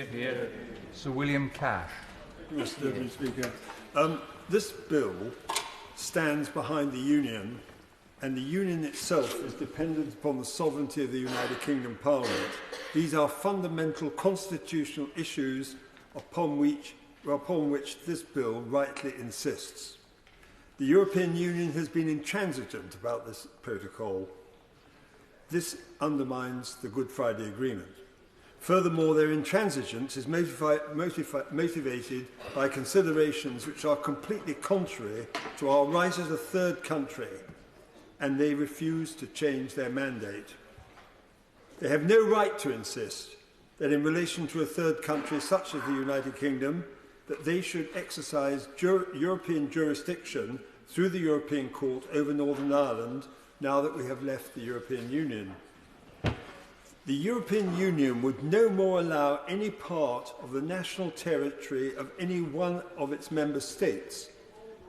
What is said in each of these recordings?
Here. Sir William Cash. Mr. Deputy Speaker. This bill stands behind the Union, and the Union itself is dependent upon the sovereignty of the United Kingdom Parliament. These are fundamental constitutional issues upon which this bill rightly insists. The European Union has been intransigent about this protocol. This undermines the Good Friday Agreement. Furthermore, their intransigence is motivated by considerations which are completely contrary to our right as a third country, and they refuse to change their mandate. They have no right to insist that in relation to a third country such as the United Kingdom, that they should exercise European jurisdiction through the European Court over Northern Ireland now that we have left the European Union. The European Union would no more allow any part of the national territory of any one of its member states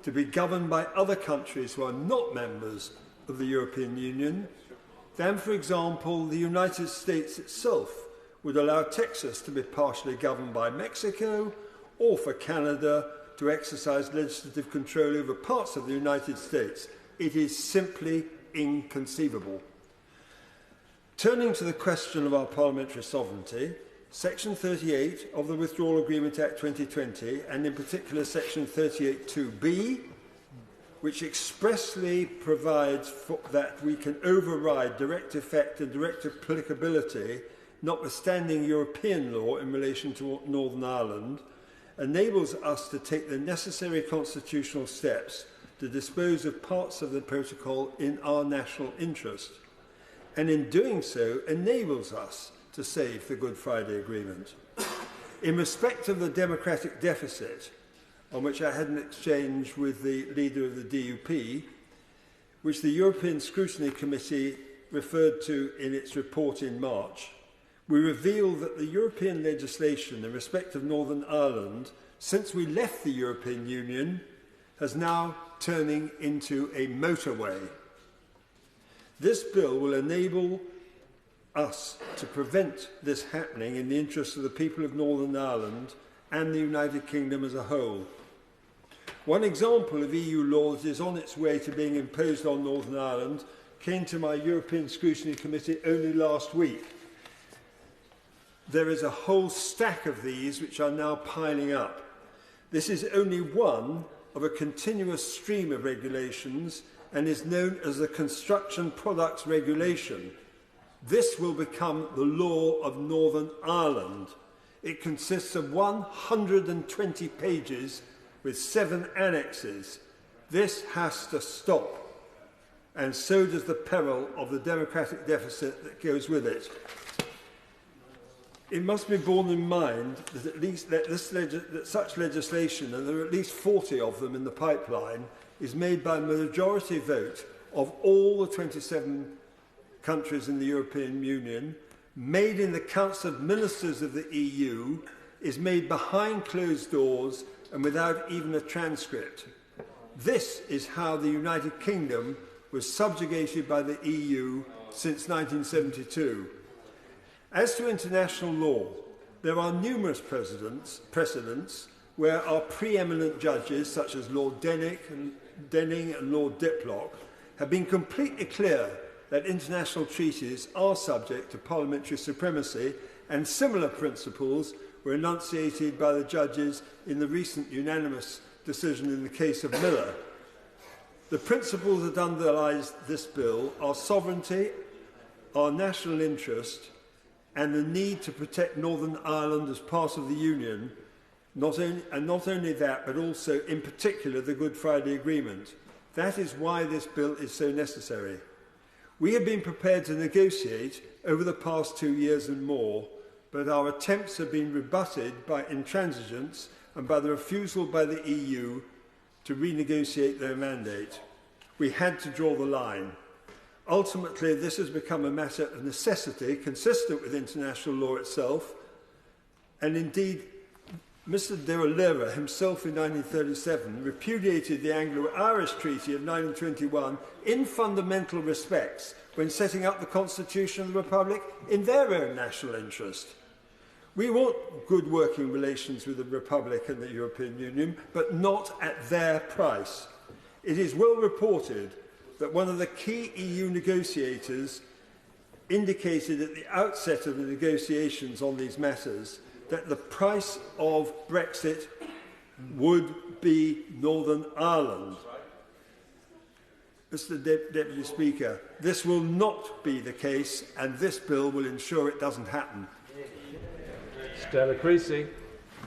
to be governed by other countries who are not members of the European Union than, for example, the United States itself would allow Texas to be partially governed by Mexico, or for Canada to exercise legislative control over parts of the United States. It is simply inconceivable. Turning to the question of our parliamentary sovereignty, Section 38 of the Withdrawal Agreement Act 2020, and in particular Section 38(2)(b), which expressly provides that we can override direct effect and direct applicability, notwithstanding European law in relation to Northern Ireland, enables us to take the necessary constitutional steps to dispose of parts of the protocol in our national interest, and in doing so enables us to save the Good Friday Agreement. In respect of the democratic deficit, on which I had an exchange with the leader of the DUP, which the European Scrutiny Committee referred to in its report in March, we revealed that the European legislation in respect of Northern Ireland, since we left the European Union, has now turning into a motorway. This bill will enable us to prevent this happening in the interest of the people of Northern Ireland and the United Kingdom as a whole. One example of EU law that is on its way to being imposed on Northern Ireland came to my European Scrutiny Committee only last week. There is a whole stack of these which are now piling up. This is only one of a continuous stream of regulations and is known as the Construction Products Regulation. This will become the law of Northern Ireland. It consists of 120 pages with 7 annexes. This has to stop, and so does the peril of the democratic deficit that goes with it. It must be borne in mind that such legislation, and there are at least 40 of them in the pipeline, is made by a majority vote of all the 27 countries in the European Union, made in the Council of Ministers of the EU, is made behind closed doors and without even a transcript. This is how the United Kingdom was subjugated by the EU since 1972. As to international law, there are numerous precedents where our preeminent judges, such as Lord Denning and Lord Diplock, have been completely clear that international treaties are subject to parliamentary supremacy, and similar principles were enunciated by the judges in the recent unanimous decision in the case of Miller. The principles that underlie this bill are sovereignty, our national interest, and the need to protect Northern Ireland as part of the Union, not only that, but also, in particular, the Good Friday Agreement. That is why this bill is so necessary. We have been prepared to negotiate over the past 2 years and more, but our attempts have been rebutted by intransigence and by the refusal by the EU to renegotiate their mandate. We had to draw the line. Ultimately, this has become a matter of necessity, consistent with international law itself, and indeed, Mr de Valera himself in 1937 repudiated the Anglo-Irish Treaty of 1921 in fundamental respects when setting up the Constitution of the Republic in their own national interest. We want good working relations with the Republic and the European Union, but not at their price. It is well reported that one of the key EU negotiators indicated at the outset of the negotiations on these matters that the price of Brexit would be Northern Ireland. Mr. Deputy Speaker, this will not be the case, and this bill will ensure it doesn't happen. Stella Creasy.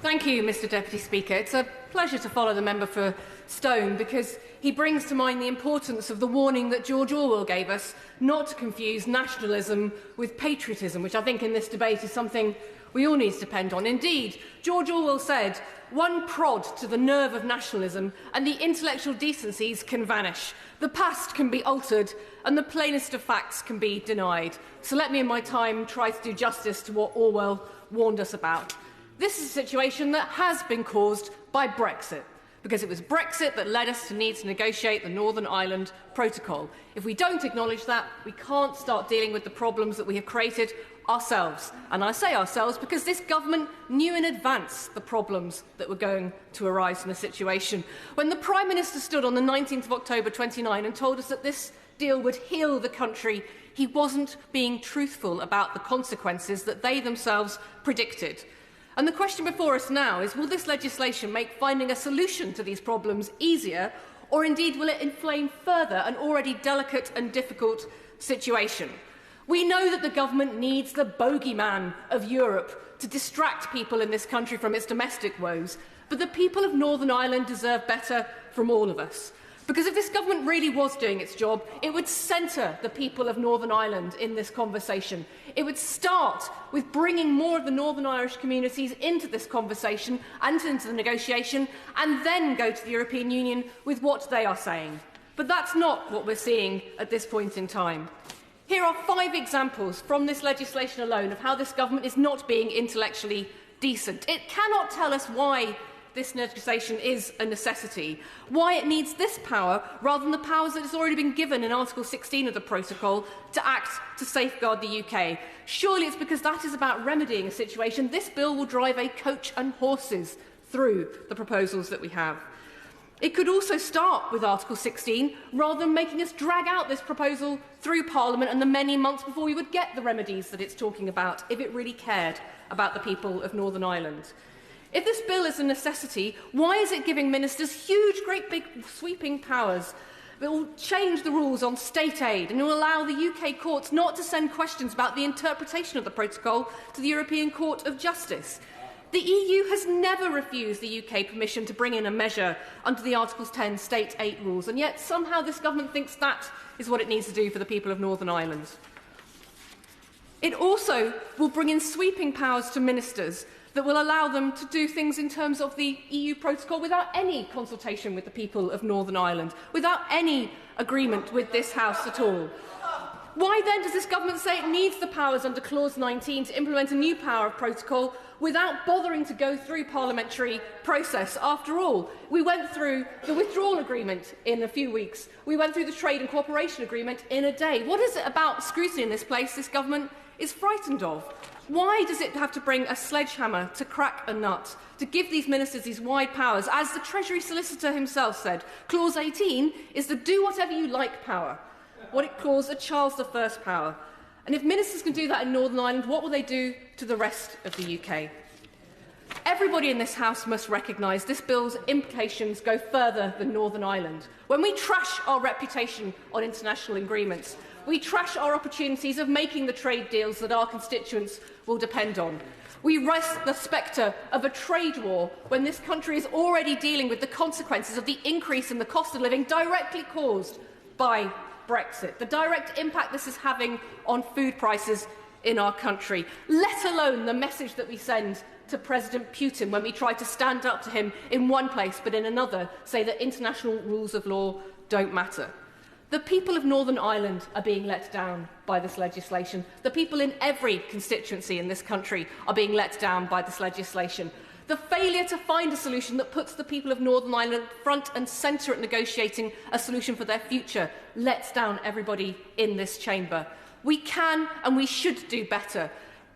Thank you, Mr. Deputy Speaker. It's a pleasure to follow the member for Stone because he brings to mind the importance of the warning that George Orwell gave us not to confuse nationalism with patriotism, which I think in this debate is something we all need to depend on. Indeed, George Orwell said, "One prod to the nerve of nationalism and the intellectual decencies can vanish. The past can be altered and the plainest of facts can be denied." So let me in my time try to do justice to what Orwell warned us about. This is a situation that has been caused by Brexit, because it was Brexit that led us to need to negotiate the Northern Ireland Protocol. If we don't acknowledge that, we can't start dealing with the problems that we have created ourselves. And I say ourselves because this government knew in advance the problems that were going to arise in the situation. When the Prime Minister stood on the 19th of October 29 and told us that this deal would heal the country, he wasn't being truthful about the consequences that they themselves predicted. And the question before us now is, will this legislation make finding a solution to these problems easier, or indeed will it inflame further an already delicate and difficult situation? We know that the government needs the bogeyman of Europe to distract people in this country from its domestic woes, but the people of Northern Ireland deserve better from all of us. Because if this government really was doing its job, it would centre the people of Northern Ireland in this conversation. It would start with bringing more of the Northern Irish communities into this conversation and into the negotiation, and then go to the European Union with what they are saying. But that's not what we're seeing at this point in time. Here are 5 examples from this legislation alone of how this government is not being intellectually decent. It cannot tell us why this legislation is a necessity, why it needs this power rather than the powers that has already been given in Article 16 of the Protocol to act to safeguard the UK. Surely it's because that is about remedying a situation. This bill will drive a coach and horses through the proposals that we have. It could also start with Article 16 rather than making us drag out this proposal through Parliament and the many months before we would get the remedies that it's talking about if it really cared about the people of Northern Ireland. If this bill is a necessity, why is it giving ministers huge, great big sweeping powers that will change the rules on state aid and will allow the UK courts not to send questions about the interpretation of the protocol to the European Court of Justice? The EU has never refused the UK permission to bring in a measure under the Articles 10 state aid rules, and yet somehow this government thinks that is what it needs to do for the people of Northern Ireland. It also will bring in sweeping powers to ministers that will allow them to do things in terms of the EU protocol without any consultation with the people of Northern Ireland, without any agreement with this House at all. Why then does this government say it needs the powers under Clause 19 to implement a new power of protocol without bothering to go through parliamentary process? After all, we went through the withdrawal agreement in a few weeks. We went through the trade and cooperation agreement in a day. What is it about scrutiny in this place this government is frightened of? Why does it have to bring a sledgehammer to crack a nut, to give these ministers these wide powers? As the Treasury Solicitor himself said, Clause 18 is the do-whatever-you-like power, what it calls a Charles I power. And if ministers can do that in Northern Ireland, what will they do to the rest of the UK? Everybody in this House must recognise this bill's implications go further than Northern Ireland. When we trash our reputation on international agreements, we trash our opportunities of making the trade deals that our constituents will depend on. We risk the spectre of a trade war when this country is already dealing with the consequences of the increase in the cost of living directly caused by Brexit, the direct impact this is having on food prices in our country, let alone the message that we send to President Putin when we try to stand up to him in one place but in another say that international rules of law don't matter. The people of Northern Ireland are being let down by this legislation. The people in every constituency in this country are being let down by this legislation. The failure to find a solution that puts the people of Northern Ireland front and centre at negotiating a solution for their future lets down everybody in this chamber. We can and we should do better.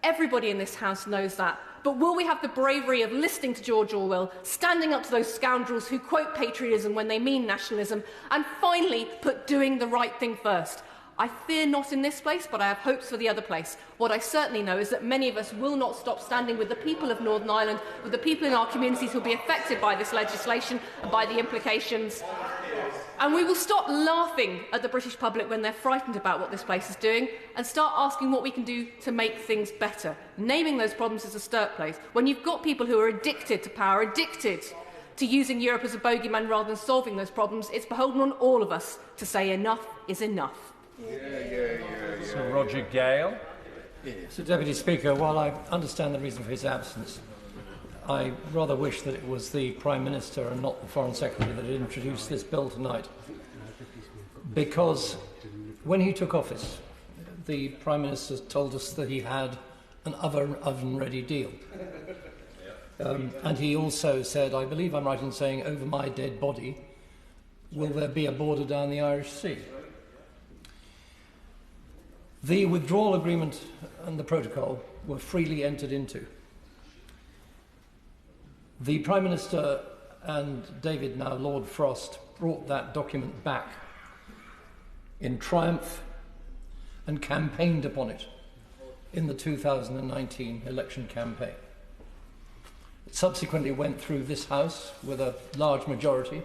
Everybody in this House knows that. But will we have the bravery of listening to George Orwell, standing up to those scoundrels who quote patriotism when they mean nationalism, and finally put doing the right thing first? I fear not in this place, but I have hopes for the other place. What I certainly know is that many of us will not stop standing with the people of Northern Ireland, with the people in our communities who will be affected by this legislation and by the implications. And we will stop laughing at the British public when they're frightened about what this place is doing and start asking what we can do to make things better. Naming those problems as a start place. When you've got people who are addicted to power, addicted to using Europe as a bogeyman rather than solving those problems, it's beholden on all of us to say enough is enough. Sir Roger Gale. Mr Deputy Speaker, while I understand the reason for his absence, I rather wish that it was the Prime Minister and not the Foreign Secretary that had introduced this bill tonight. Because when he took office, the Prime Minister told us that he had an oven-ready deal. And he also said, I believe I'm right in saying, over my dead body, will there be a border down the Irish Sea? The withdrawal agreement and the protocol were freely entered into. The Prime Minister and David, now Lord Frost, brought that document back in triumph and campaigned upon it in the 2019 election campaign. It subsequently went through this House with a large majority.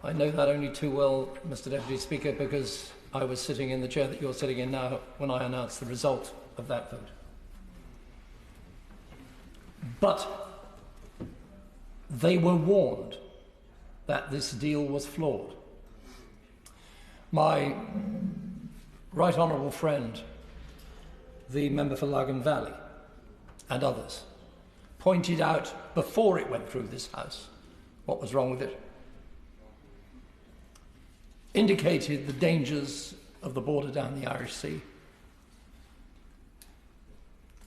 I know that only too well, Mr Deputy Speaker, because I was sitting in the chair that you're sitting in now when I announced the result of that vote. But they were warned that this deal was flawed. My right honourable friend, the member for Lagan Valley, and others, pointed out before it went through this House what was wrong with it, indicated the dangers of the border down the Irish Sea,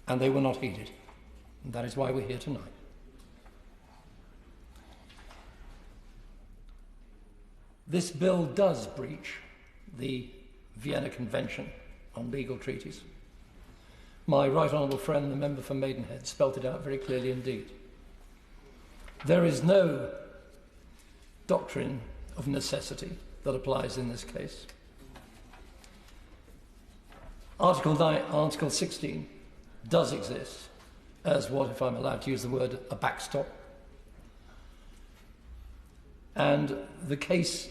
and they were not heeded. And that is why we're here tonight. This bill does breach the Vienna Convention on Legal Treaties. My right honourable friend, the member for Maidenhead, spelt it out very clearly indeed. There is no doctrine of necessity that applies in this case. Article 16 does exist as what, if I'm allowed to use the word, a backstop. And the case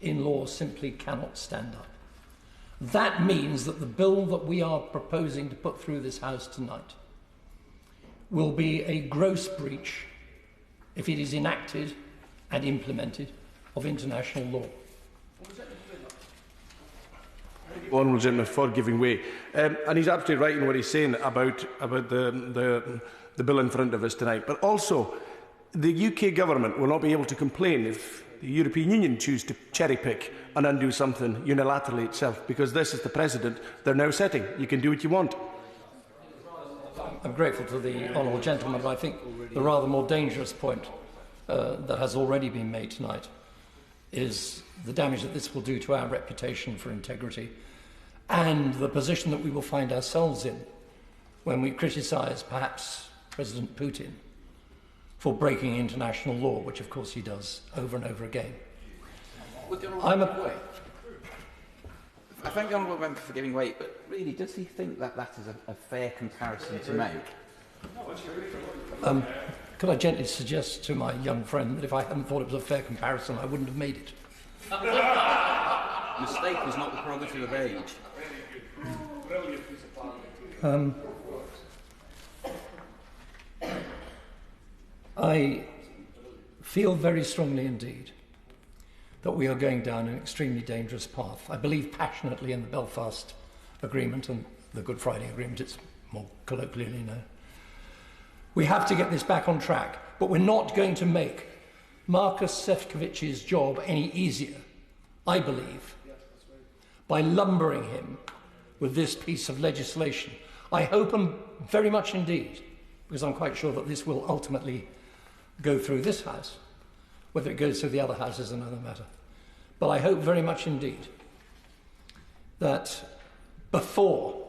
in law simply cannot stand up. That means that the bill that we are proposing to put through this House tonight will be a gross breach, if it is enacted and implemented, of international law. Honourable gentleman for giving way, and he's absolutely right in what he's saying about the bill in front of us tonight. But also, the UK government will not be able to complain if the European Union choose to cherry pick and undo something unilaterally itself, because this is the precedent they're now setting. You can do what you want. I'm grateful to the honourable gentleman, but I think the rather more dangerous point that has already been made tonight is the damage that this will do to our reputation for integrity and the position that we will find ourselves in when we criticise, perhaps, President Putin for breaking international law, which of course he does over and over again. I thank the honourable member for giving way, but really, does he think that that is a fair comparison to make? Could I gently suggest to my young friend that if I hadn't thought it was a fair comparison, I wouldn't have made it. Mistake is not the prerogative of age. I feel very strongly indeed that we are going down an extremely dangerous path. I believe passionately in the Belfast Agreement and the Good Friday Agreement, it's more colloquially known. We have to get this back on track, but we're not going to make Markus Sefcovic's job any easier, I believe, by lumbering him with this piece of legislation. I hope very much indeed, because I'm quite sure that this will ultimately go through this House. Whether it goes through the other House is another matter. But I hope very much indeed that before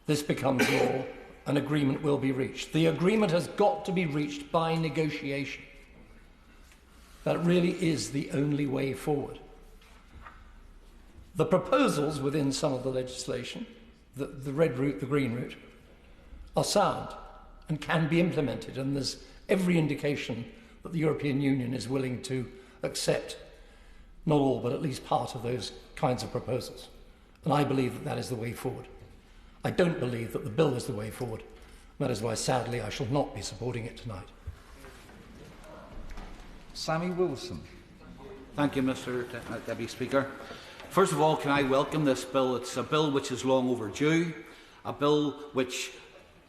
this becomes law an agreement will be reached. The agreement has got to be reached by negotiation. That really is the only way forward. The proposals within some of the legislation, the red route, the green route, are sound and can be implemented, and there's every indication that the European Union is willing to accept not all, but at least part of those kinds of proposals. And I believe that that is the way forward. I don't believe that the bill is the way forward. That is why, sadly, I shall not be supporting it tonight. Sammy Wilson. Thank you, Mr. Deputy Speaker. First of all, can I welcome this bill? It's a bill which is long overdue, a bill which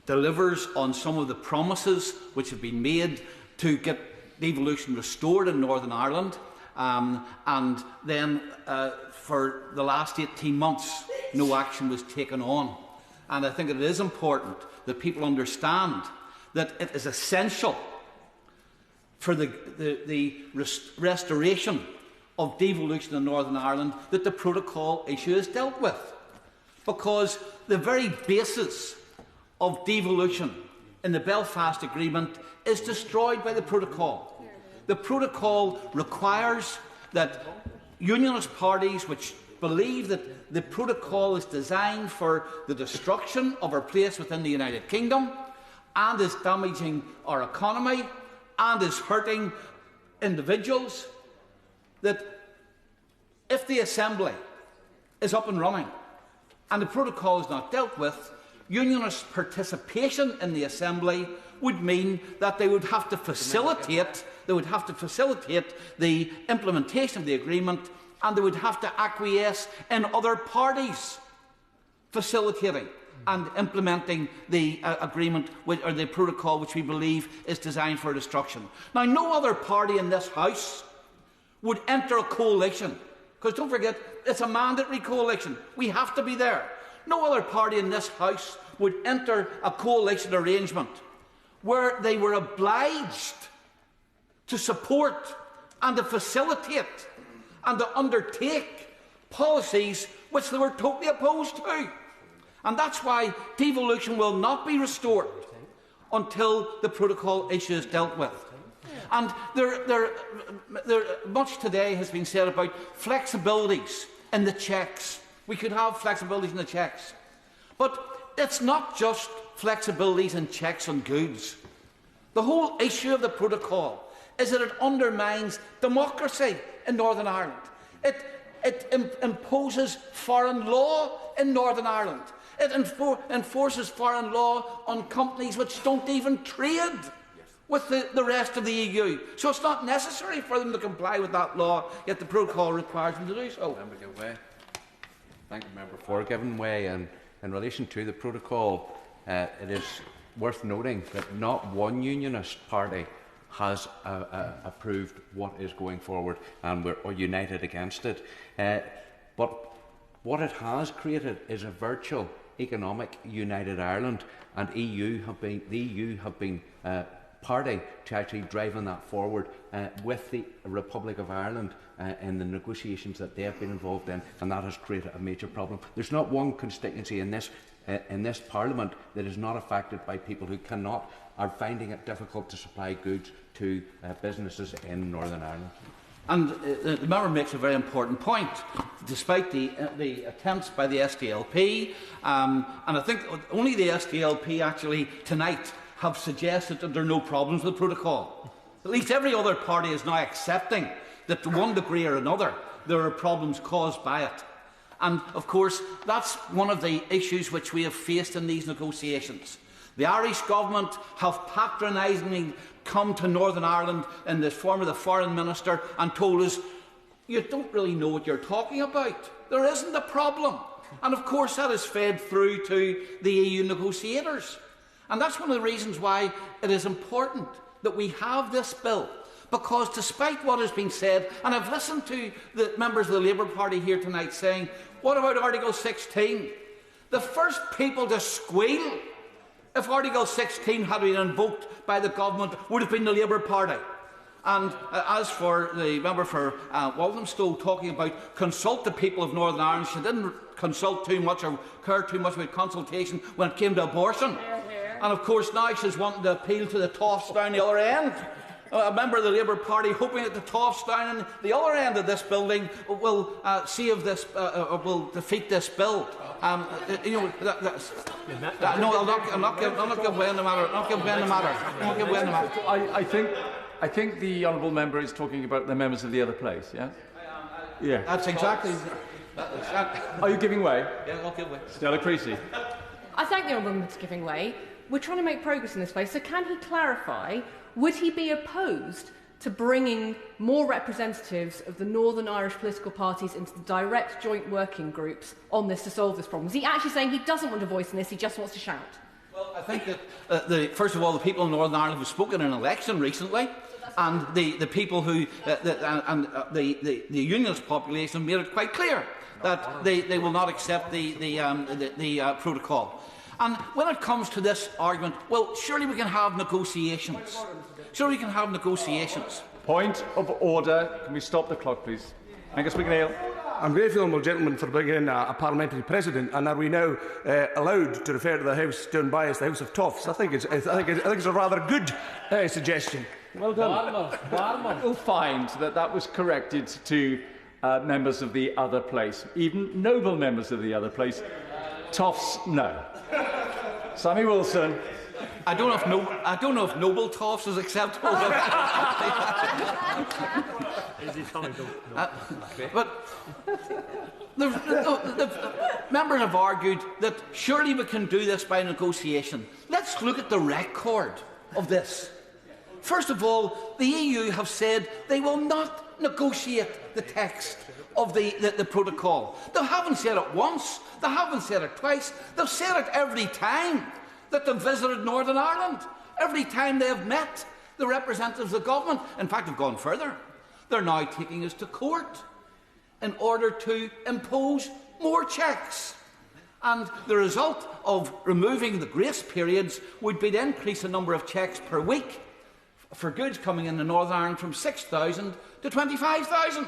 delivers on some of the promises which have been made to get devolution restored in Northern Ireland, and then for the last 18 months no action was taken on. And I think it is important that people understand that it is essential for the restoration of devolution in Northern Ireland that the protocol issue is dealt with. Because the very basis of devolution in the Belfast Agreement is destroyed by the protocol. The protocol requires that unionist parties which believe that the protocol is designed for the destruction of our place within the United Kingdom and is damaging our economy and is hurting individuals, that if the Assembly is up and running and the protocol is not dealt with, unionist participation in the Assembly would mean that they would have to facilitate the implementation of the agreement, and they would have to acquiesce in other parties facilitating and implementing the agreement or the protocol which we believe is designed for destruction. Now, no other party in this House would enter a coalition, because don't forget, it's a mandatory coalition. We have to be there. No other party in this House would enter a coalition arrangement where they were obliged to support and to facilitate and to undertake policies which they were totally opposed to. And that's why devolution will not be restored until the protocol issue is dealt with. And much today has been said about flexibilities in the checks. We could have flexibilities in the checks. But it's not just flexibilities in checks on goods. The whole issue of the protocol is that it undermines democracy in Northern Ireland. It imposes foreign law in Northern Ireland. It enforces foreign law on companies which don't even trade with the rest of the EU. So it's not necessary for them to comply with that law, yet the protocol requires them to do so. Thank you, Member, for giving way. And in relation to the protocol, it is worth noting that not one unionist party has approved what is going forward, and we're united against it. But what it has created is a virtual economic united Ireland, and the EU have been party to actually driving that forward with the Republic of Ireland in the negotiations that they have been involved in, and that has created a major problem. There's not one constituency in this Parliament that is not affected by people who are finding it difficult to supply goods to businesses in Northern Ireland. And the member makes a very important point, despite the attempts by the SDLP, and I think only the SDLP actually tonight have suggested that there are no problems with the protocol. At least every other party is now accepting that to one degree or another there are problems caused by it. And of course that's one of the issues which we have faced in these negotiations. The Irish government have patronisingly come to Northern Ireland in the form of the Foreign Minister and told us, you don't really know what you're talking about. There isn't a problem. And of course that is fed through to the EU negotiators. And that's one of the reasons why it is important that we have this bill. Because despite what has been said, and I've listened to the members of the Labour Party here tonight saying, what about Article 16? The first people to squeal if Article 16 had been invoked by the government would have been the Labour Party. And as for the member for Walthamstow talking about consult the people of Northern Ireland, she didn't consult too much or care too much about consultation when it came to abortion. And of course now she's wanting to appeal to the toffs down the other end. A member of the Labour Party hoping that the toffs down in the other end of this building will save this, will defeat this bill. No, I'm not giving way on the matter. I think the honourable member is talking about the members of the other place. Yes. Yeah. That's exactly. Are you giving way? Yeah, I'll give way. Stella Creasy. I thank the honourable member for giving way. We're trying to make progress in this place, so can he clarify, would he be opposed to bringing more representatives of the Northern Irish political parties into the direct joint working groups on this to solve this problem? Is he actually saying he doesn't want a voice in this, he just wants to shout? Well, I think that, first of all, the people in Northern Ireland have spoken in an election recently, and the people who, the unionist population have made it quite clear that they will not accept the protocol. And when it comes to this argument, well, surely we can have negotiations. Surely we can have negotiations. Point of order. Can we stop the clock, please? Angus McNeill. I'm grateful, honourable gentleman, for bringing in a parliamentary president. And are we now allowed to refer to the house down by as the House of Toffs? I think it's a rather good suggestion. Well done. You'll find that was corrected to members of the other place, even noble members of the other place. Toffs, no. Sammy Wilson. I don't know if noble toffs is acceptable. But the members have argued that surely we can do this by negotiation. Let's look at the record of this. First of all, the EU have said they will not negotiate the text of the protocol. They haven't said it once, they haven't said it twice, they've said it every time that they've visited Northern Ireland, every time they have met the representatives of the government. In fact, they've gone further. They're now taking us to court in order to impose more checks. And the result of removing the grace periods would be to increase the number of checks per week for goods coming into Northern Ireland from 6,000 to 25,000.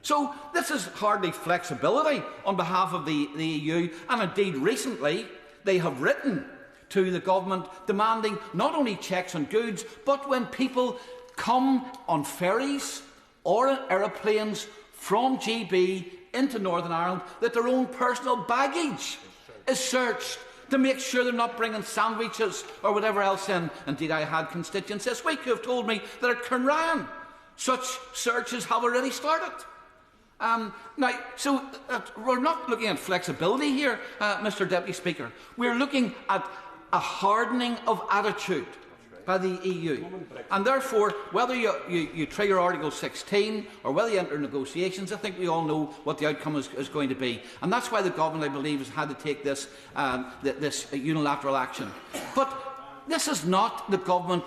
So this is hardly flexibility on behalf of the EU, and indeed recently they have written to the government demanding not only checks on goods, but when people come on ferries or in aeroplanes from GB into Northern Ireland, that their own personal baggage is searched to make sure they're not bringing sandwiches or whatever else in. Indeed, I had constituents this week who have told me that at Cynrian such searches have already started. We're not looking at flexibility here, Mr. Deputy Speaker. We're looking at a hardening of attitude by the EU. And therefore, whether you trigger Article 16 or whether you enter negotiations, I think we all know what the outcome is going to be. And that's why the government, I believe, has had to take this unilateral action. But this is not the government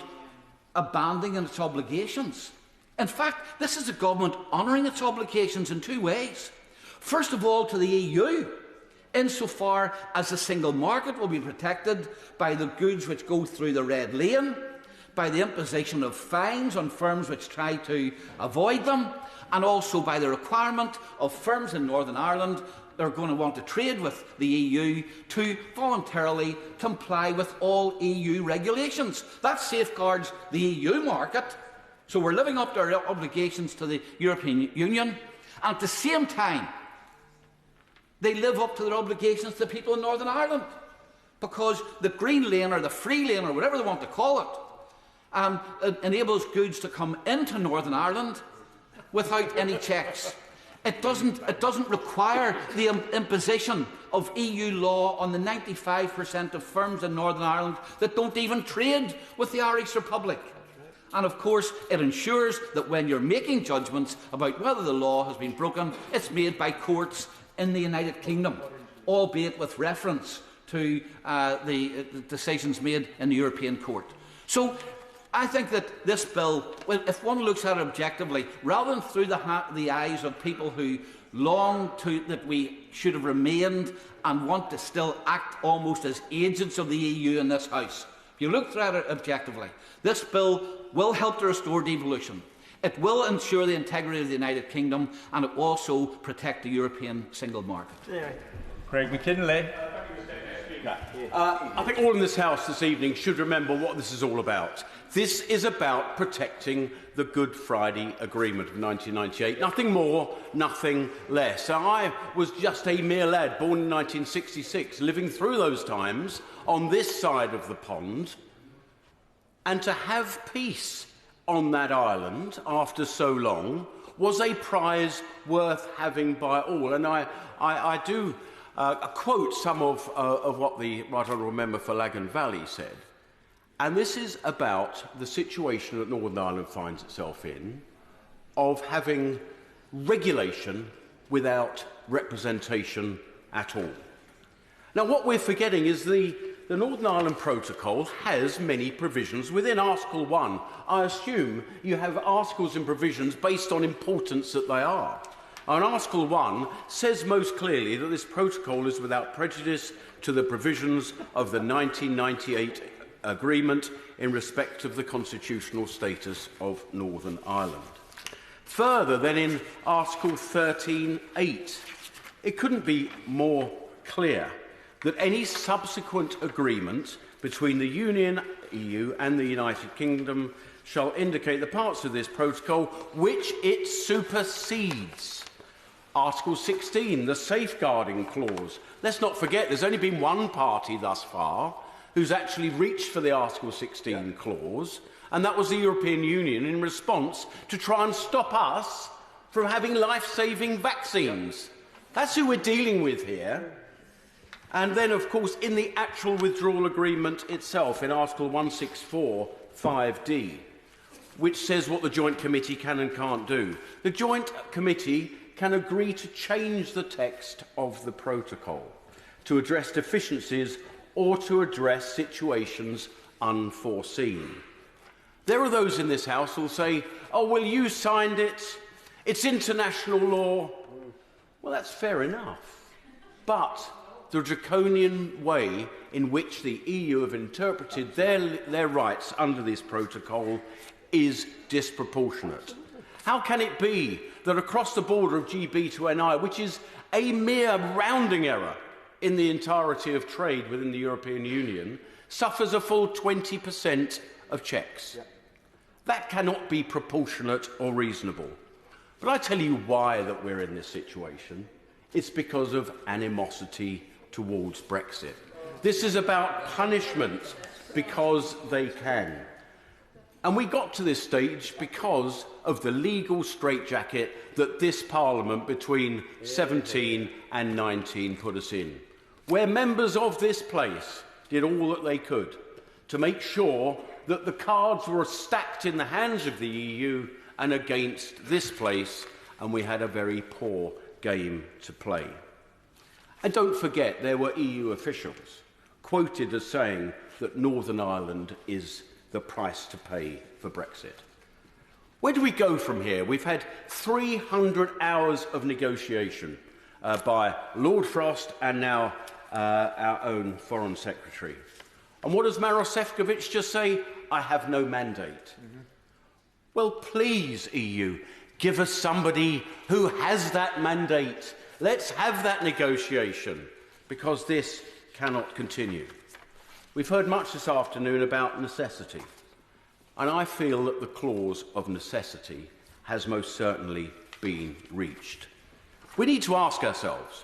abandoning its obligations. In fact, this is the government honouring its obligations in two ways. First of all, to the EU, insofar as the single market will be protected by the goods which go through the red lane, by the imposition of fines on firms which try to avoid them, and also by the requirement of firms in Northern Ireland that are going to want to trade with the EU to voluntarily comply with all EU regulations. That safeguards the EU market. So we're living up to our obligations to the European Union, and at the same time, they live up to their obligations to the people in Northern Ireland, because the green lane or the free lane or whatever they want to call it enables goods to come into Northern Ireland without any checks. It doesn't require the imposition of EU law on the 95% of firms in Northern Ireland that don't even trade with the Irish Republic. And of course, it ensures that when you're making judgments about whether the law has been broken, it's made by courts in the United Kingdom, albeit with reference to the decisions made in the European Court. So I think that this bill, well, if one looks at it objectively, rather than through the eyes of people who long that we should have remained and want to still act almost as agents of the EU in this House, if you look at it objectively, this bill will help to restore devolution. It will ensure the integrity of the United Kingdom, and it will also protect the European single market. Craig McKinley. I think all in this House this evening should remember what this is all about. This is about protecting the Good Friday Agreement of 1998. Nothing more, nothing less. I was just a mere lad, born in 1966, living through those times on this side of the pond, and to have peace on that island after so long was a prize worth having by all. And I do quote some of what the Right Honourable Member for Lagan Valley said. And this is about the situation that Northern Ireland finds itself in, of having regulation without representation at all. Now, what we're forgetting is the Northern Ireland Protocol has many provisions within Article 1. I assume you have articles and provisions based on importance that they are. And Article 1 says most clearly that this protocol is without prejudice to the provisions of the 1998 agreement in respect of the constitutional status of Northern Ireland. Further, then in Article 13.8, it couldn't be more clear that any subsequent agreement between the Union, EU and the United Kingdom shall indicate the parts of this protocol which it supersedes. Article 16, the safeguarding clause. Let's not forget there's only been one party thus far who's actually reached for the Article 16 clause, and that was the European Union in response to try and stop us from having life-saving vaccines. That's who we're dealing with here. And then, of course, in the actual withdrawal agreement itself, in Article 164(5)(d), which says what the Joint Committee can and can't do. The Joint Committee can agree to change the text of the protocol to address deficiencies or to address situations unforeseen. There are those in this House who will say, oh, well, you signed it, it's international law. Well, that's fair enough. But the draconian way in which the EU have interpreted their rights under this protocol is disproportionate. How can it be that across the border of GB to NI, which is a mere rounding error in the entirety of trade within the European Union, suffers a full 20% of checks? That cannot be proportionate or reasonable. But I tell you why that we're in this situation. It's because of animosity towards Brexit. This is about punishment because they can. And we got to this stage because of the legal straitjacket that this Parliament between 17 and 19 put us in, where members of this place did all that they could to make sure that the cards were stacked in the hands of the EU and against this place, and we had a very poor game to play. And don't forget, there were EU officials quoted as saying that Northern Ireland is the price to pay for Brexit. Where do we go from here? We've had 300 hours of negotiation by Lord Frost and now our own Foreign Secretary. And what does Maros Sefcovic just say? I have no mandate. Well, please, EU, give us somebody who has that mandate. Let's have that negotiation, because this cannot continue. We've heard much this afternoon about necessity, and I feel that the clause of necessity has most certainly been reached. We need to ask ourselves,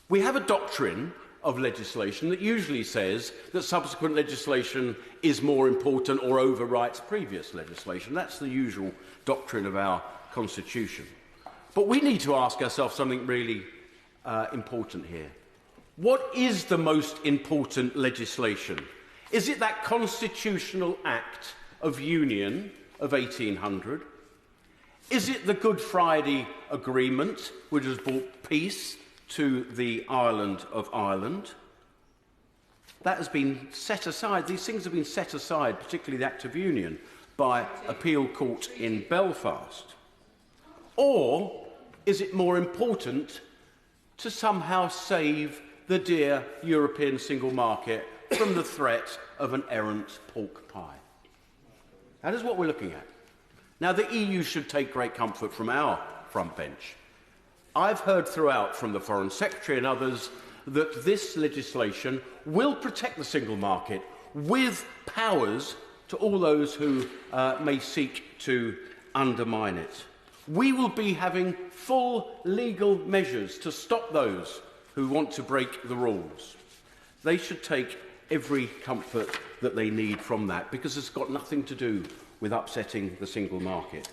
we have a doctrine of legislation that usually says that subsequent legislation is more important or overwrites previous legislation. That's the usual doctrine of our Constitution. But we need to ask ourselves something really important here. What is the most important legislation? Is it that Constitutional Act of Union of 1800? Is it the Good Friday Agreement, which has brought peace to the island of Ireland? That has been set aside. These things have been set aside, particularly the Act of Union, by appeal court in Belfast. Or is it more important to somehow save the dear European single market from the threat of an errant pork pie? That is what we're looking at. Now, the EU should take great comfort from our front bench. I've heard throughout from the Foreign Secretary and others that this legislation will protect the single market with powers to all those who may seek to undermine it. We will be having full legal measures to stop those who want to break the rules. They should take every comfort that they need from that, because it's got nothing to do with upsetting the single market.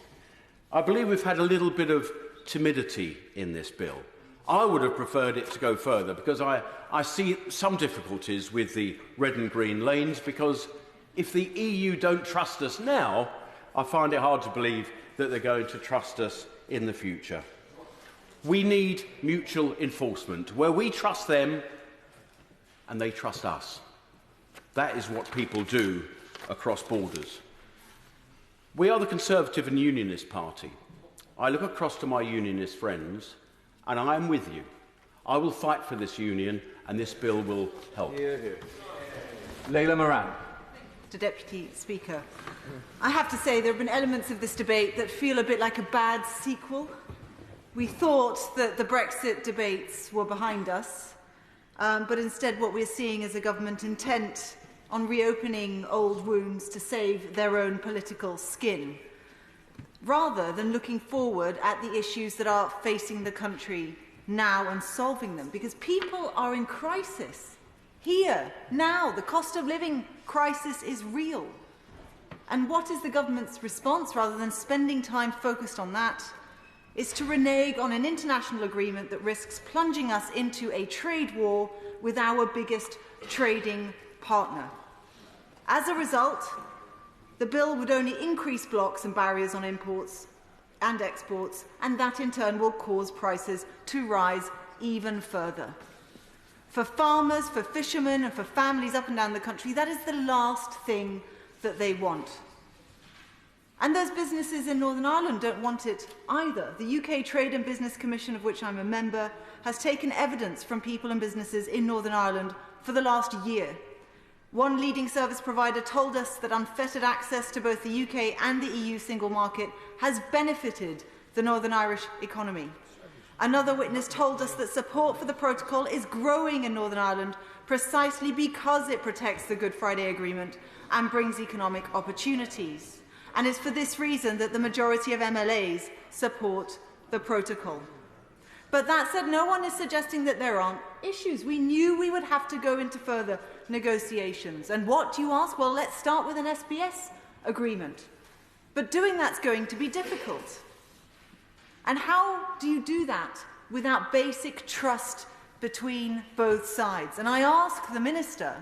I believe we've had a little bit of timidity in this bill. I would have preferred it to go further, because I see some difficulties with the red and green lanes, because if the EU don't trust us now, I find it hard to believe that they're going to trust us in the future. We need mutual enforcement, where we trust them and they trust us. That is what people do across borders. We are the Conservative and Unionist Party. I look across to my Unionist friends and I am with you. I will fight for this union and this bill will help. Leila Moran. Mr Deputy Speaker, I have to say there have been elements of this debate that feel a bit like a bad sequel. We thought that the Brexit debates were behind us, but instead what we're seeing is a government intent on reopening old wounds to save their own political skin, rather than looking forward at the issues that are facing the country now and solving them, because people are in crisis. Here, now, the cost of living crisis is real. And what is the government's response, rather than spending time focused on that, is to renege on an international agreement that risks plunging us into a trade war with our biggest trading partner. As a result, the bill would only increase blocks and barriers on imports and exports, and that in turn will cause prices to rise even further. For farmers, for fishermen and for families up and down the country, that is the last thing that they want. And those businesses in Northern Ireland don't want it either. The UK Trade and Business Commission, of which I'm a member, has taken evidence from people and businesses in Northern Ireland for the last year. One leading service provider told us that unfettered access to both the UK and the EU single market has benefited the Northern Irish economy. Another witness told us that support for the protocol is growing in Northern Ireland precisely because it protects the Good Friday Agreement and brings economic opportunities. And it's for this reason that the majority of MLAs support the protocol. But that said, no one is suggesting that there aren't issues. We knew we would have to go into further negotiations. And what, do you ask? Well, let's start with an SPS agreement. But doing that's going to be difficult. And how do you do that without basic trust between both sides? And I ask the Minister,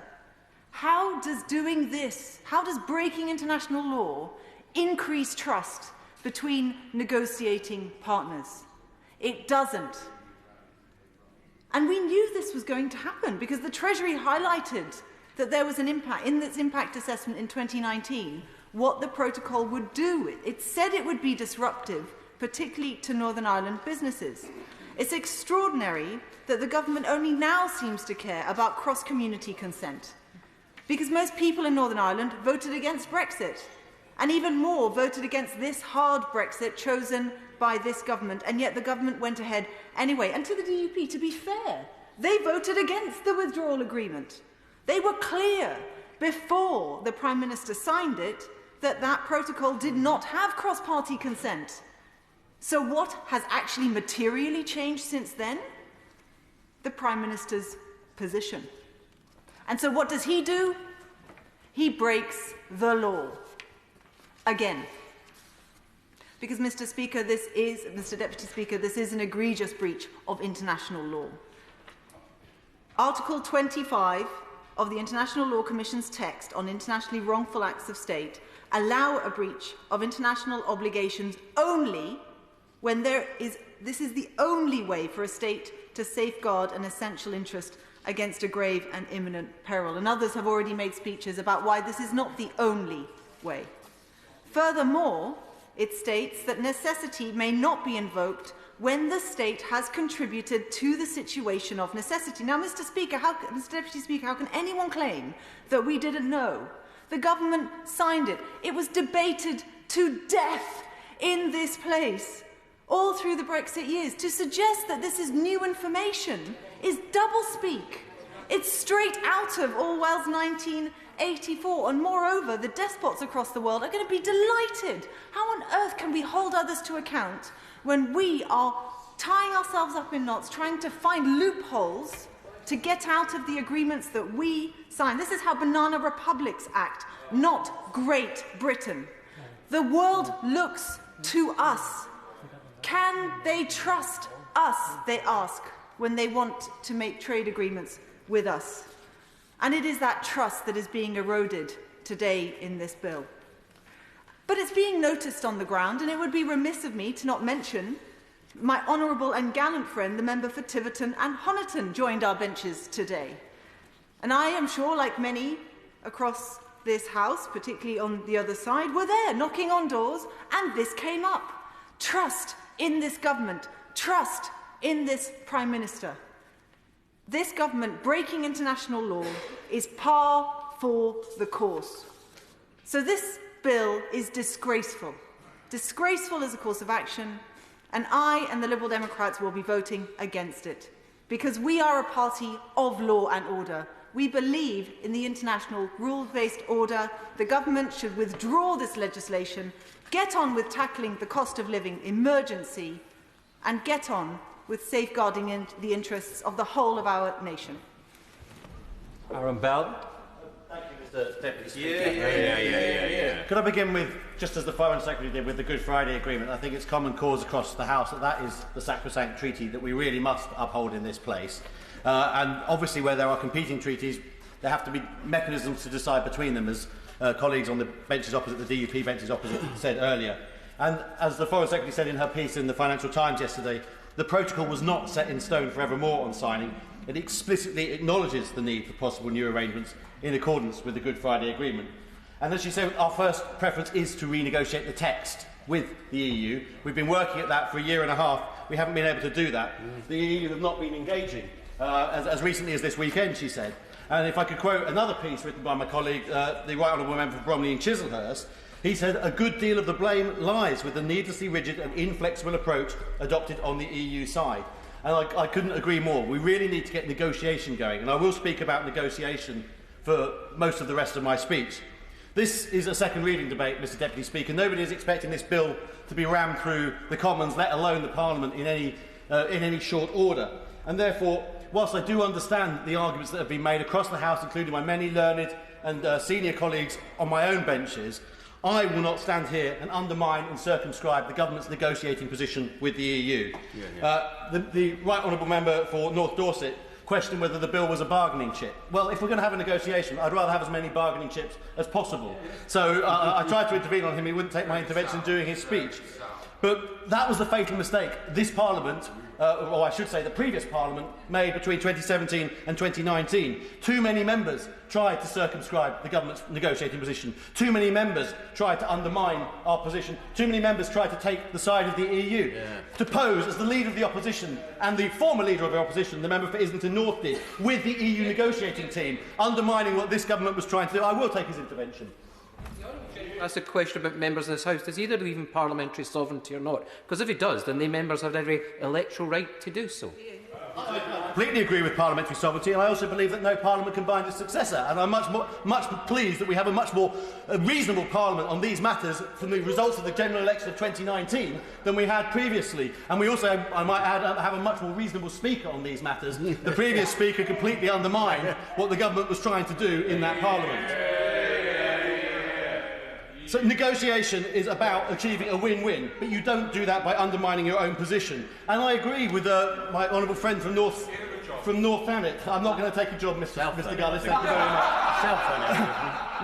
how does doing this, how does breaking international law increase trust between negotiating partners? It doesn't. And we knew this was going to happen because the Treasury highlighted that there was an impact in its impact assessment in 2019, what the protocol would do. It said it would be disruptive, particularly to Northern Ireland businesses. It's extraordinary that the government only now seems to care about cross-community consent, because most people in Northern Ireland voted against Brexit, and even more voted against this hard Brexit chosen by this government, and yet the government went ahead anyway. And to the DUP, to be fair, they voted against the withdrawal agreement. They were clear before the Prime Minister signed it that that protocol did not have cross-party consent. So what has actually materially changed since then? The Prime Minister's position. And so what does he do? He breaks the law. Again. Because, Mr. Deputy Speaker, this is an egregious breach of international law. Article 25 of the International Law Commission's text on internationally wrongful acts of state allow a breach of international obligations only when this is the only way for a state to safeguard an essential interest against a grave and imminent peril. And others have already made speeches about why this is not the only way. Furthermore, it states that necessity may not be invoked when the state has contributed to the situation of necessity. Now, Mr. Deputy Speaker, how can anyone claim that we didn't know? The government signed it. It was debated to death in this place all through the Brexit years. To suggest that this is new information is doublespeak. It's straight out of Orwell's 1984, and moreover, the despots across the world are going to be delighted. How on earth can we hold others to account when we are tying ourselves up in knots, trying to find loopholes to get out of the agreements that we sign? This is how banana republics act, not Great Britain. The world looks to us. Can they trust us, they ask, when they want to make trade agreements with us? And it is that trust that is being eroded today in this bill. But it's being noticed on the ground, and it would be remiss of me to not mention my honourable and gallant friend, the member for Tiverton and Honiton, joined our benches today. And I am sure, like many across this House, particularly on the other side, were there knocking on doors, and this came up. Trust in this government, trust in this Prime Minister. This government breaking international law is par for the course. So this bill is disgraceful. Disgraceful as a course of action, and I and the Liberal Democrats will be voting against it, because we are a party of law and order. We believe in the international rule-based order. The government should withdraw this legislation, get on with tackling the cost of living emergency, and get on with safeguarding the interests of the whole of our nation. Aaron Bell. Thank you, Mr. Deputy Speaker. Could I begin with, just as the Foreign Secretary did with the Good Friday Agreement? I think it's common cause across the House that that is the sacrosanct treaty that we really must uphold in this place. And obviously, where there are competing treaties, there have to be mechanisms to decide between them, as colleagues on the benches opposite, the DUP benches opposite, said earlier. And as the Foreign Secretary said in her piece in the Financial Times yesterday, the protocol was not set in stone forevermore on signing. It explicitly acknowledges the need for possible new arrangements in accordance with the Good Friday Agreement. And as she said, our first preference is to renegotiate the text with the EU. We've been working at that for a year and a half. We haven't been able to do that. The EU have not been engaging, as recently as this weekend, she said. And if I could quote another piece written by my colleague, the Right Honourable Member for Bromley and Chislehurst, he said, "A good deal of the blame lies with the needlessly rigid and inflexible approach adopted on the EU side." And I couldn't agree more. We really need to get negotiation going. And I will speak about negotiation for most of the rest of my speech. This is a second reading debate, Mr Deputy Speaker. Nobody is expecting this bill to be rammed through the Commons, let alone the Parliament, in any short order. And therefore, whilst I do understand the arguments that have been made across the House, including by many learned and senior colleagues on my own benches, I will not stand here and undermine and circumscribe the government's negotiating position with the EU. The Right Honourable Member for North Dorset questioned whether the bill was a bargaining chip. Well, if we're going to have a negotiation, I'd rather have as many bargaining chips as possible. So I tried to intervene on him. He wouldn't take my intervention during his speech. But that was the fatal mistake this Parliament, or I should say the previous Parliament, made between 2017 and 2019. Too many members tried to circumscribe the government's negotiating position. Too many members tried to undermine our position. Too many members tried to take the side of the EU. To pose as the leader of the opposition, and the former leader of the opposition, the member for Islington North, did, with the EU negotiating team, undermining what this government was trying to do. I will take his intervention. That's a question about members of this House. Does he either believe in parliamentary sovereignty or not? Because if he does, then the members have every electoral right to do so. I completely agree with parliamentary sovereignty, and I also believe that no parliament can bind its successor. And I'm much pleased that we have a much more reasonable parliament on these matters from the results of the general election of 2019 than we had previously. And we also, I might add, have a much more reasonable speaker on these matters. The previous speaker completely undermined what the government was trying to do in that parliament. So negotiation is about achieving a win-win, but you don't do that by undermining your own position. And I agree with my honourable friend from North Thanet. I'm not going to take a job, Mr Gullis, thank you very much.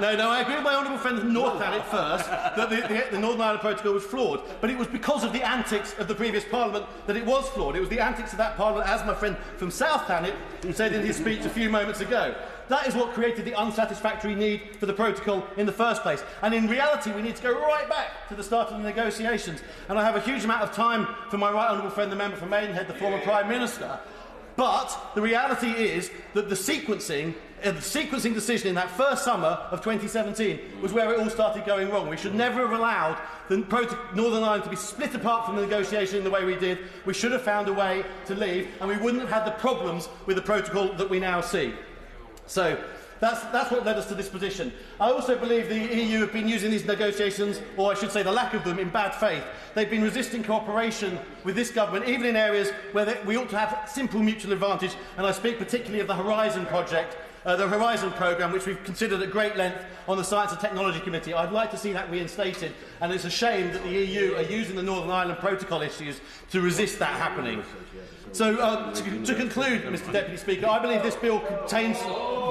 No, I agree with my honourable friend from North Thanet first, that the Northern Ireland Protocol was flawed, but it was because of the antics of the previous Parliament that it was flawed. It was the antics of that Parliament, as my friend from South Thanet said in his speech a few moments ago. That is what created the unsatisfactory need for the protocol in the first place. And in reality, we need to go right back to the start of the negotiations. And I have a huge amount of time for my right honourable friend, the member for Maidenhead, the former Prime Minister. But the reality is that the sequencing decision in that first summer of 2017 was where it all started going wrong. We should never have allowed Northern Ireland to be split apart from the negotiation in the way we did. We should have found a way to leave, and we wouldn't have had the problems with the protocol that we now see. So that's what led us to this position. I also believe the EU have been using these negotiations, or I should say the lack of them, in bad faith. They've been resisting cooperation with this government, even in areas where we ought to have simple mutual advantage, and I speak particularly of the Horizon project, the Horizon programme, which we've considered at great length on the Science and Technology Committee. I'd like to see that reinstated, and it's a shame that the EU are using the Northern Ireland Protocol issues to resist that happening. So, to conclude, Mr Deputy Speaker, I believe this bill contains...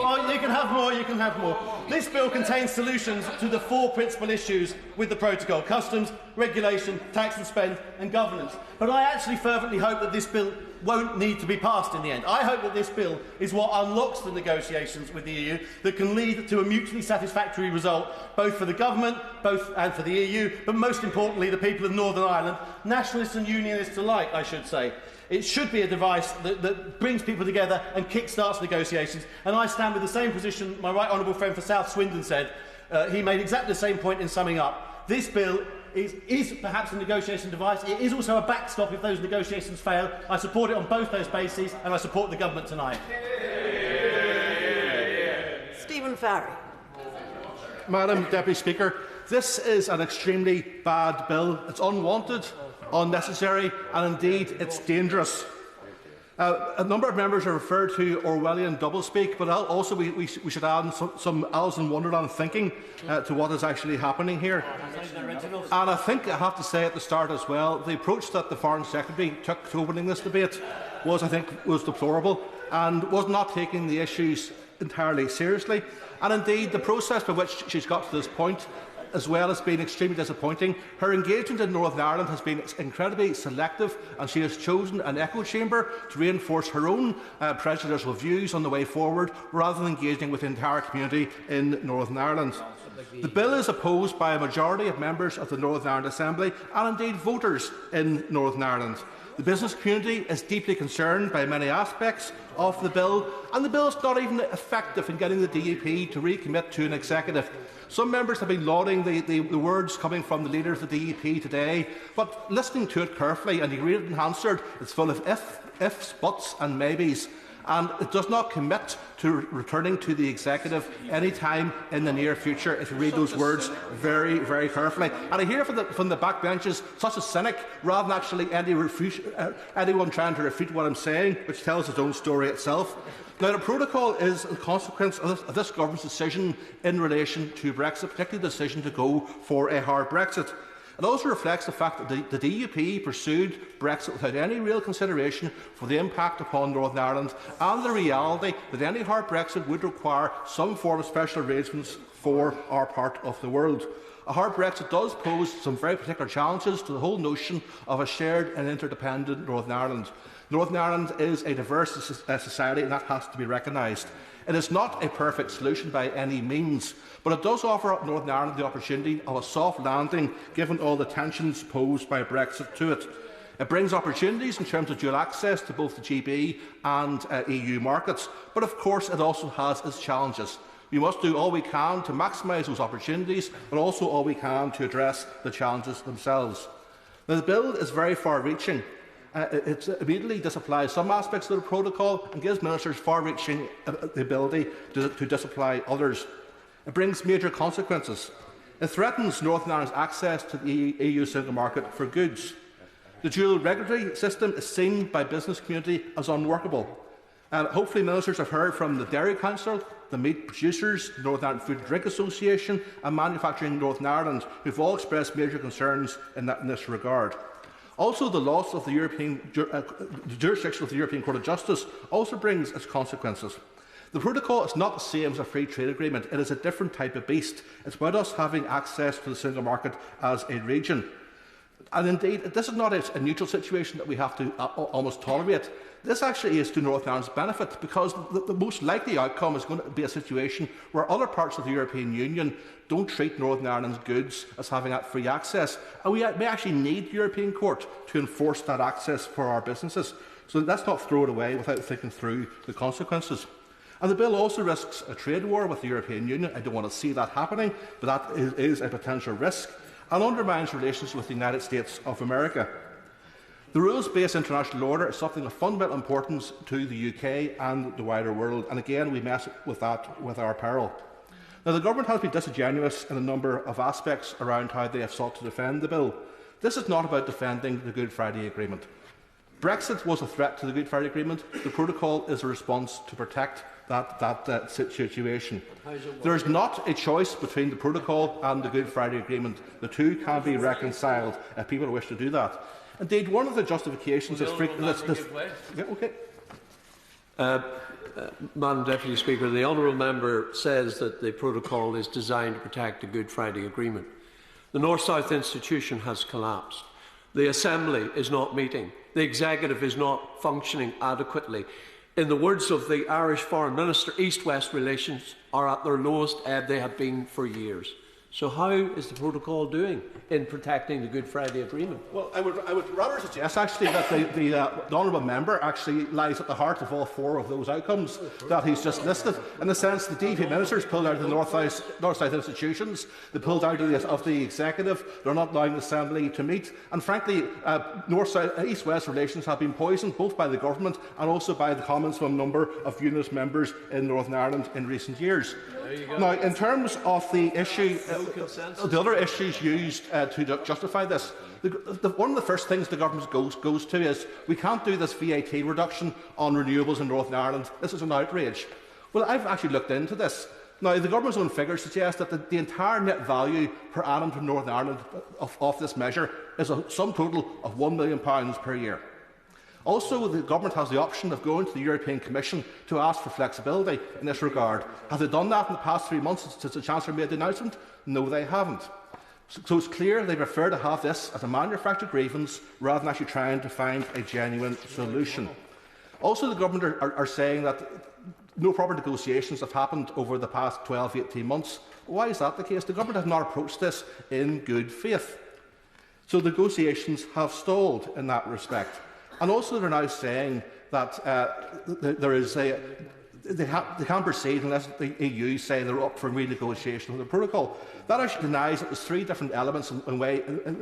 Oh, you can have more, you can have more. This bill contains solutions to the 4 principal issues with the protocol: customs, regulation, tax and spend, and governance. But I actually fervently hope that this bill won't need to be passed in the end. I hope that this bill is what unlocks the negotiations with the EU that can lead to a mutually satisfactory result, both for the government and for the EU, but most importantly the people of Northern Ireland, nationalists and unionists alike, I should say. It should be a device that brings people together and kick-starts negotiations, and I stand with the same position my right honourable friend for South Swindon said. He made exactly the same point in summing up. This bill is perhaps a negotiation device. It is also a backstop if those negotiations fail. I support it on both those bases, and I support the government tonight. Stephen Farry. Madam Deputy Speaker, this is an extremely bad bill. It's unwanted, unnecessary, and indeed it's dangerous. A number of members have referred to Orwellian doublespeak, but also we should add some Alice in Wonderland thinking to what is actually happening here. And I think I have to say at the start as well, the approach that the Foreign Secretary took to opening this debate was deplorable and was not taking the issues entirely seriously. And indeed, the process by which she's got to this point as well has been extremely disappointing. Her engagement in Northern Ireland has been incredibly selective, and she has chosen an echo chamber to reinforce her own prejudicial views on the way forward, rather than engaging with the entire community in Northern Ireland. The bill is opposed by a majority of members of the Northern Ireland Assembly and indeed voters in Northern Ireland. The business community is deeply concerned by many aspects of the bill, and the bill is not even effective in getting the DUP to recommit to an executive. Some members have been lauding the words coming from the leader of the DUP today, but listening to it carefully, and you read it in Hansard, it's full of ifs, buts and maybes, and it does not commit to returning to the executive any time in the near future, if you read those words very, very carefully. And I hear from the backbenches such a cynic, rather than actually anyone trying to refute what I'm saying, which tells its own story itself. Now, the protocol is a consequence of this government's decision in relation to Brexit, particularly the decision to go for a hard Brexit. It also reflects the fact that the DUP pursued Brexit without any real consideration for the impact upon Northern Ireland, and the reality that any hard Brexit would require some form of special arrangements for our part of the world. A hard Brexit does pose some very particular challenges to the whole notion of a shared and interdependent Northern Ireland. Northern Ireland is a diverse society, and that has to be recognised. It is not a perfect solution by any means, but it does offer Northern Ireland the opportunity of a soft landing, given all the tensions posed by Brexit to it. It brings opportunities in terms of dual access to both the GB and EU markets, but of course it also has its challenges. We must do all we can to maximise those opportunities, but also all we can to address the challenges themselves. Now, the bill is very far-reaching. It immediately disapplies some aspects of the protocol and gives ministers far-reaching the ability to disapply others. It brings major consequences. It threatens Northern Ireland's access to the EU single market for goods. The dual regulatory system is seen by business community as unworkable. Hopefully ministers have heard from the Dairy Council, the meat producers, the Northern Ireland Food and Drink Association and Manufacturing Northern Ireland, who have all expressed major concerns in this regard. Also, the loss of the jurisdiction of the European Court of Justice also brings its consequences. The protocol is not the same as a free trade agreement. It is a different type of beast. It's about us having access to the single market as a region. And indeed, this is not a neutral situation that we have to almost tolerate. This actually is to Northern Ireland's benefit, because the most likely outcome is going to be a situation where other parts of the European Union don't treat Northern Ireland's goods as having that free access. And we may actually need the European Court to enforce that access for our businesses. So let's not throw it away without thinking through the consequences. And the bill also risks a trade war with the European Union. I don't want to see that happening, but that is a potential risk, and undermines relations with the United States of America. The rules-based international order is something of fundamental importance to the UK and the wider world, and again we mess with that with our peril. Now, the government has been disingenuous in a number of aspects around how they have sought to defend the bill. This is not about defending the Good Friday Agreement. Brexit was a threat to the Good Friday Agreement. The protocol is a response to protect that situation. There is not a choice between the protocol and the Good Friday Agreement. The two can be reconciled if people wish to do that. Indeed, one of the justifications is Madam Deputy Speaker, the honourable member says that the protocol is designed to protect the Good Friday Agreement. The North-South institution has collapsed. The Assembly is not meeting. The Executive is not functioning adequately. In the words of the Irish Foreign Minister, East-West relations are at their lowest ebb they have been for years. So how is the protocol doing in protecting the Good Friday Agreement? Well, I would rather suggest actually that the honourable member actually lies at the heart of all four of those outcomes that he's just listed. In the sense, the DP ministers pulled out of the North-South institutions, they pulled out of the Executive, they're not allowing the Assembly to meet, and frankly, East-West relations have been poisoned both by the government and also by the comments from a number of unionist members in Northern Ireland in recent years. Now, in terms of the issue, the other issues used to justify this, one of the first things the government goes to is we can't do this VAT reduction on renewables in Northern Ireland. This is an outrage. Well, I've actually looked into this. Now, the government's own figures suggest that the entire net value per annum to Northern Ireland of this measure is a sum total of £1 million per year. Also, the government has the option of going to the European Commission to ask for flexibility in this regard. Have they done that in the past 3 months since the Chancellor made the announcement? No, they haven't. So it's clear they prefer to have this as a manufactured grievance rather than actually trying to find a genuine solution. Also, the government are saying that no proper negotiations have happened over the past 12-18 months. Why is that the case? The government has not approached this in good faith. So negotiations have stalled in that respect. And also they're now saying that they can't proceed unless the EU say they're up for renegotiation of the protocol. That actually denies that there's three different elements in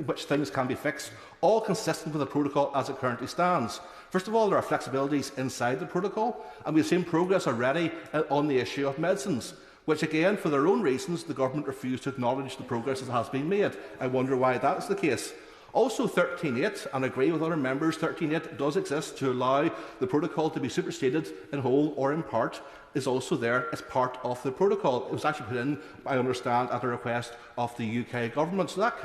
which things can be fixed, all consistent with the protocol as it currently stands. First of all, there are flexibilities inside the protocol, and we've seen progress already on the issue of medicines, which again, for their own reasons, the government refused to acknowledge the progress that has been made. I wonder why that is the case. Also 13.8, and I agree with other members, 13.8 does exist to allow the protocol to be superseded in whole or in part, is also there as part of the protocol. It was actually put in, I understand, at the request of the UK government, so that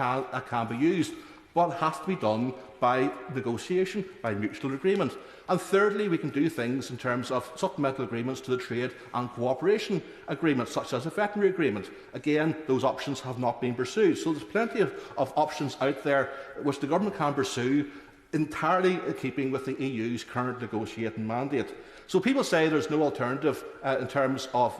can be used. But it has to be done by negotiation, by mutual agreement. And thirdly, we can do things in terms of supplemental agreements to the trade and cooperation agreements, such as a veterinary agreement. Again, those options have not been pursued. So there's plenty of options out there which the government can pursue, entirely in keeping with the EU's current negotiating mandate. So people say there's no alternative in terms of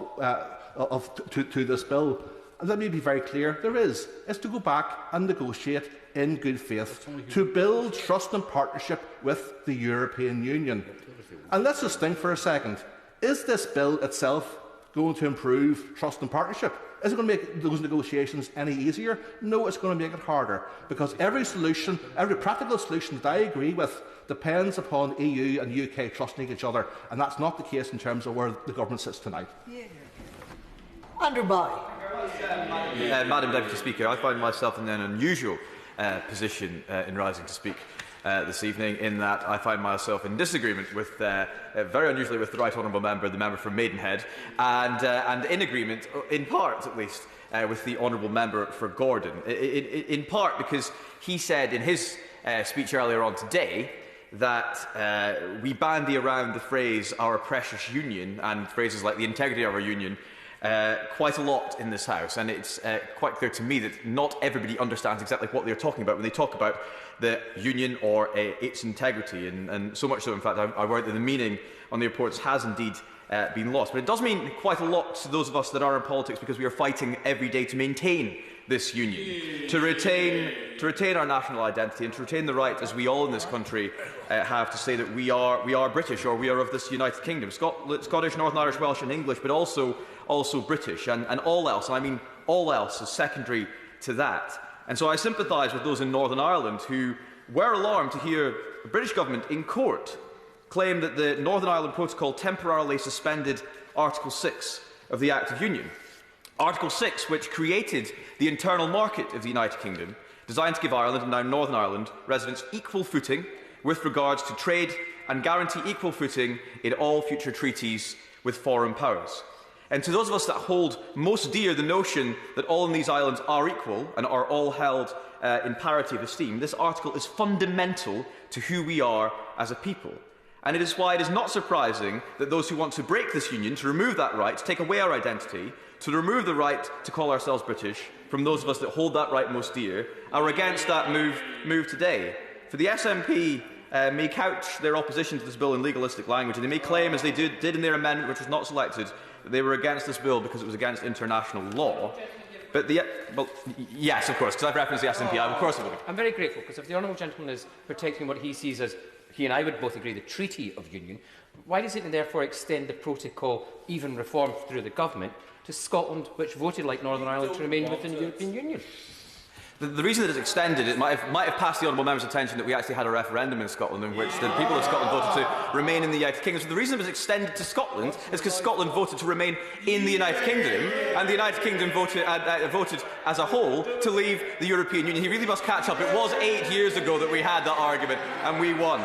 to this bill. And let me be very clear, there is. It's to go back and negotiate in good faith, to build trust and partnership with the European Union. And let's just think for a second. Is this bill itself going to improve trust and partnership? Is it going to make those negotiations any easier? No, it's going to make it harder, because every solution, every practical solution that I agree with depends upon EU and UK trusting each other, and that's not the case in terms of where the government sits tonight. Underby. Madam Deputy Speaker, I find myself in an unusual position in rising to speak this evening, in that I find myself in disagreement with, very unusually, with the Right Honourable Member, the member from Maidenhead, and in agreement, in part at least, with the Honourable Member for Gordon. In part because he said in his speech earlier on today that we bandy around the phrase "our precious union" and phrases like the integrity of our union quite a lot in this House, and it's quite clear to me that not everybody understands exactly what they're talking about when they talk about the union or its integrity, and so much so, in fact, I worry that the meaning on the reports has indeed been lost. But it does mean quite a lot to those of us that are in politics, because we are fighting every day to maintain this union, to retain our national identity, and to retain the right, as we all in this country have, to say that we are British, or we are of this United Kingdom. Scottish, Northern Irish, Welsh and English, but also British, and all else, and I mean all else, is secondary to that. And so I sympathise with those in Northern Ireland who were alarmed to hear the British government in court claim that the Northern Ireland Protocol temporarily suspended Article 6 of the Act of Union. Article 6, which created the internal market of the United Kingdom, designed to give Ireland, and now Northern Ireland, residents equal footing with regards to trade and guarantee equal footing in all future treaties with foreign powers. And to those of us that hold most dear the notion that all in these islands are equal and are all held in parity of esteem, this article is fundamental to who we are as a people. And it is why it is not surprising that those who want to break this union, to remove that right, to take away our identity, to remove the right to call ourselves British from those of us that hold that right most dear, are against that move today. For the SNP may couch their opposition to this bill in legalistic language, and they may claim, as they did in their amendment, which was not selected, that they were against this bill because it was against international law. But well, yes, of course, because I've referenced the SNP, of course I will. I'm very grateful, because if the honourable gentleman is protecting what he sees as, he and I would both agree, the Treaty of Union, why does it therefore extend the protocol, even reformed through the government, to Scotland, which voted like Northern Ireland to remain within the European Union? The reason that it's extended, it might have passed the honourable member's attention that we actually had a referendum in Scotland in which the people of Scotland voted to remain in the United Kingdom. So the reason it was extended to Scotland is because Scotland voted to remain in the United Kingdom, and the United Kingdom voted as a whole to leave the European Union. He really must catch up. It was 8 years ago that we had that argument, and we won.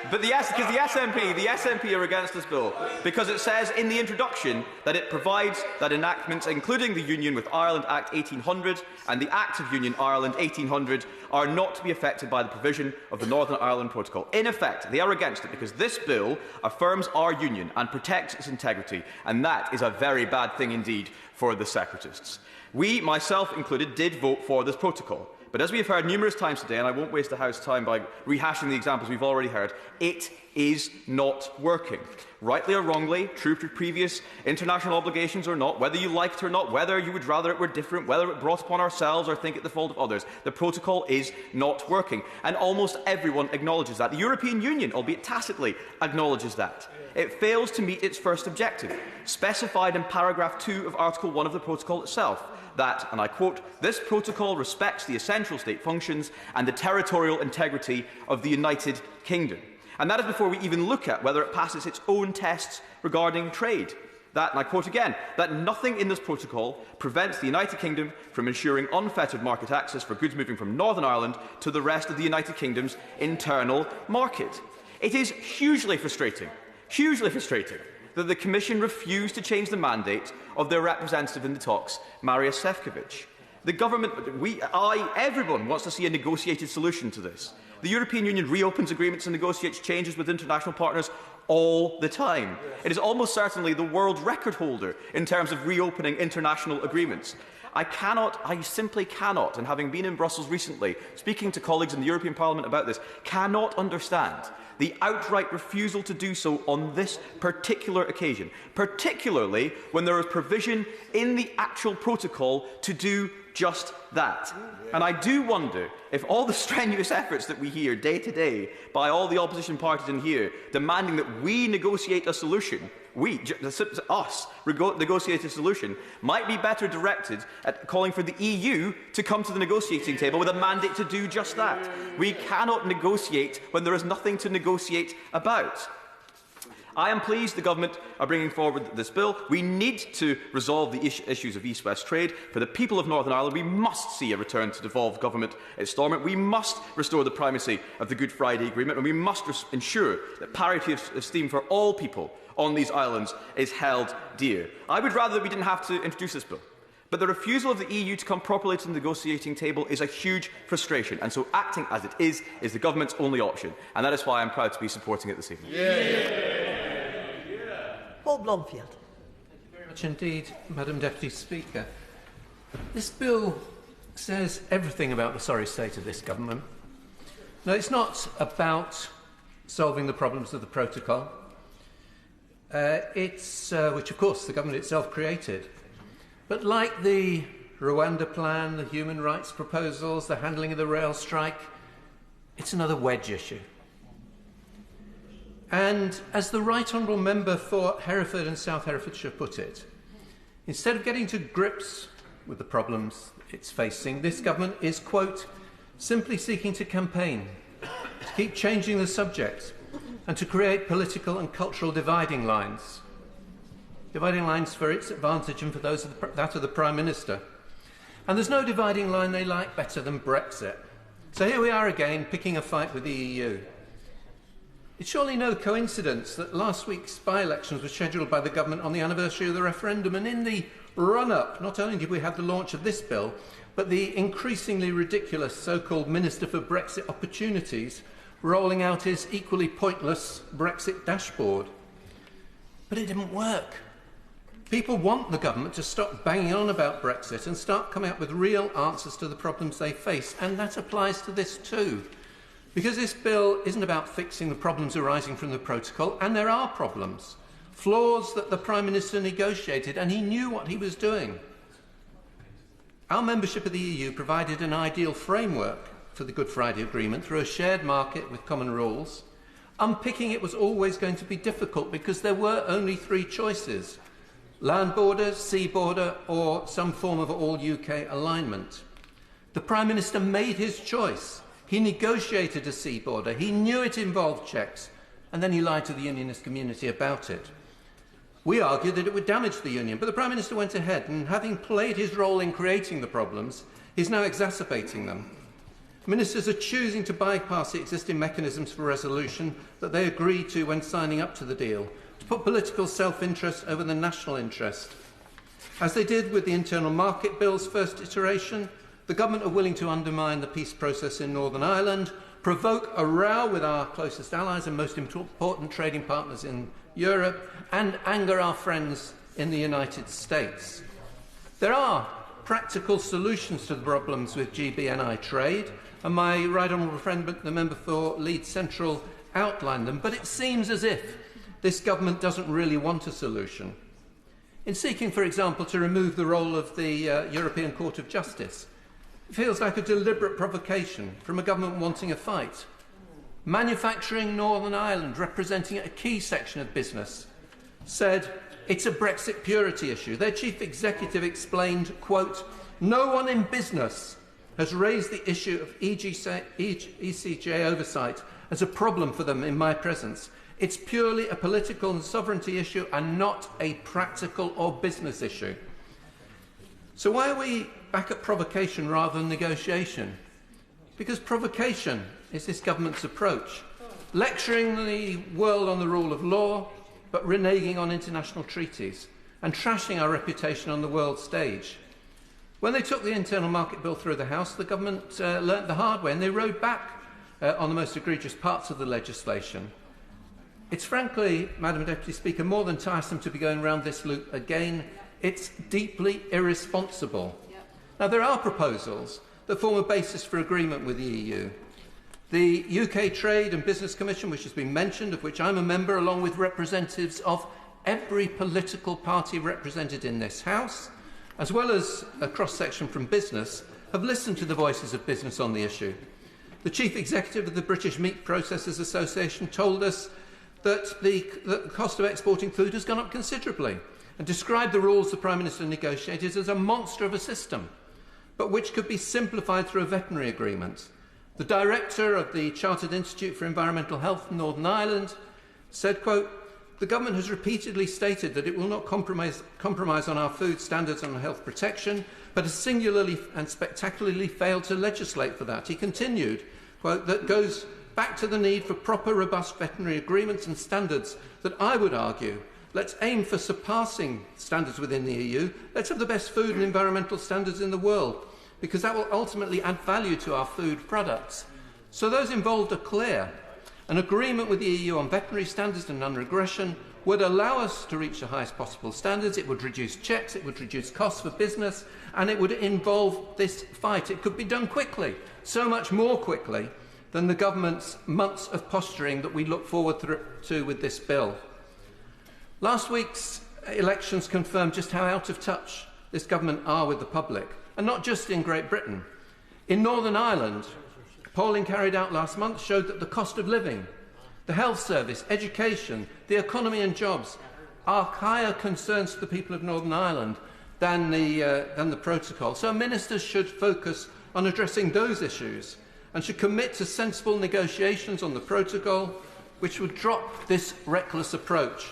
But the SNP are against this bill because it says in the introduction that it provides that enactments, including the Union with Ireland Act 1800 and the Act of Union Ireland 1800, are not to be affected by the provision of the Northern Ireland Protocol. In effect, they are against it because this bill affirms our union and protects its integrity, and that is a very bad thing indeed for the separatists. We, myself included, did vote for this protocol. But as we have heard numerous times today, and I won't waste the House's time by rehashing the examples we've already heard, it is not working. Rightly or wrongly, true to previous international obligations or not, whether you like it or not, whether you would rather it were different, whether it brought upon ourselves or think it the fault of others, the protocol is not working. And almost everyone acknowledges that. The European Union, albeit tacitly, acknowledges that. It fails to meet its first objective, specified in paragraph 2 of Article 1 of the protocol itself, that, and I quote, "This protocol respects the essential state functions and the territorial integrity of the United Kingdom." And that is before we even look at whether it passes its own tests regarding trade. That, and I quote again, that nothing in this protocol prevents the United Kingdom from ensuring unfettered market access for goods moving from Northern Ireland to the rest of the United Kingdom's internal market. It is hugely frustrating that the Commission refused to change the mandate of their representative in the talks, Mariusz Šefčovič. The government, everyone wants to see a negotiated solution to this. The European Union reopens agreements and negotiates changes with international partners all the time. It is almost certainly the world record holder in terms of reopening international agreements. I simply cannot, and having been in Brussels recently, speaking to colleagues in the European Parliament about this, cannot understand the outright refusal to do so on this particular occasion, particularly when there is provision in the actual protocol to do just that. And I do wonder if all the strenuous efforts that we hear day to day by all the opposition parties in here demanding that we negotiate a solution, negotiate a solution, might be better directed at calling for the EU to come to the negotiating table with a mandate to do just that. We cannot negotiate when there is nothing to negotiate about. I am pleased the government are bringing forward this bill. We need to resolve the issues of East-West trade. For the people of Northern Ireland, we must see a return to devolved government at Stormont. We must restore the primacy of the Good Friday Agreement, and we must ensure that parity of esteem for all people on these islands is held dear. I would rather that we didn't have to introduce this bill. But the refusal of the EU to come properly to the negotiating table is a huge frustration, and so acting as it is the government's only option, and that is why I am proud to be supporting it this evening. Paul Blomfield. Thank you very much indeed, Madam Deputy Speaker. This bill says everything about the sorry state of this government. Now, it's not about solving the problems of the protocol. which of course the government itself created. But like the Rwanda plan, the human rights proposals, the handling of the rail strike, it's another wedge issue. And as the Right Honourable Member for Hereford and South Herefordshire put it, instead of getting to grips with the problems it's facing, this government is, quote, simply seeking to campaign, to keep changing the subject, and to create political and cultural dividing lines. Dividing lines for its advantage and for those of that of the Prime Minister. And there's no dividing line they like better than Brexit. So here we are again, picking a fight with the EU. It's surely no coincidence that last week's by-elections were scheduled by the government on the anniversary of the referendum, and in the run-up, not only did we have the launch of this bill, but the increasingly ridiculous so-called Minister for Brexit Opportunities rolling out his equally pointless Brexit dashboard. But it didn't work. People want the government to stop banging on about Brexit and start coming up with real answers to the problems they face, and that applies to this too. Because this bill isn't about fixing the problems arising from the protocol, and there are problems, flaws that the Prime Minister negotiated, and he knew what he was doing. Our membership of the EU provided an ideal framework for the Good Friday Agreement through a shared market with common rules. Unpicking it was always going to be difficult because there were only three choices: land border, sea border, or some form of all-UK alignment. The Prime Minister made his choice. He negotiated a sea border. He knew it involved checks, and then he lied to the unionist community about it. We argued that it would damage the union, but the Prime Minister went ahead, and having played his role in creating the problems, he's now exacerbating them. Ministers are choosing to bypass the existing mechanisms for resolution that they agreed to when signing up to the deal, to put political self-interest over the national interest. As they did with the Internal Market Bill's first iteration, the government are willing to undermine the peace process in Northern Ireland, provoke a row with our closest allies and most important trading partners in Europe, and anger our friends in the United States. There are practical solutions to the problems with GBNI trade, and my right honourable friend, the member for Leeds Central, outlined them, but it seems as if this government doesn't really want a solution. In seeking, for example, to remove the role of the European Court of Justice, it feels like a deliberate provocation from a government wanting a fight. Manufacturing Northern Ireland, representing a key section of business, said it's a Brexit purity issue. Their chief executive explained, quote, "No one in business has raised the issue of ECJ oversight as a problem for them in my presence. It's purely a political and sovereignty issue and not a practical or business issue." So why are we back at provocation rather than negotiation? Because provocation is this government's approach, lecturing the world on the rule of law, but reneging on international treaties and trashing our reputation on the world stage. When they took the Internal Market Bill through the House, the government learnt the hard way, and they rode back on the most egregious parts of the legislation. It's frankly, Madam Deputy Speaker, more than tiresome to be going round this loop again. It's deeply irresponsible. Now, there are proposals that form a basis for agreement with the EU. The UK Trade and Business Commission, which has been mentioned, of which I'm a member, along with representatives of every political party represented in this House, as well as a cross-section from business, have listened to the voices of business on the issue. The Chief Executive of the British Meat Processors Association told us that the cost of exporting food has gone up considerably and described the rules the Prime Minister negotiated as a monster of a system, but which could be simplified through a veterinary agreement. The director of the Chartered Institute for Environmental Health in Northern Ireland said, quote, "The government has repeatedly stated that it will not compromise on our food standards and health protection, but has singularly and spectacularly failed to legislate for that." He continued, quote, "That goes back to the need for proper, robust veterinary agreements and standards that I would argue. Let's aim for surpassing standards within the EU. Let's have the best food and environmental standards in the world, because that will ultimately add value to our food products." So those involved are clear. An agreement with the EU on veterinary standards and non-regression would allow us to reach the highest possible standards. It would reduce checks, it would reduce costs for business, and it would involve this fight. It could be done quickly, so much more quickly than the government's months of posturing that we look forward to with this bill. Last week's elections confirmed just how out of touch this government are with the public, and not just in Great Britain. In Northern Ireland, polling carried out last month showed that the cost of living, the health service, education, the economy and jobs are higher concerns to the people of Northern Ireland than the protocol. So ministers should focus on addressing those issues and should commit to sensible negotiations on the protocol, which would drop this reckless approach.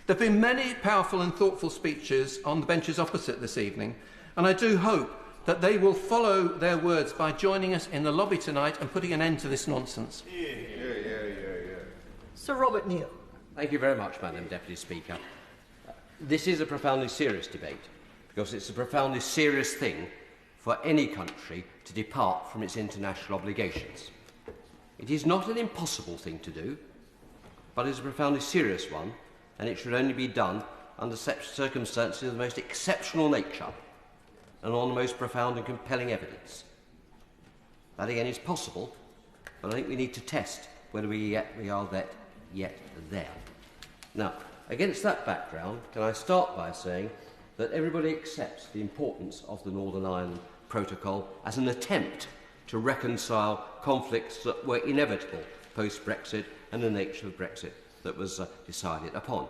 There have been many powerful and thoughtful speeches on the benches opposite this evening, and I do hope that they will follow their words by joining us in the lobby tonight and putting an end to this nonsense. Sir Robert Neal. Thank you very much, Madam Deputy Speaker. This is a profoundly serious debate, because it's a profoundly serious thing for any country to depart from its international obligations. It is not an impossible thing to do, but it is a profoundly serious one, and it should only be done under such circumstances of the most exceptional nature and on the most profound and compelling evidence. That again is possible, but I think we need to test whether we are yet there. Now, against that background, can I start by saying that everybody accepts the importance of the Northern Ireland Protocol as an attempt to reconcile conflicts that were inevitable post-Brexit and the nature of Brexit that was decided upon.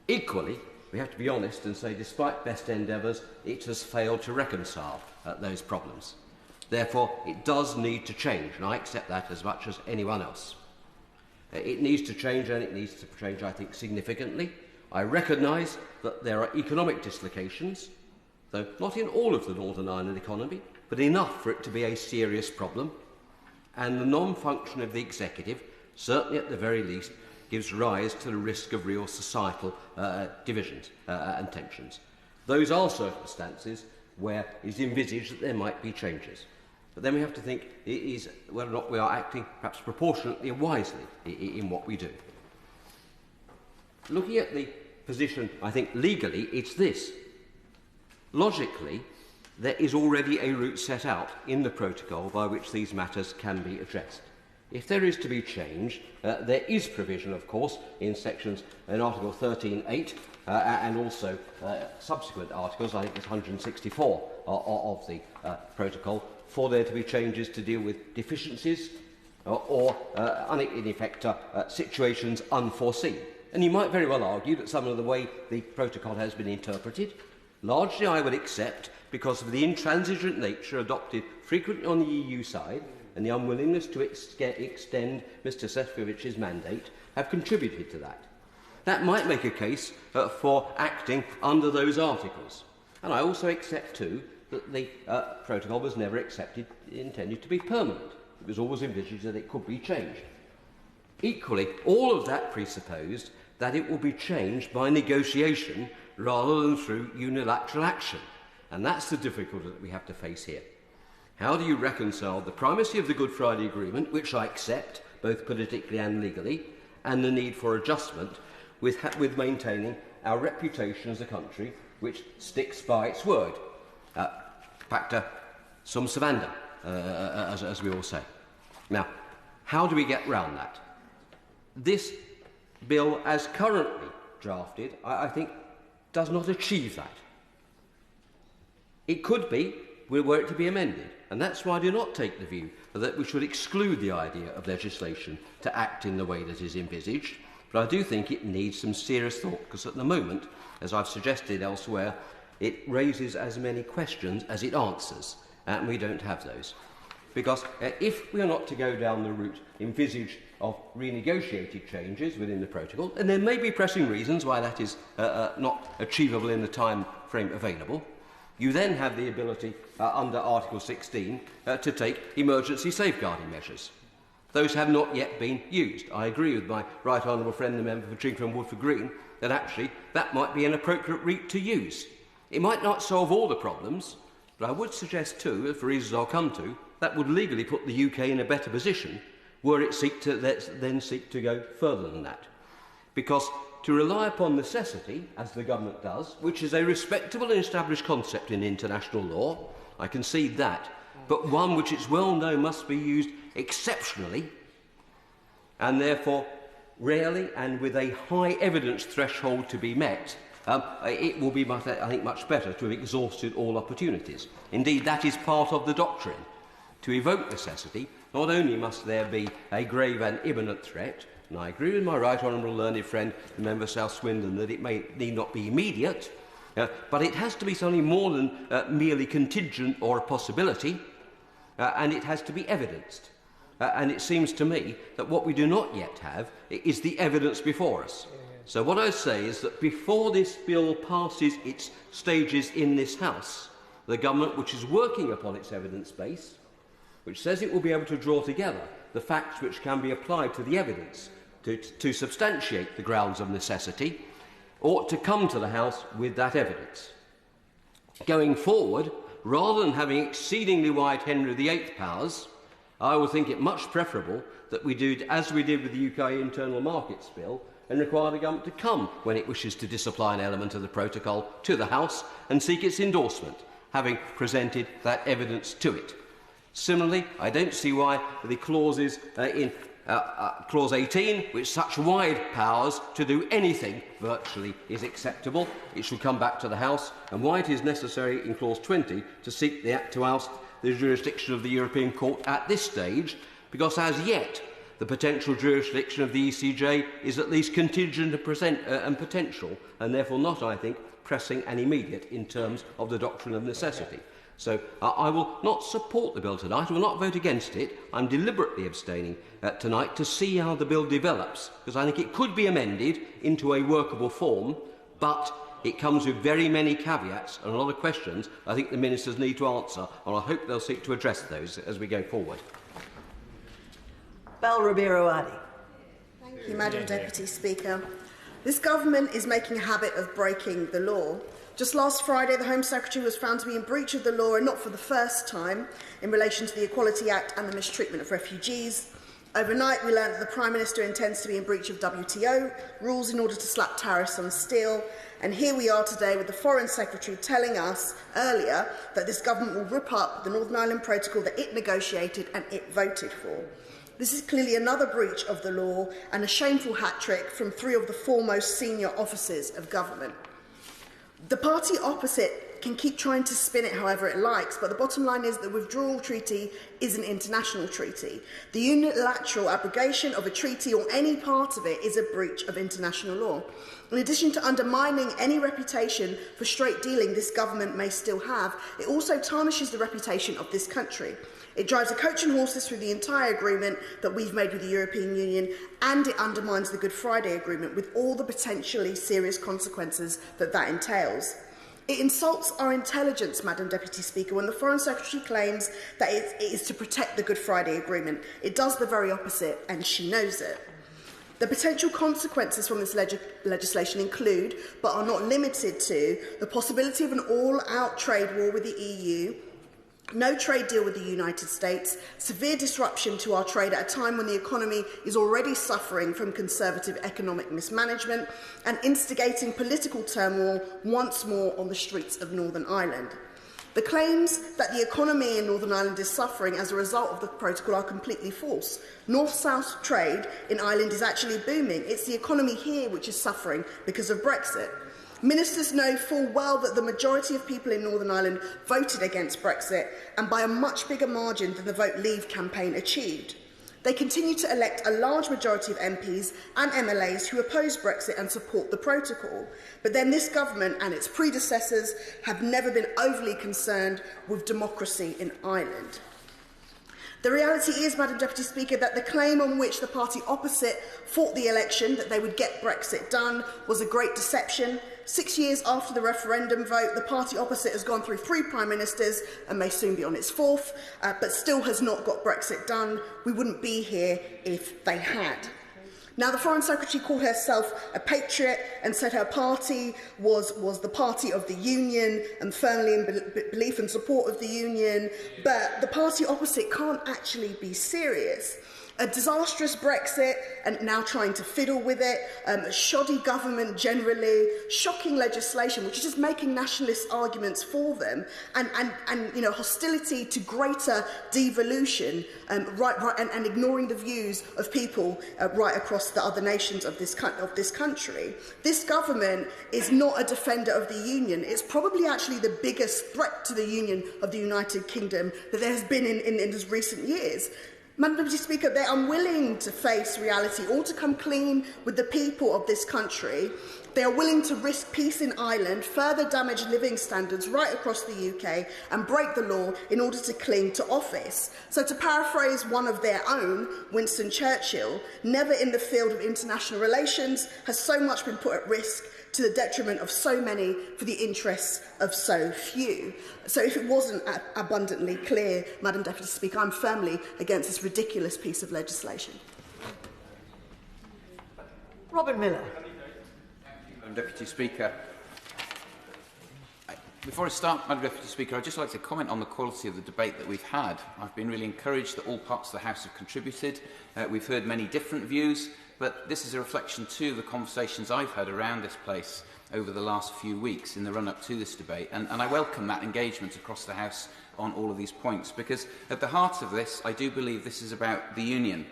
Equally, we have to be honest and say, despite best endeavours, it has failed to reconcile those problems. Therefore, it does need to change, and I accept that as much as anyone else. It needs to change, and it needs to change, I think, significantly. I recognise that there are economic dislocations, though not in all of the Northern Ireland economy, but enough for it to be a serious problem, and the non-function of the executive, certainly at the very least, gives rise to the risk of real societal divisions and tensions. Those are circumstances where it is envisaged that there might be changes. But then we have to think whether or not we are acting perhaps proportionately and wisely in what we do. Looking at the position, I think legally, it's this. Logically, there is already a route set out in the protocol by which these matters can be addressed. If there is to be change, there is provision, of course, in Article 13.8 and also subsequent articles, I think it's 164 of the protocol, for there to be changes to deal with deficiencies or in effect, situations unforeseen. And you might very well argue that some of the way the protocol has been interpreted, largely I would accept because of the intransigent nature adopted frequently on the EU side and the unwillingness to extend Mr Sefcovic's mandate, have contributed to that. That might make a case for acting under those articles. And I also accept, too, that the protocol was never intended to be permanent. It was always envisaged that it could be changed. Equally, all of that presupposed that it will be changed by negotiation rather than through unilateral action. And that's the difficulty that we have to face here. How do you reconcile the primacy of the Good Friday Agreement, which I accept, both politically and legally, and the need for adjustment with maintaining our reputation as a country which sticks by its word? Pacta sum servanda, as we all say. Now, how do we get round that? This bill, as currently drafted, I think, does not achieve that. It could be, were it to be amended, and that's why I do not take the view that we should exclude the idea of legislation to act in the way that is envisaged, but I do think it needs some serious thought, because at the moment, as I've suggested elsewhere, it raises as many questions as it answers, and we don't have those. Because if we are not to go down the route envisaged of renegotiated changes within the protocol, and there may be pressing reasons why that is not achievable in the time frame available, you then have the ability under Article 16 to take emergency safeguarding measures. Those have not yet been used. I agree with my right honourable friend, the member for Chingford and Woodford Green, that actually that might be an appropriate route to use. It might not solve all the problems, but I would suggest too, for reasons I'll come to, that would legally put the UK in a better position were it then seek to go further than that. Because to rely upon necessity, as the government does, which is a respectable and established concept in international law, I concede that, but one which it's well known must be used exceptionally, and therefore rarely and with a high evidence threshold to be met, it will be, I think, much better to have exhausted all opportunities. Indeed, that is part of the doctrine. To evoke necessity, not only must there be a grave and imminent threat, and I agree with my right honourable learned friend, the member South Swindon, that it need not be immediate, but it has to be something more than merely contingent or a possibility, and it has to be evidenced. And it seems to me that what we do not yet have is the evidence before us. So what I say is that before this bill passes its stages in this House, the government, which is working upon its evidence base, which says it will be able to draw together the facts which can be applied to the evidence to substantiate the grounds of necessity, ought to come to the House with that evidence. Going forward, rather than having exceedingly wide Henry VIII powers, I would think it much preferable that we do as we did with the UK Internal Markets Bill and require the government to come when it wishes to disapply an element of the protocol to the House and seek its endorsement, having presented that evidence to it. Similarly, I don't see why the clauses in Clause 18, with such wide powers to do anything virtually, is acceptable. It should come back to the House, and why it is necessary in Clause 20 to seek to oust the jurisdiction of the European Court at this stage, because as yet the potential jurisdiction of the ECJ is at least contingent and potential, and therefore not, I think, pressing and immediate in terms of the doctrine of necessity. So I will not support the bill tonight. I will not vote against it. I'm deliberately abstaining tonight to see how the bill develops, because I think it could be amended into a workable form, but it comes with very many caveats and a lot of questions I think the ministers need to answer, and I hope they'll seek to address those as we go forward. Bel Ribeiro-Adi. Thank you, Madam Deputy Speaker. This government is making a habit of breaking the law. Just last Friday, the Home Secretary was found to be in breach of the law, and not for the first time, in relation to the Equality Act and the mistreatment of refugees. Overnight, we learned that the Prime Minister intends to be in breach of WTO rules in order to slap tariffs on steel. And here we are today with the Foreign Secretary telling us earlier that this government will rip up the Northern Ireland Protocol that it negotiated and it voted for. This is clearly another breach of the law and a shameful hat-trick from three of the foremost senior officers of government. The party opposite can keep trying to spin it however it likes, but the bottom line is that the withdrawal treaty is an international treaty. The unilateral abrogation of a treaty or any part of it is a breach of international law. In addition to undermining any reputation for straight dealing this government may still have, it also tarnishes the reputation of this country. It drives a coach and horses through the entire agreement that we've made with the European Union, and it undermines the Good Friday Agreement with all the potentially serious consequences that that entails. It insults our intelligence, Madam Deputy Speaker, when the Foreign Secretary claims that it is to protect the Good Friday Agreement. It does the very opposite, and she knows it. The potential consequences from this legislation include, but are not limited to, the possibility of an all-out trade war with the EU, no trade deal with the United States, severe disruption to our trade at a time when the economy is already suffering from Conservative economic mismanagement, and instigating political turmoil once more on the streets of Northern Ireland. The claims that the economy in Northern Ireland is suffering as a result of the protocol are completely false. North-South trade in Ireland is actually booming. It's the economy here which is suffering because of Brexit. Ministers know full well that the majority of people in Northern Ireland voted against Brexit, and by a much bigger margin than the Vote Leave campaign achieved. They continue to elect a large majority of MPs and MLAs who oppose Brexit and support the protocol. But then this government and its predecessors have never been overly concerned with democracy in Ireland. The reality is, Madam Deputy Speaker, that the claim on which the party opposite fought the election, that they would get Brexit done, was a great deception. 6 years after the referendum vote, the party opposite has gone through 3 Prime Ministers and may soon be on its 4th, but still has not got Brexit done. We wouldn't be here if they had. Now, the Foreign Secretary called herself a patriot and said her party was the party of the Union and firmly in belief and support of the Union, but the party opposite can't actually be serious. A disastrous Brexit and now trying to fiddle with it, a shoddy government generally, shocking legislation which is just making nationalist arguments for them, and hostility to greater devolution, and ignoring the views of people right across the other nations of this country. This government is not a defender of the Union. It's probably actually the biggest threat to the Union of the United Kingdom that there has been in recent years. Madam Deputy Speaker, they're unwilling to face reality or to come clean with the people of this country. They are willing to risk peace in Ireland, further damage living standards right across the UK and break the law in order to cling to office. So to paraphrase one of their own, Winston Churchill, never in the field of international relations has so much been put at risk to the detriment of so many for the interests of so few. So if it wasn't abundantly clear, Madam Deputy Speaker, I'm firmly against this ridiculous piece of legislation. Robin Miller. Madam Deputy Speaker. Before I start, Madam Deputy Speaker, I'd just like to comment on the quality of the debate that we've had. I've been really encouraged that all parts of the House have contributed. We've heard many different views, but this is a reflection too of the conversations I've had around this place over the last few weeks in the run-up to this debate, and I welcome that engagement across the House on all of these points, because at the heart of this, I do believe this is about the Union.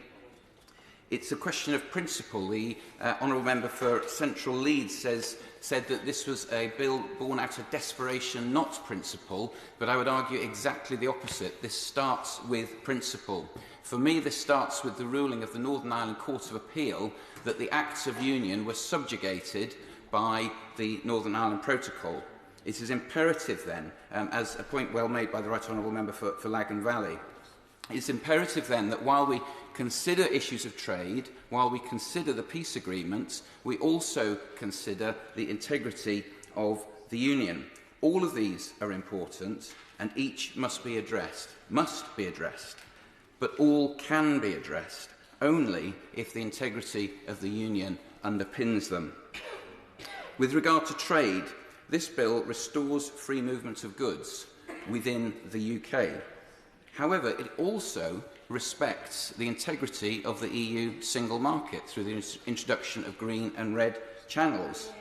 It's a question of principle. The Honourable Member for Central Leeds said that this was a bill born out of desperation, not principle, but I would argue exactly the opposite. This starts with principle. For me, this starts with the ruling of the Northern Ireland Court of Appeal that the Acts of Union were subjugated by the Northern Ireland Protocol. It is imperative then, as a point well made by the Right Honourable Member for Lagan Valley, it's imperative then that while we consider issues of trade, while we consider the peace agreements, we also consider the integrity of the Union. All of these are important and each must be addressed, but all can be addressed only if the integrity of the Union underpins them. With regard to trade, this bill restores free movement of goods within the UK. However, it also respects the integrity of the EU single market through the introduction of green and red channels.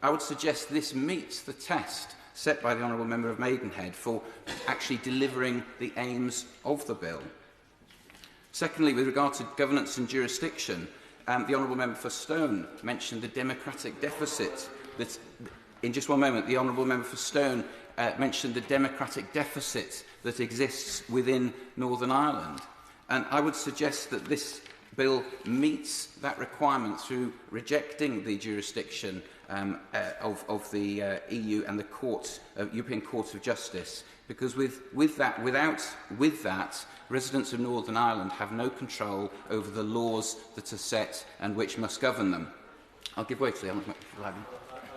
I would suggest this meets the test set by the Honourable Member of Maidenhead for actually delivering the aims of the bill. Secondly, with regard to governance and jurisdiction, the Honourable Member for Stone mentioned the democratic deficit. In just one moment, the Honourable Member for Stone mentioned the democratic deficit that exists within Northern Ireland. And I would suggest that this bill meets that requirement through rejecting the jurisdiction of the EU and the European Court of Justice, because with that, residents of Northern Ireland have no control over the laws that are set and which must govern them. I'll give way to the Honourable Member.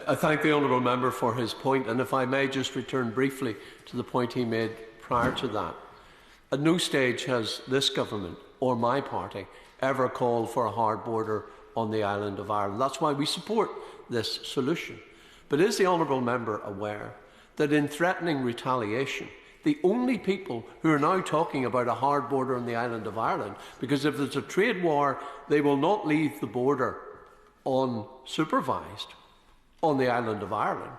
I thank the Honourable Member for his point, and if I may just return briefly to the point he made prior to that. At no stage has this government or my party ever called for a hard border on the island of Ireland. That's why we support this solution. But is the Honourable Member aware that in threatening retaliation, the only people who are now talking about a hard border on the island of Ireland, because if there's a trade war, they will not leave the border unsupervised on the island of Ireland,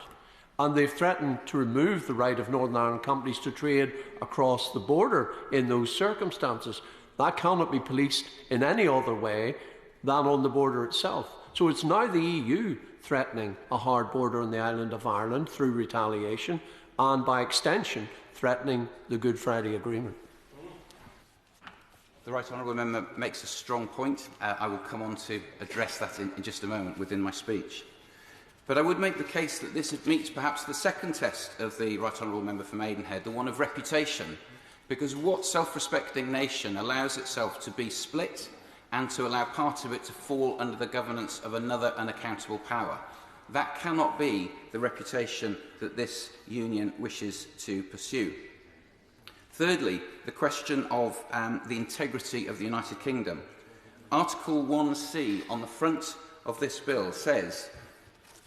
and they've threatened to remove the right of Northern Ireland companies to trade across the border in those circumstances. That cannot be policed in any other way than on the border itself. So it's now the EU threatening a hard border on the island of Ireland through retaliation, and by extension threatening the Good Friday Agreement. The Right Honourable Member makes a strong point. I will come on to address that in just a moment within my speech. But I would make the case that this meets perhaps the second test of the Right Honourable Member for Maidenhead, the one of reputation, because what self-respecting nation allows itself to be split and to allow part of it to fall under the governance of another unaccountable power? That cannot be the reputation that this union wishes to pursue. Thirdly, the question of the integrity of the United Kingdom. Article 1C on the front of this bill says,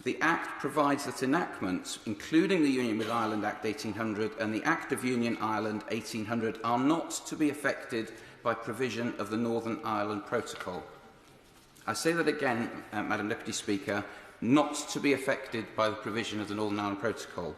"The Act provides that enactments, including the Union with Ireland Act 1800 and the Act of Union Ireland 1800, are not to be affected by provision of the Northern Ireland Protocol. I say that again, Madam Deputy Speaker, not to be affected by the provision of the Northern Ireland Protocol.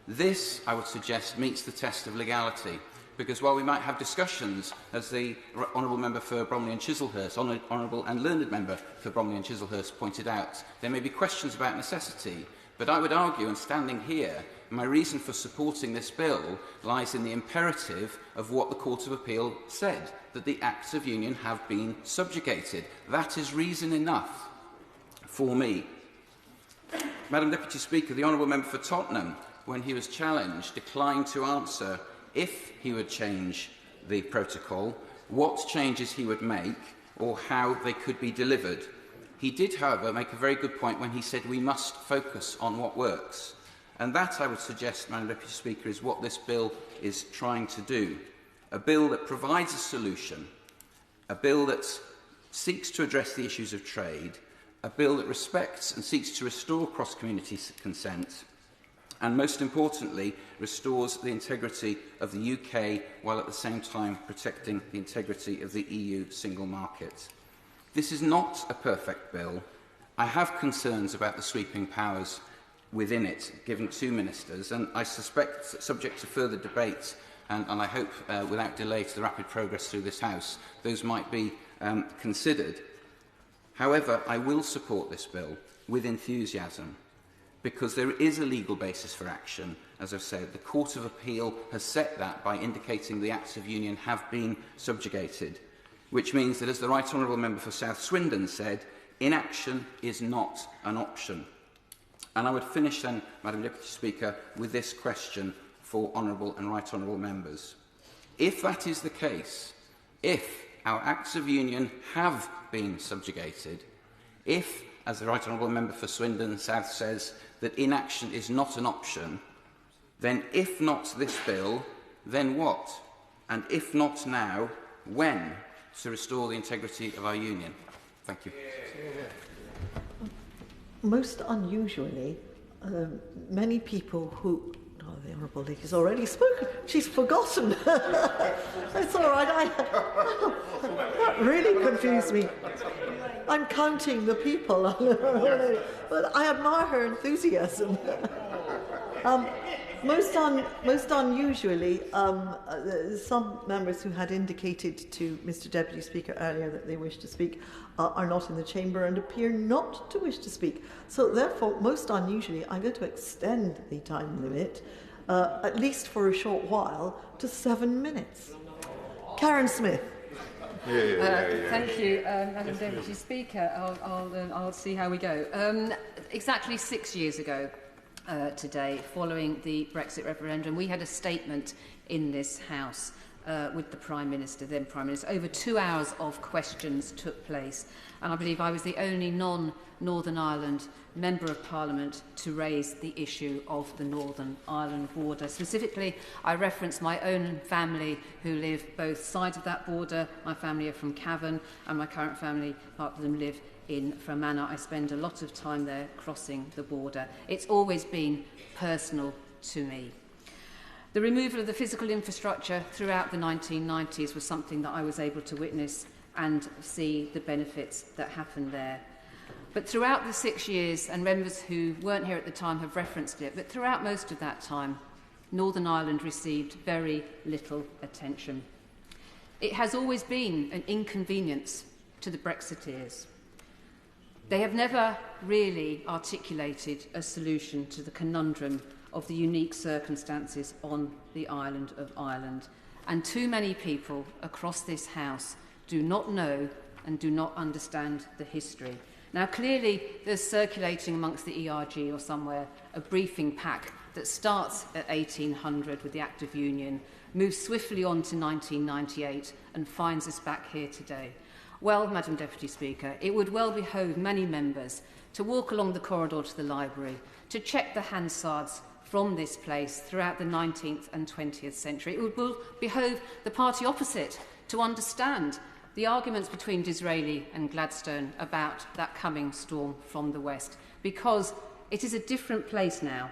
This, I would suggest, meets the test of legality, because while we might have discussions, as the Honourable Member for Bromley and Chislehurst, Honourable and Learned Member for Bromley and Chislehurst pointed out, there may be questions about necessity, but I would argue, and standing here, my reason for supporting this bill lies in the imperative of what the Court of Appeal said, that the Acts of Union have been subjugated. That is reason enough for me. Madam Deputy Speaker, the Honourable Member for Tottenham, when he was challenged, declined to answer if he would change the protocol, what changes he would make, or how they could be delivered. He did, however, make a very good point when he said we must focus on what works. And that, I would suggest, Madam Deputy Speaker, is what this bill is trying to do. A bill that provides a solution, a bill that seeks to address the issues of trade, a bill that respects and seeks to restore cross-community consent, and most importantly, restores the integrity of the UK while at the same time protecting the integrity of the EU single market. This is not a perfect bill. I have concerns about the sweeping powers within it, given to ministers, and I suspect, subject to further debate, and I hope without delay to the rapid progress through this House, those might be considered. However, I will support this bill with enthusiasm, because there is a legal basis for action. As I've said, the Court of Appeal has set that by indicating the Acts of Union have been subjugated, which means that, as the Right Honourable Member for South Swindon said, inaction is not an option. And I would finish then, Madam Deputy Speaker, with this question for Honourable and Right Honourable Members. If that is the case, if our Acts of Union have been subjugated, if, as the Right Honourable Member for Swindon South says, that inaction is not an option, then if not this bill, then what? And if not now, when, to restore the integrity of our union? Thank you. Most unusually, many people who... Oh, the Honourable Lady has already spoken. She's forgotten. It's all right. That really confused me. I'm counting the people. But I admire her enthusiasm. Most unusually, some members who had indicated to Mr Deputy Speaker earlier that they wish to speak are not in the chamber and appear not to wish to speak. So therefore, most unusually, I'm going to extend the time limit, at least for a short while, to 7 minutes. Karen Smith. Thank you, Madam Deputy Speaker. I'll see how we go. Exactly 6 years ago today, following the Brexit referendum, we had a statement in this House with the Prime Minister, then Prime Minister. Over 2 hours of questions took place, and I believe I was the only non-Northern Ireland Member of Parliament to raise the issue of the Northern Ireland border. Specifically, I referenced my own family who live both sides of that border. My family are from Cavan, and my current family, part of them, live in Fermanagh. I spend a lot of time there crossing the border. It's always been personal to me. The removal of the physical infrastructure throughout the 1990s was something that I was able to witness and see the benefits that happened there. But throughout the 6 years, and members who weren't here at the time have referenced it, but throughout most of that time, Northern Ireland received very little attention. It has always been an inconvenience to the Brexiteers. They have never really articulated a solution to the conundrum of the unique circumstances on the island of Ireland. And too many people across this House do not know and do not understand the history. Now, clearly, there's circulating amongst the ERG or somewhere a briefing pack that starts at 1800 with the Act of Union, moves swiftly on to 1998 and finds us back here today. Well, Madam Deputy Speaker, it would well behove many members to walk along the corridor to the library, to check the Hansards from this place throughout the 19th and 20th century. It would behove the party opposite to understand the arguments between Disraeli and Gladstone about that coming storm from the west, because it is a different place now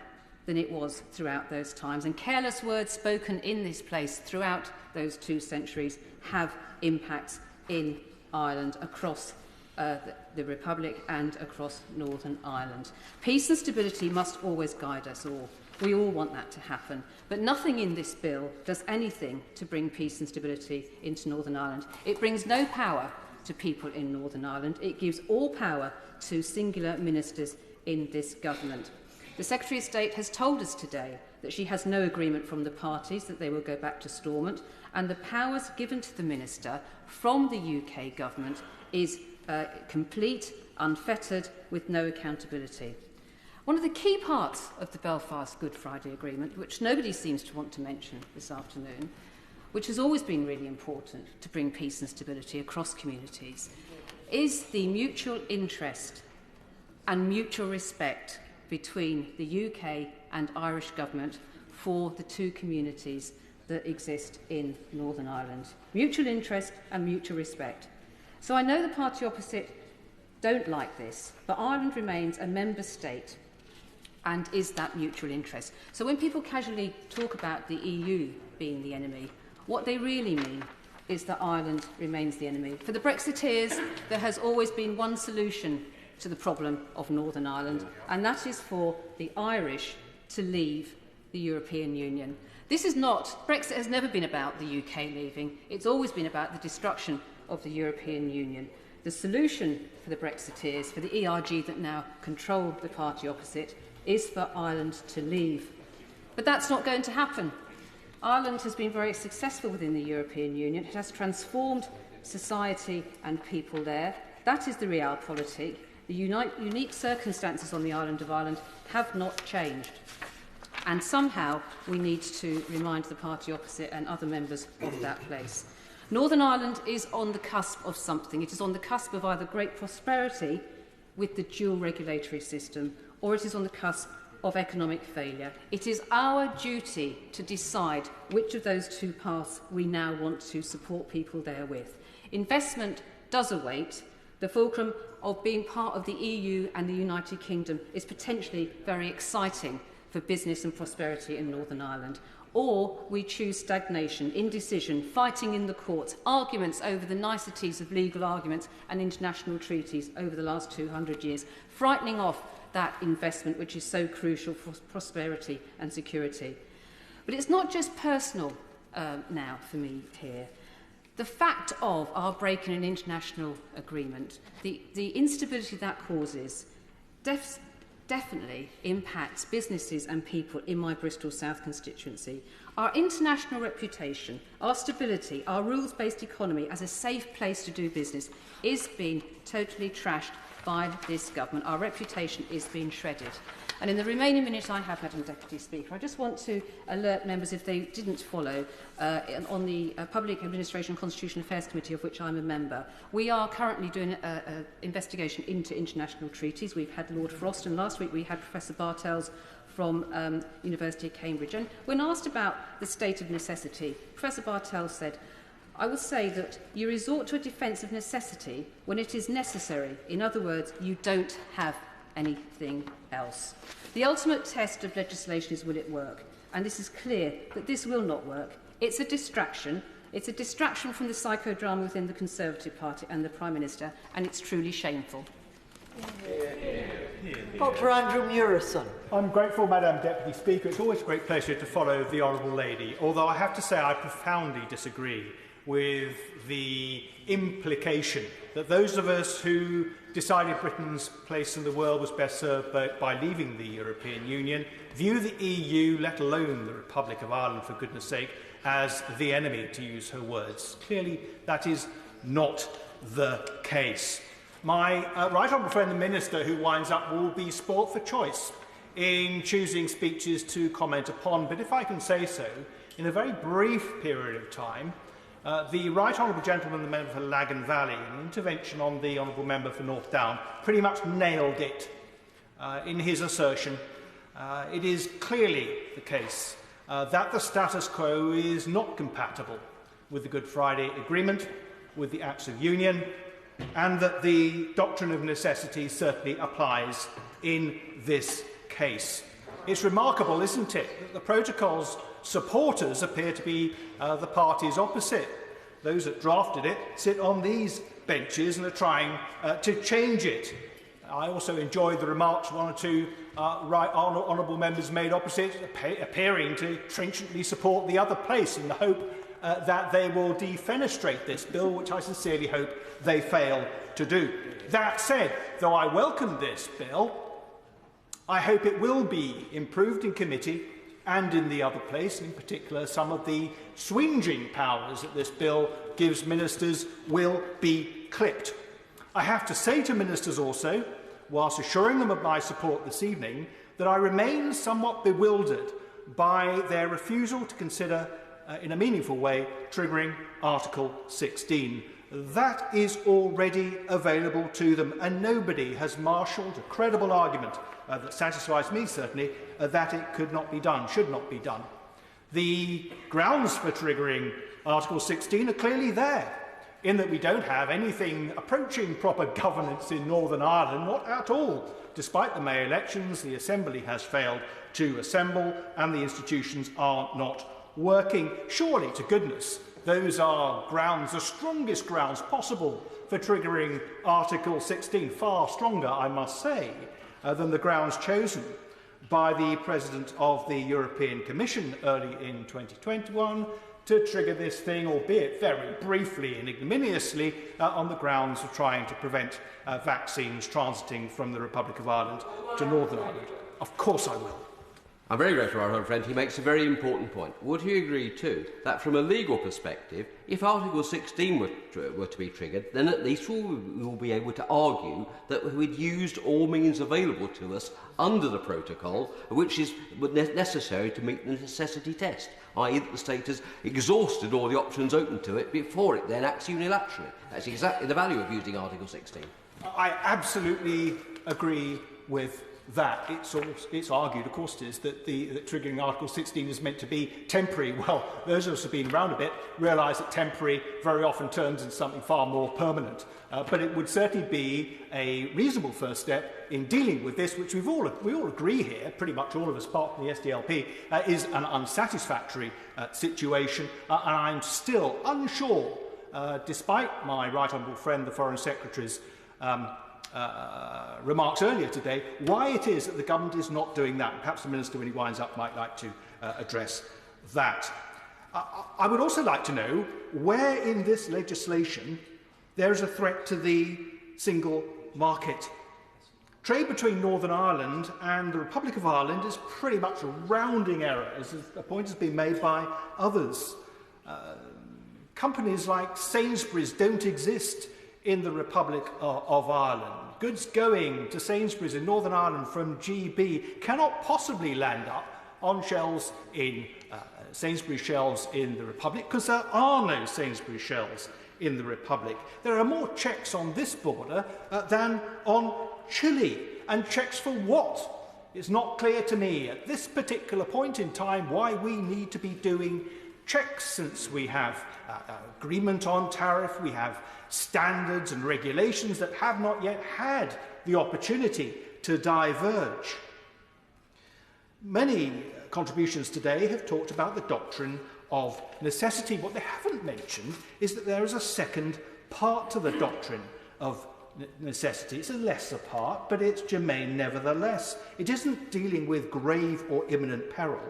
than it was throughout those times. And careless words spoken in this place throughout those 2 centuries have impacts in Ireland, across the Republic and across Northern Ireland. Peace and stability must always guide us all. We all want that to happen. But nothing in this bill does anything to bring peace and stability into Northern Ireland. It brings no power to people in Northern Ireland. It gives all power to singular ministers in this government. The Secretary of State has told us today that she has no agreement from the parties that they will go back to Stormont, and the powers given to the minister from the UK government is complete, unfettered, with no accountability. One of the key parts of the Belfast Good Friday Agreement, which nobody seems to want to mention this afternoon, which has always been really important to bring peace and stability across communities, is the mutual interest and mutual respect between the UK and Irish government for the 2 communities that exist in Northern Ireland. Mutual interest and mutual respect. So I know the party opposite don't like this, but Ireland remains a member state and is that mutual interest. So when people casually talk about the EU being the enemy, what they really mean is that Ireland remains the enemy. For the Brexiteers, there has always been one solution to the problem of Northern Ireland, and that is for the Irish to leave the European Union. Brexit has never been about the UK leaving. It's always been about the destruction of the European Union. The solution for the Brexiteers, for the ERG that now control the party opposite, is for Ireland to leave. But that's not going to happen. Ireland has been very successful within the European Union. It has transformed society and people there. That is the realpolitik. The unique circumstances on the island of Ireland have not changed. And somehow we need to remind the party opposite and other members of that place. Northern Ireland is on the cusp of something. It is on the cusp of either great prosperity with the dual regulatory system, or it is on the cusp of economic failure. It is our duty to decide which of those 2 paths we now want to support people there with. Investment does await. The fulcrum of being part of the EU and the United Kingdom is potentially very exciting for business and prosperity in Northern Ireland. Or we choose stagnation, indecision, fighting in the courts, arguments over the niceties of legal arguments and international treaties over the last 200 years, frightening off that investment which is so crucial for prosperity and security. But it's not just personal now for me here. The fact of our breaking an international agreement, the instability that causes, definitely impacts businesses and people in my Bristol South constituency. Our international reputation, our stability, our rules-based economy as a safe place to do business is being totally trashed by this government. Our reputation is being shredded. And in the remaining minute I have, Madam Deputy Speaker, I just want to alert members, if they didn't follow, on the Public Administration and Constitutional Affairs Committee, of which I'm a member. We are currently doing an investigation into international treaties. We've had Lord Frost, and last week we had Professor Bartels from University of Cambridge. And when asked about the state of necessity, Professor Bartels said, I would say that you resort to a defence of necessity when it is necessary. In other words, you don't have anything else. The ultimate test of legislation is will it work? And this is clear that this will not work. It's a distraction. It's a distraction from the psychodrama within the Conservative Party and the Prime Minister, and it's truly shameful. Dr. Andrew Murison. I'm grateful, Madam Deputy Speaker. It's always a great pleasure to follow the Honourable Lady, although I have to say I profoundly disagree with the implication that those of us who decided Britain's place in the world was best served by leaving the European Union view the EU, let alone the Republic of Ireland, for goodness sake, as the enemy, to use her words. Clearly, that is not the case. My right honourable friend, the Minister, who winds up, will be spoilt for choice in choosing speeches to comment upon. But if I can say so, in a very brief period of time, the Right Honourable Gentleman, the member for Lagan Valley, in an intervention on the Honourable Member for North Down, pretty much nailed it in his assertion. It is clearly the case that the status quo is not compatible with the Good Friday Agreement, with the Acts of Union, and that the doctrine of necessity certainly applies in this case. It's remarkable, isn't it, that the protocol's supporters appear to be the parties opposite. Those that drafted it sit on these benches and are trying to change it. I also enjoyed the remarks one or two honourable members made opposite, appearing to trenchantly support the other place in the hope that they will defenestrate this bill, which I sincerely hope they fail to do. That said, though I welcome this bill, I hope it will be improved in committee and in the other place, in particular some of the swinging powers that this bill gives ministers will be clipped. I have to say to ministers also, whilst assuring them of my support this evening, that I remain somewhat bewildered by their refusal to consider in a meaningful way triggering Article 16. That is already available to them, and nobody has marshalled a credible argument that satisfies me, certainly, that it could not be done, should not be done. The grounds for triggering Article 16 are clearly there, in that we don't have anything approaching proper governance in Northern Ireland, not at all. Despite the May elections, the Assembly has failed to assemble, and the institutions are not working. Surely, to goodness, those are grounds, the strongest grounds possible for triggering Article 16, far stronger, I must say, than the grounds chosen by the President of the European Commission early in 2021 to trigger this thing, albeit very briefly and ignominiously, on the grounds of trying to prevent vaccines transiting from the Republic of Ireland to Northern Ireland. Of course I will. I'm very grateful to our old friend. He makes a very important point. Would he agree, too, that from a legal perspective, if Article 16 were to be triggered, then at least we will be able to argue that we'd used all means available to us under the protocol, which is necessary to meet the necessity test, i.e. that the state has exhausted all the options open to it before it then acts unilaterally. That's exactly the value of using Article 16. I absolutely agree with that. It's argued, of course, that triggering Article 16 is meant to be temporary. Well, those of us who have been around a bit realise that temporary very often turns into something far more permanent. But it would certainly be a reasonable first step in dealing with this, which we all agree here, pretty much all of us, apart from the SDLP, is an unsatisfactory situation. And I'm still unsure, despite my right honourable friend, the Foreign Secretary's remarks earlier today, why it is that the government is not doing that. Perhaps the Minister, when he winds up, might like to address that. I would also like to know where in this legislation there is a threat to the single market. Trade between Northern Ireland and the Republic of Ireland is pretty much a rounding error, as a point has been made by others. Companies like Sainsbury's don't exist in the Republic of Ireland. Goods going to Sainsbury's in Northern Ireland from GB cannot possibly land up on shelves in Sainsbury's shelves in the Republic, because there are no Sainsbury's shelves in the Republic. There are more checks on this border than on Chile. And checks for what? It's not clear to me at this particular point in time why we need to be doing checks, since we have agreement on tariff, we have standards and regulations that have not yet had the opportunity to diverge. Many contributions today have talked about the doctrine of necessity. What they haven't mentioned is that there is a second part to the doctrine of necessity. It's a lesser part, but it's germane nevertheless. It isn't dealing with grave or imminent peril.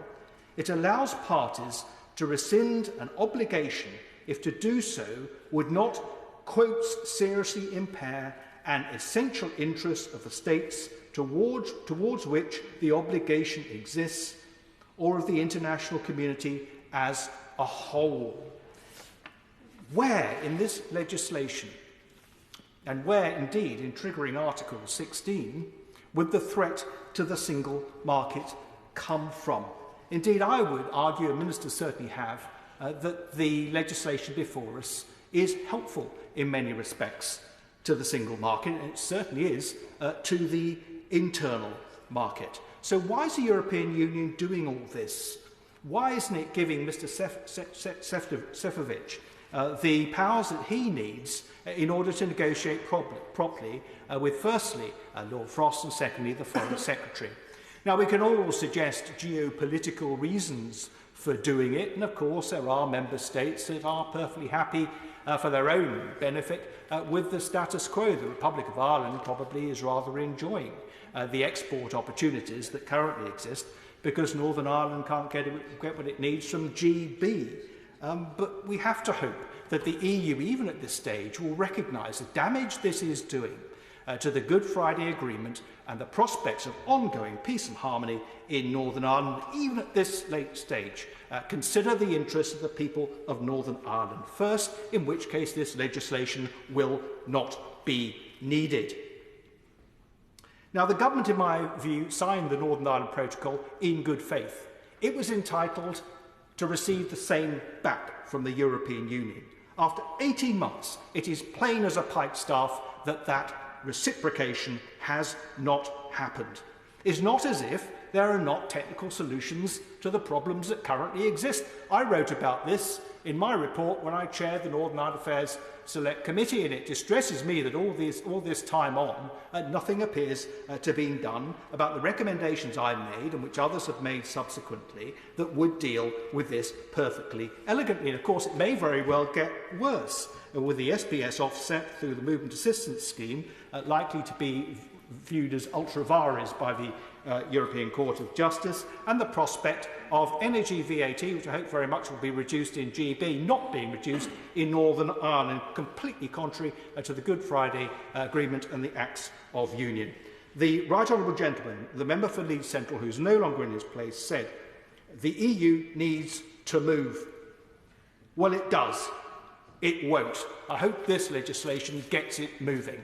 It allows parties to rescind an obligation if to do so would not, quotes, seriously impair an essential interest of the states towards which the obligation exists, or of the international community as a whole. Where in this legislation, and where indeed in triggering Article 16, would the threat to the single market come from? Indeed, I would argue, and ministers certainly have, that the legislation before us is helpful in many respects to the single market, and it certainly is to the internal market. So why is the European Union doing all this? Why isn't it giving Mr. Šefčovič the powers that he needs in order to negotiate properly with, firstly, Lord Frost, and secondly, the Foreign Secretary? Now, we can all suggest geopolitical reasons for doing it, and of course there are member states that are perfectly happy for their own benefit with the status quo. The Republic of Ireland probably is rather enjoying the export opportunities that currently exist because Northern Ireland can't get what it needs from GB. But we have to hope that the EU, even at this stage, will recognise the damage this is doing to the Good Friday Agreement and the prospects of ongoing peace and harmony in Northern Ireland, even at this late stage. Consider the interests of the people of Northern Ireland first, in which case this legislation will not be needed. Now, the government, in my view, signed the Northern Ireland Protocol in good faith. It was entitled to receive the same back from the European Union. After 18 months, it is plain as a pikestaff that that reciprocation has not happened. It's not as if there are not technical solutions to the problems that currently exist. I wrote about this in my report when I chaired the Northern Ireland Affairs Select Committee, and it distresses me that all this time on, nothing appears to be done about the recommendations I made and which others have made subsequently that would deal with this perfectly elegantly. And of course, it may very well get worse, with the SPS offset through the Movement Assistance Scheme likely to be viewed as ultra vires by the European Court of Justice, and the prospect of energy VAT, which I hope very much will be reduced in GB, not being reduced in Northern Ireland, completely contrary to the Good Friday Agreement and the Acts of Union. The Right Honourable Gentleman, the member for Leeds Central, who is no longer in his place, said the EU needs to move. Well, it does. It won't. I hope this legislation gets it moving.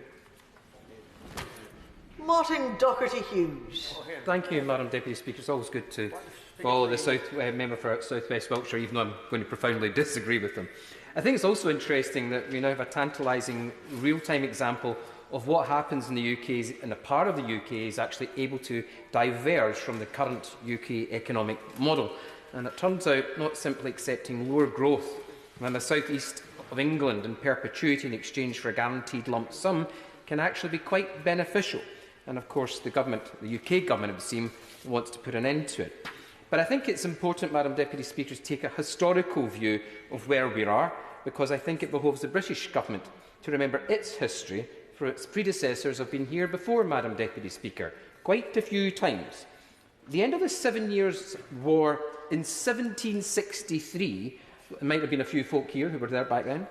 Martin Docherty-Hughes. Thank you, Madam Deputy Speaker. It's always good to follow the member for South West Wiltshire, even though I'm going to profoundly disagree with them. I think it's also interesting that we now have a tantalising real-time example of what happens in the UK, and a part of the UK is actually able to diverge from the current UK economic model. And it turns out not simply accepting lower growth than the south east of England in perpetuity in exchange for a guaranteed lump sum can actually be quite beneficial. And of course, the UK government, it would seem, wants to put an end to it. But I think it's important, Madam Deputy Speaker, to take a historical view of where we are, because I think it behoves the British government to remember its history, for its predecessors have been here before, Madam Deputy Speaker, quite a few times. The end of the 7 Years' War in 1763, there might have been a few folk here who were there back then,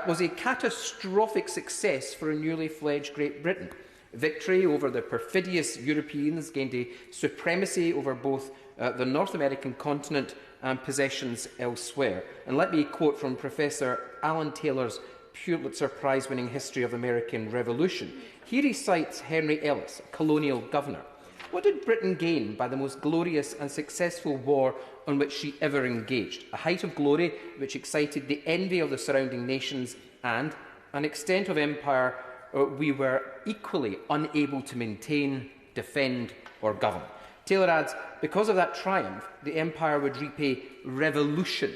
was a catastrophic success for a newly fledged Great Britain. Victory over the perfidious Europeans gained a supremacy over both the North American continent and possessions elsewhere. And let me quote from Professor Alan Taylor's Pulitzer Prize-winning History of the American Revolution. Here he cites Henry Ellis, colonial governor. What did Britain gain by the most glorious and successful war on which she ever engaged? A height of glory which excited the envy of the surrounding nations and an extent of empire we were equally unable to maintain, defend or govern. Taylor adds, because of that triumph, the empire would reap a revolution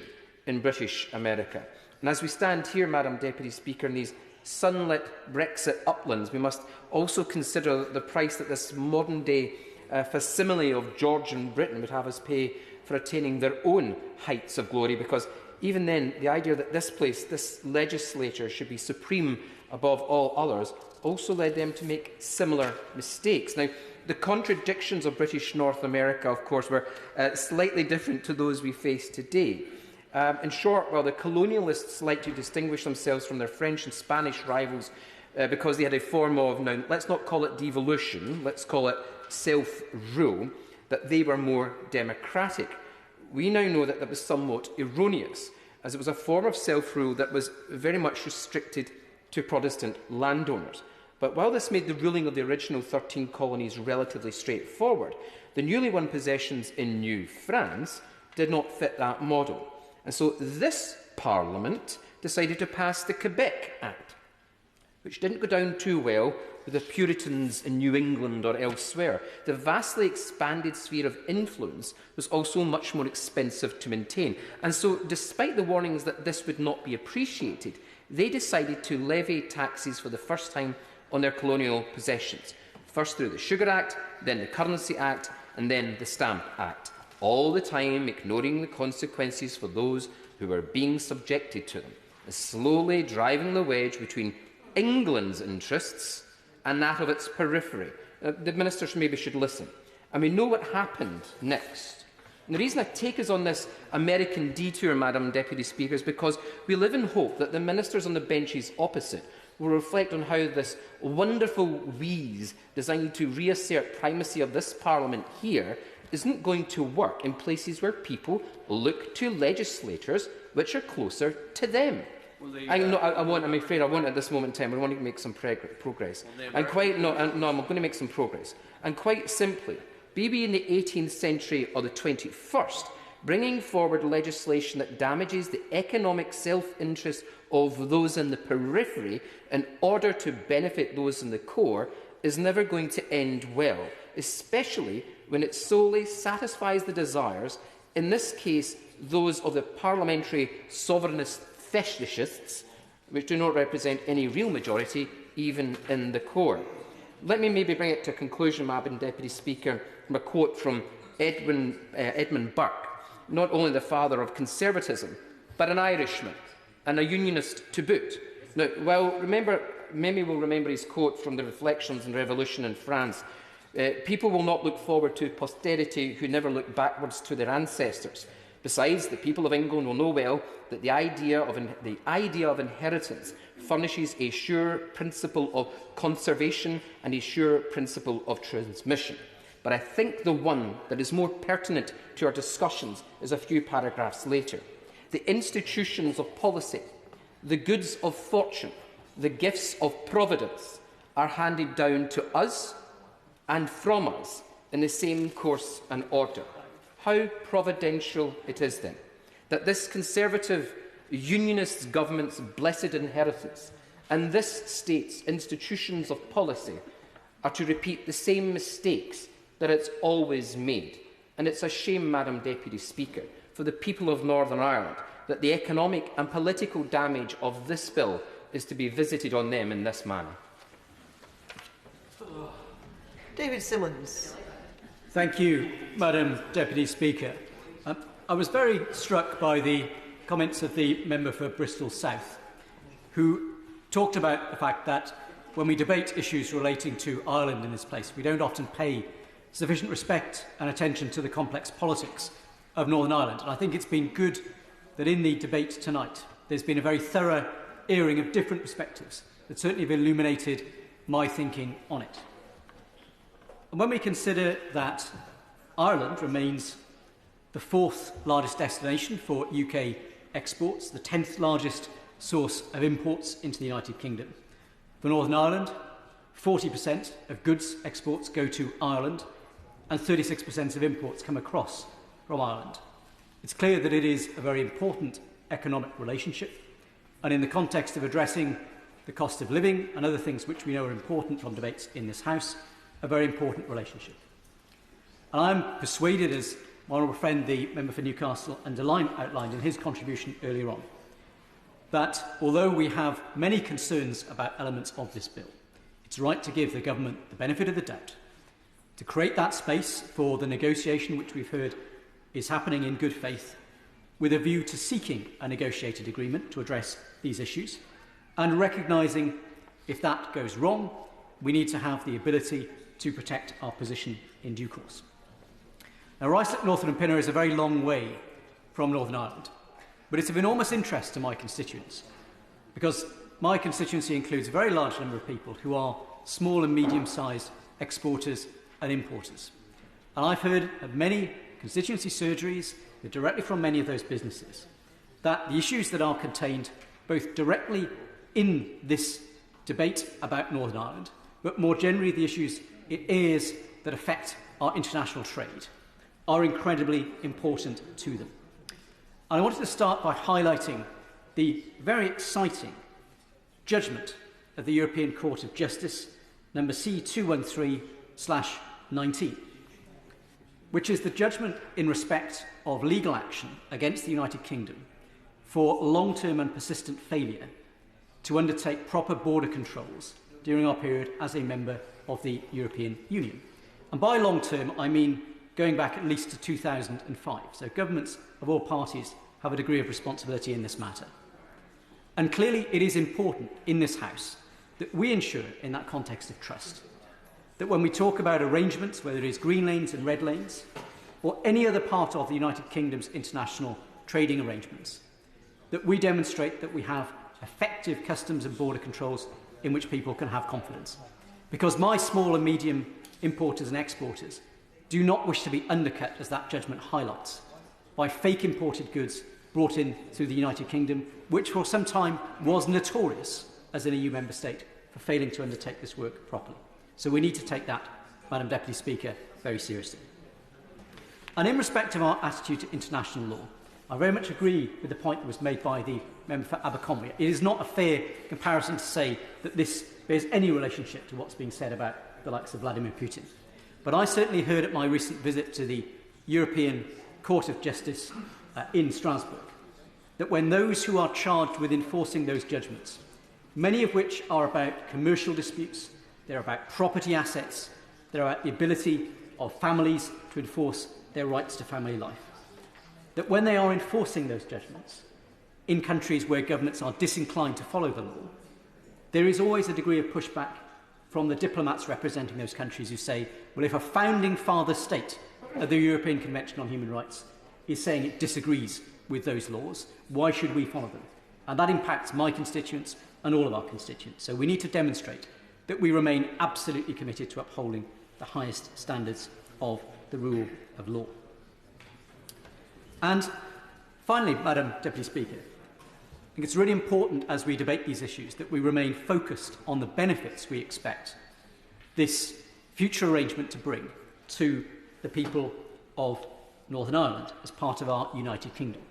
in British America. And as we stand here, Madam Deputy Speaker, in these sunlit Brexit uplands, we must also consider the price that this modern-day facsimile of Georgian Britain would have us pay for attaining their own heights of glory, because even then, the idea that this legislature should be supreme above all others, also led them to make similar mistakes. Now, the contradictions of British North America, of course, were slightly different to those we face today. In short, while the colonialists like to distinguish themselves from their French and Spanish rivals because they had a form of, now let's not call it devolution, let's call it self-rule, that they were more democratic. We now know that that was somewhat erroneous, as it was a form of self-rule that was very much restricted to Protestant landowners. But while this made the ruling of the original 13 colonies relatively straightforward, the newly won possessions in New France did not fit that model. And so this Parliament decided to pass the Quebec Act, which didn't go down too well with the Puritans in New England or elsewhere. The vastly expanded sphere of influence was also much more expensive to maintain. And so, despite the warnings that this would not be appreciated, they decided to levy taxes for the first time on their colonial possessions. First through the Sugar Act, then the Currency Act, and then the Stamp Act, all the time ignoring the consequences for those who were being subjected to them, slowly driving the wedge between England's interests and that of its periphery. The ministers maybe should listen. And we know what happened next. And the reason I take us on this American detour, Madam Deputy Speaker, is because we live in hope that the ministers on the benches opposite will reflect on how this wonderful wheeze designed to reassert primacy of this Parliament here isn't going to work in places where people look to legislators which are closer to them. I'm afraid I want at this moment in time, I want to make some progress. I'm going to make some progress. And quite simply, maybe in the 18th century or the 21st, bringing forward legislation that damages the economic self-interest of those in the periphery in order to benefit those in the core is never going to end well, especially when it solely satisfies the desires, in this case, those of the parliamentary sovereignist fetishists, which do not represent any real majority, even in the core. Let me maybe bring it to a conclusion, Madam Deputy Speaker, from a quote from Edmund Burke, not only the father of conservatism, but an Irishman and a unionist to boot. Now, many will remember his quote from the Reflections on Revolution in France. People will not look forward to posterity who never look backwards to their ancestors. Besides, the people of England will know well that the idea of inheritance furnishes a sure principle of conservation and a sure principle of transmission. But I think the one that is more pertinent to our discussions is a few paragraphs later. The institutions of policy, the goods of fortune, the gifts of providence are handed down to us and from us in the same course and order. How providential it is, then, that this Conservative Unionist government's blessed inheritance and this state's institutions of policy are to repeat the same mistakes that it's always made. And it's a shame, Madam Deputy Speaker, for the people of Northern Ireland that the economic and political damage of this bill is to be visited on them in this manner. David Simmons. Thank you, Madam Deputy Speaker. I was very struck by the comments of the member for Bristol South, who talked about the fact that when we debate issues relating to Ireland in this place, we don't often pay sufficient respect and attention to the complex politics of Northern Ireland. And I think it's been good that in the debate tonight, there's been a very thorough airing of different perspectives that certainly have illuminated my thinking on it. And when we consider that Ireland remains the fourth largest destination for UK exports, the 10th largest source of imports into the United Kingdom. For Northern Ireland, 40% of goods exports go to Ireland and 36% of imports come across from Ireland. It's clear that it is a very important economic relationship, and in the context of addressing the cost of living and other things which we know are important from debates in this House, a very important relationship. And I'm persuaded, as my honourable friend, the member for Newcastle and Line outlined in his contribution earlier on, that although we have many concerns about elements of this bill, it's right to give the government the benefit of the doubt, to create that space for the negotiation which we've heard is happening in good faith, with a view to seeking a negotiated agreement to address these issues, and recognising if that goes wrong, we need to have the ability to protect our position in due course. Now, Ruislip, Northern and Pinner is a very long way from Northern Ireland, but it's of enormous interest to my constituents, because my constituency includes a very large number of people who are small and medium-sized exporters and importers. And I've heard of many constituency surgeries directly from many of those businesses that the issues that are contained both directly in this debate about Northern Ireland, but more generally the issues it is that affect our international trade, are incredibly important to them. And I wanted to start by highlighting the very exciting judgment of the European Court of Justice, number C213/19, which is the judgment in respect of legal action against the United Kingdom for long-term and persistent failure to undertake proper border controls during our period as a member of the European Union. And by long-term, I mean going back at least to 2005. So governments of all parties have a degree of responsibility in this matter. And clearly it is important in this House that we ensure, in that context of trust, that when we talk about arrangements, whether it is green lanes and red lanes, or any other part of the United Kingdom's international trading arrangements, that we demonstrate that we have effective customs and border controls in which people can have confidence. Because my small and medium importers and exporters do not wish to be undercut, as that judgment highlights, by fake imported goods brought in through the United Kingdom, which for some time was notorious as an EU member state for failing to undertake this work properly. So we need to take that, Madam Deputy Speaker, very seriously. And in respect of our attitude to international law, I very much agree with the point that was made by the member for Aberconwy. It is not a fair comparison to say that this bears any relationship to what's being said about the likes of Vladimir Putin. But I certainly heard at my recent visit to the European Court of Justice in Strasbourg that when those who are charged with enforcing those judgments, many of which are about commercial disputes, they're about property assets, they're about the ability of families to enforce their rights to family life, that when they are enforcing those judgments in countries where governments are disinclined to follow the law, there is always a degree of pushback from the diplomats representing those countries who say, well, if a founding father state of the European Convention on Human Rights is saying it disagrees with those laws, why should we follow them? And that impacts my constituents and all of our constituents. So we need to demonstrate that we remain absolutely committed to upholding the highest standards of the rule of law. And finally, Madam Deputy Speaker, I think it's really important as we debate these issues that we remain focused on the benefits we expect this future arrangement to bring to the people of Northern Ireland as part of our United Kingdom.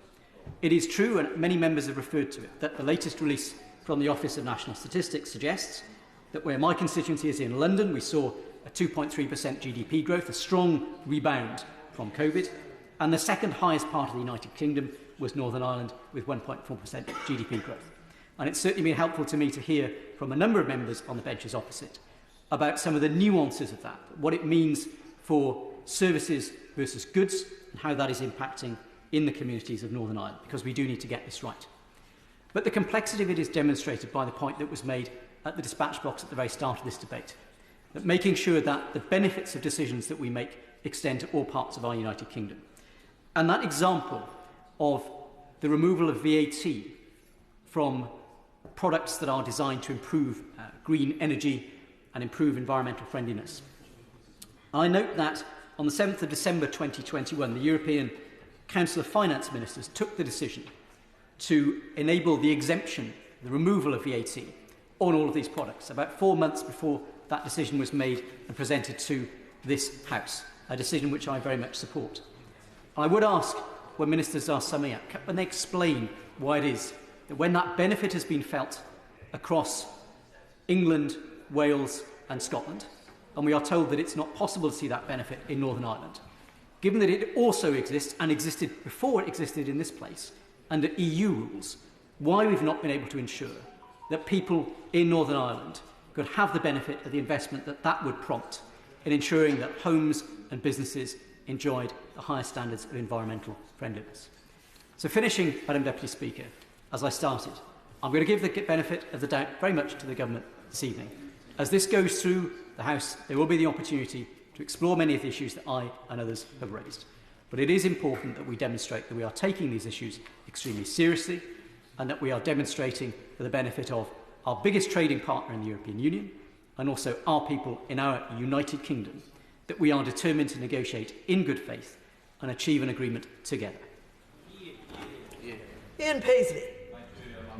It is true, and many members have referred to it, that the latest release from the Office of National Statistics suggests that where my constituency is in London, we saw a 2.3% GDP growth, a strong rebound from COVID, and the second highest part of the United Kingdom was Northern Ireland with 1.4% GDP growth. And it's certainly been helpful to me to hear from a number of members on the benches opposite about some of the nuances of that, what it means for services versus goods and how that is impacting in the communities of Northern Ireland, because we do need to get this right. But the complexity of it is demonstrated by the point that was made at the dispatch box at the very start of this debate, that making sure that the benefits of decisions that we make extend to all parts of our United Kingdom. And that example of the removal of VAT from products that are designed to improve green energy and improve environmental friendliness. I note that on the 7th of December 2021, the European Council of Finance Ministers took the decision to enable the exemption, the removal of VAT on all of these products, about 4 months before that decision was made and presented to this House, a decision which I very much support. I would ask, when ministers are summing up, when they explain why it is that when that benefit has been felt across England, Wales and Scotland, and we are told that it's not possible to see that benefit in Northern Ireland, given that it also exists and existed before it existed in this place under EU rules, why we've not been able to ensure that people in Northern Ireland could have the benefit of the investment that that would prompt in ensuring that homes and businesses enjoyed the highest standards of environmental friendliness. So finishing, Madam Deputy Speaker, as I started, I'm going to give the benefit of the doubt very much to the Government this evening. As this goes through the House, there will be the opportunity to explore many of the issues that I and others have raised. But it is important that we demonstrate that we are taking these issues extremely seriously and that we are demonstrating for the benefit of our biggest trading partner in the European Union and also our people in our United Kingdom that we are determined to negotiate in good faith and achieve an agreement together. Ian Paisley.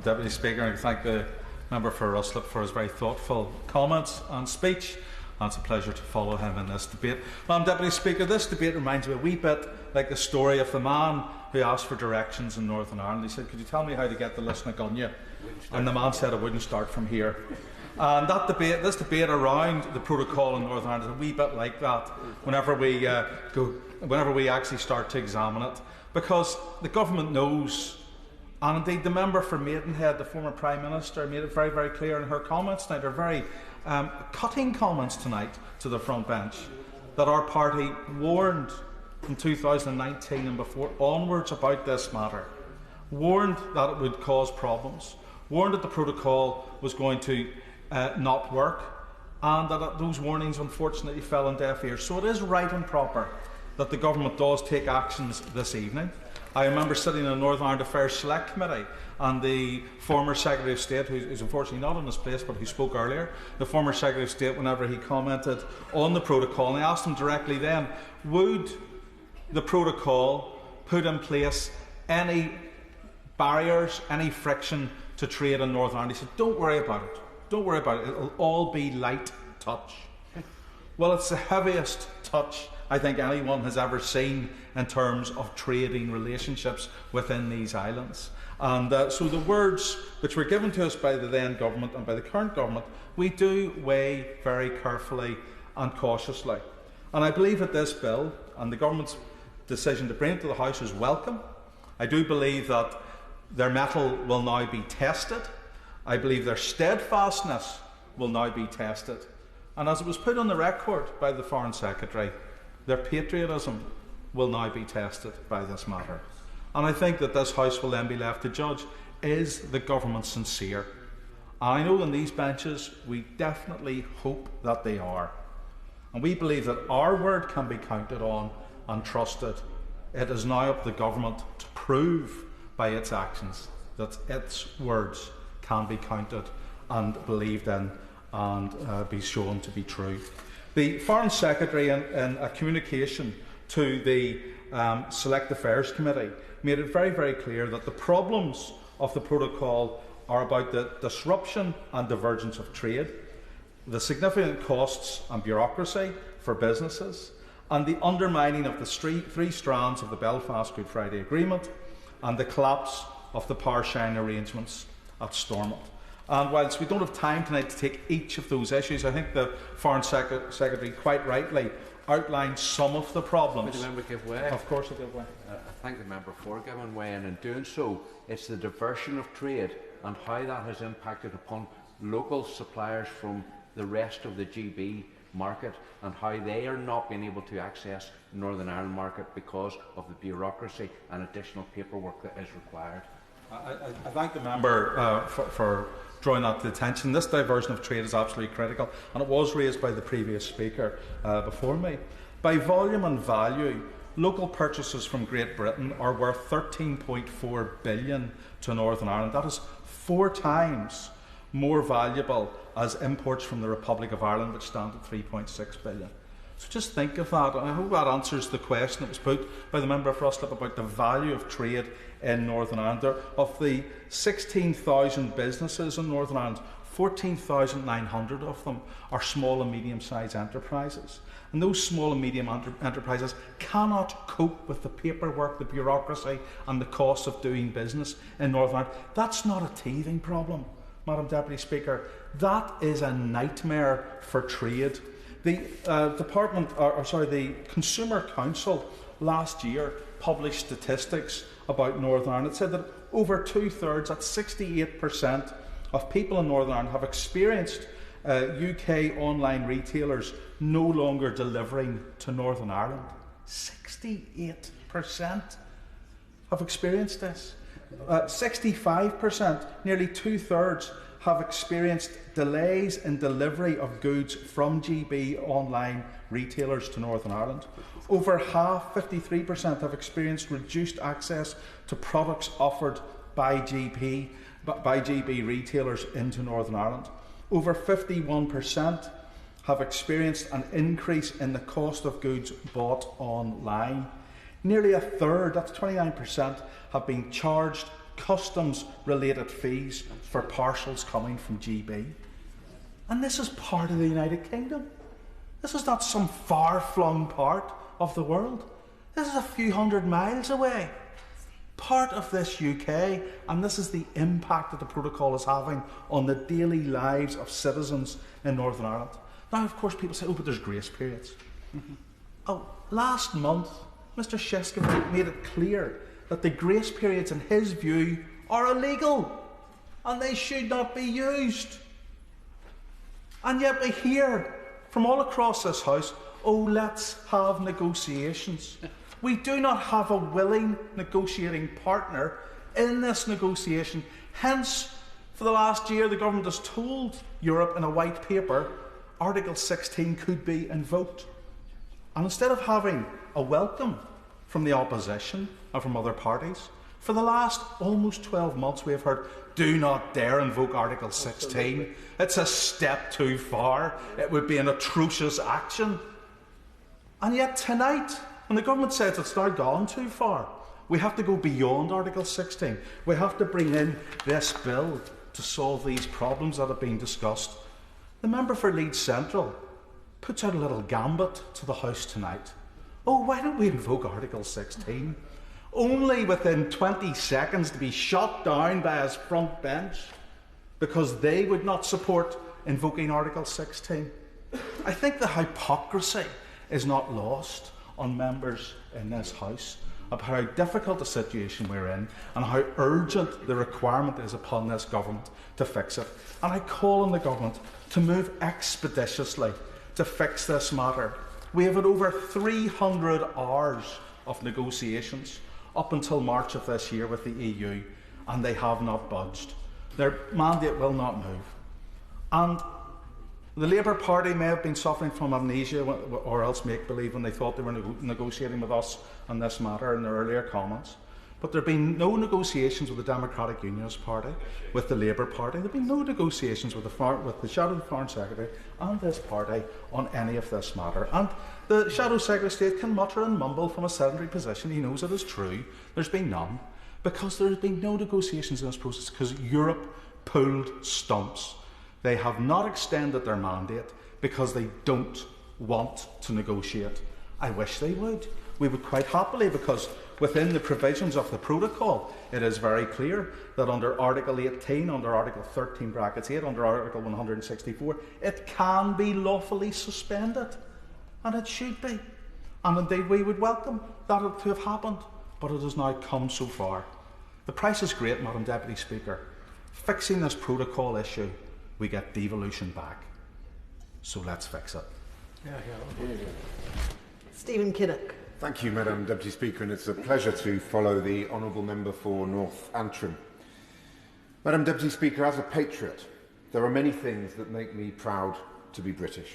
Deputy Speaker, I thank the member for Ruslip for his very thoughtful comments and speech. And it's a pleasure to follow him in this debate. Madam Deputy Speaker, this debate reminds me a wee bit like the story of the man who asked for directions in Northern Ireland. He said, "Could you tell me how to get to Lisnagonia?" And the man said, "I wouldn't start from here." And that debate, this debate around the protocol in Northern Ireland is a wee bit like that whenever we actually start to examine it. Because the government knows, and indeed the member for Maidenhead, the former Prime Minister, made it very, very clear in her comments tonight, her very cutting comments tonight to the front bench, that our party warned from 2019 and before onwards about this matter, warned that it would cause problems, warned that the protocol was going to not work, and that those warnings unfortunately fell on deaf ears. So it is right and proper that the government does take actions this evening. I remember sitting in the Northern Ireland Affairs Select Committee, and the former Secretary of State, who's unfortunately not in this place but who spoke earlier, the former Secretary of State, whenever he commented on the protocol, and I asked him directly then, would the protocol put in place any barriers, any friction to trade in Northern Ireland? He said, don't worry about it. Don't worry about it. It'll all be light touch. Well, it's the heaviest touch I think anyone has ever seen in terms of trading relationships within these islands. And so the words which were given to us by the then government and by the current government, we do weigh very carefully and cautiously. And I believe that this bill and the government's decision to bring it to the House is welcome. I do believe that their mettle will now be tested. I believe their steadfastness will now be tested. And as it was put on the record by the Foreign Secretary, their patriotism will now be tested by this matter. And I think that this House will then be left to judge, is the government sincere? And I know on these benches we definitely hope that they are. And we believe that our word can be counted on and trusted. It is now up to the government to prove by its actions that its words can be counted and believed in and be shown to be true. The Foreign Secretary, in a communication to the Select Affairs Committee, made it very, very clear that the problems of the protocol are about the disruption and divergence of trade, the significant costs and bureaucracy for businesses, and the undermining of the three strands of the Belfast Good Friday Agreement, and the collapse of the power sharing arrangements at Stormont. And whilst we don't have time tonight to take each of those issues, I think the Foreign Secretary quite rightly outlined some of the problems. Would the member give way? Of course I give way. I thank the member for giving way, and in doing so, it's the diversion of trade and how that has impacted upon local suppliers from the rest of the GB market and how they are not being able to access the Northern Ireland market because of the bureaucracy and additional paperwork that is required. I thank the member for drawing that to attention. This diversion of trade is absolutely critical, and it was raised by the previous speaker before me. By volume and value, local purchases from Great Britain are worth £13.4 billion to Northern Ireland. That is 4 times more valuable as imports from the Republic of Ireland, which stand at £3.6 billion. So just think of that, and I hope that answers the question that was put by the member for Ruslip about the value of trade in Northern Ireland. Of the 16,000 businesses in Northern Ireland, 14,900 of them are small and medium-sized enterprises. And those small and medium enterprises cannot cope with the paperwork, the bureaucracy and the cost of doing business in Northern Ireland. That's not a teething problem, Madam Deputy Speaker. That is a nightmare for trade. The the Consumer Council last year published statistics about Northern Ireland. It said that over 2/3, that's 68%, of people in Northern Ireland have experienced UK online retailers no longer delivering to Northern Ireland. 68% have experienced this. 65%, nearly 2/3, have experienced delays in delivery of goods from GB online retailers to Northern Ireland. Over half, 53%, have experienced reduced access to products offered by GB retailers into Northern Ireland. Over 51% have experienced an increase in the cost of goods bought online. Nearly 1/3, that's 29%, have been charged customs-related fees for parcels coming from GB. And this is part of the United Kingdom. This is not some far-flung part of the world. This is a few hundred miles away. Part of this UK, and this is the impact that the protocol is having on the daily lives of citizens in Northern Ireland. Now, of course, people say, oh, but there's grace periods. Oh, last month, Mr. Shishkin made it clear that the grace periods, in his view, are illegal and they should not be used. And yet we hear from all across this House, oh, let's have negotiations. We do not have a willing negotiating partner in this negotiation. Hence, for the last year, the government has told Europe in a white paper Article 16 could be invoked. And instead of having a welcome from the opposition and from other parties, for the last almost 12 months we have heard, do not dare invoke Article 16. It's a step too far. It would be an atrocious action. And yet tonight, when the government says it's now gone too far, we have to go beyond Article 16. We have to bring in this bill to solve these problems that have been discussed. The member for Leeds Central puts out a little gambit to the House tonight. Oh, why don't we invoke Article 16? Only within 20 seconds to be shot down by his front bench because they would not support invoking Article 16. I think the hypocrisy is not lost on members in this House of how difficult the situation we're in and how urgent the requirement is upon this government to fix it. And I call on the government to move expeditiously to fix this matter. We have had over 300 hours of negotiations up until March of this year with the EU, and they have not budged. Their mandate will not move. And the Labour Party may have been suffering from amnesia or else make-believe when they thought they were negotiating with us on this matter in their earlier comments. But there have been no negotiations with the Democratic Unionist Party, with the Labour Party. There have been no negotiations with the Shadow Foreign Secretary and this party on any of this matter. And the Shadow Secretary of State can mutter and mumble from a sedentary position. He knows it is true. There's been none. Because there has been no negotiations in this process because Europe pulled stumps. They have not extended their mandate because they don't want to negotiate. I wish they would. We would quite happily, because within the provisions of the protocol, it is very clear that under Article 18, under Article 13 brackets 8, under Article 164, it can be lawfully suspended. And it should be. And indeed we would welcome that to have happened. But it has now come so far. The price is great, Madam Deputy Speaker. Fixing this protocol issue, we get devolution back. So let's fix it. Stephen Kinnock. Thank you, Madam Deputy Speaker, and it's a pleasure to follow the Honourable Member for North Antrim. Madam Deputy Speaker, as a patriot, there are many things that make me proud to be British.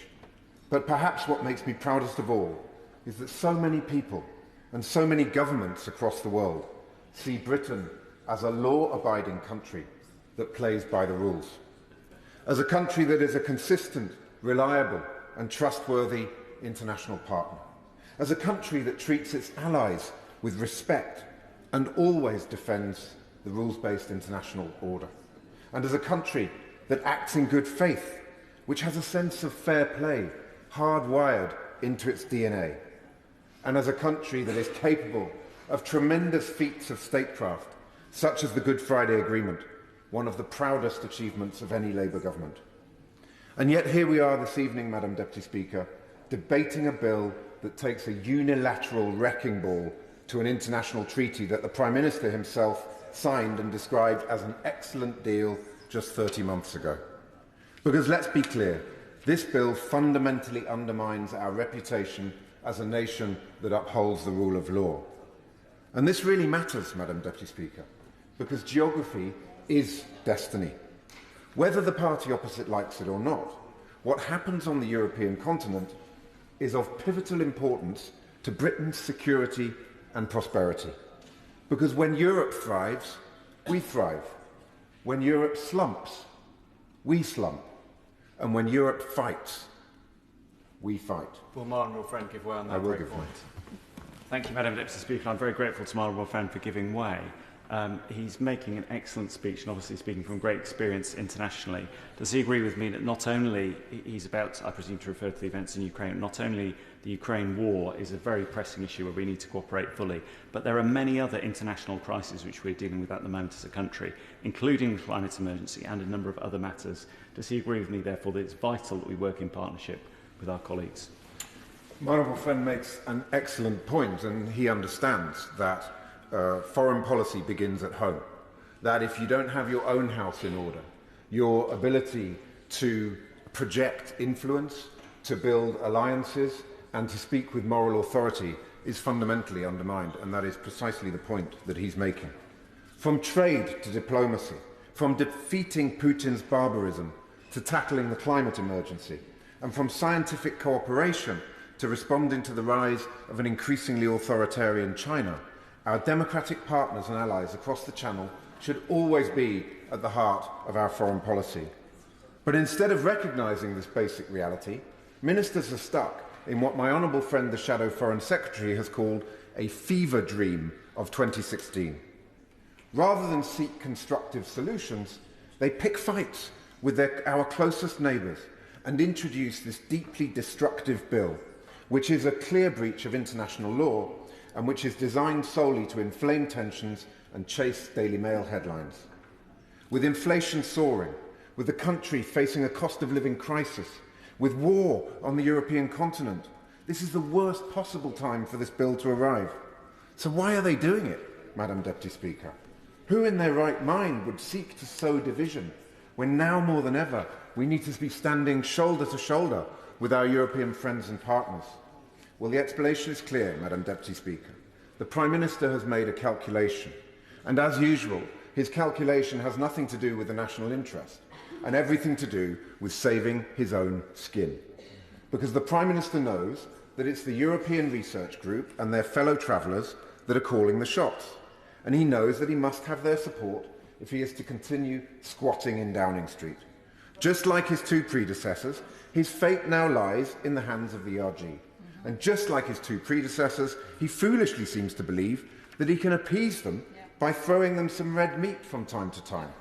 But perhaps what makes me proudest of all is that so many people and so many governments across the world see Britain as a law-abiding country that plays by the rules, as a country that is a consistent, reliable and trustworthy international partner, as a country that treats its allies with respect and always defends the rules-based international order, and as a country that acts in good faith, which has a sense of fair play hardwired into its DNA, and as a country that is capable of tremendous feats of statecraft, such as the Good Friday Agreement, one of the proudest achievements of any Labour government. And yet here we are this evening, Madam Deputy Speaker, debating a bill that takes a unilateral wrecking ball to an international treaty that the Prime Minister himself signed and described as an excellent deal just 30 months ago. Because let's be clear, this bill fundamentally undermines our reputation as a nation that upholds the rule of law. And this really matters, Madam Deputy Speaker, because geography is destiny. Whether the party opposite likes it or not, what happens on the European continent is of pivotal importance to Britain's security and prosperity. Because when Europe thrives, we thrive. When Europe slumps, we slump. And when Europe fights, we fight. Will my honourable friend give way on that? I will give way. Thank you, Madam Deputy Speaker. I'm very grateful to my honourable friend for giving way. He's making an excellent speech and obviously speaking from great experience internationally. Does he agree with me that not only he's about, I presume, to refer to the events in Ukraine, not only the Ukraine war is a very pressing issue where we need to cooperate fully, but there are many other international crises which we're dealing with at the moment as a country, including the climate emergency and a number of other matters. Does he agree with me, therefore, that it's vital that we work in partnership with our colleagues? My honourable friend makes an excellent point, and he understands that foreign policy begins at home. That if you don't have your own house in order, your ability to project influence, to build alliances, and to speak with moral authority is fundamentally undermined, and that is precisely the point that he's making. From trade to diplomacy, from defeating Putin's barbarism to tackling the climate emergency, and from scientific cooperation to responding to the rise of an increasingly authoritarian China, our democratic partners and allies across the Channel should always be at the heart of our foreign policy. But instead of recognising this basic reality, ministers are stuck in what my honourable friend, the Shadow Foreign Secretary, has called a fever dream of 2016. Rather than seek constructive solutions, they pick fights with our closest neighbours and introduce this deeply destructive bill, which is a clear breach of international law and which is designed solely to inflame tensions and chase Daily Mail headlines. With inflation soaring, with the country facing a cost of living crisis, with war on the European continent, this is the worst possible time for this bill to arrive. So why are they doing it, Madam Deputy Speaker? Who in their right mind would seek to sow division when now more than ever we need to be standing shoulder to shoulder with our European friends and partners? Well, the explanation is clear, Madam Deputy Speaker. The Prime Minister has made a calculation, and as usual, his calculation has nothing to do with the national interest and everything to do with saving his own skin. Because the Prime Minister knows that it's the European Research Group and their fellow travellers that are calling the shots, and he knows that he must have their support if he is to continue squatting in Downing Street. Just like his two predecessors, his fate now lies in the hands of the ERG. And just like his two predecessors, he foolishly seems to believe that he can appease them by throwing them some red meat from time to time.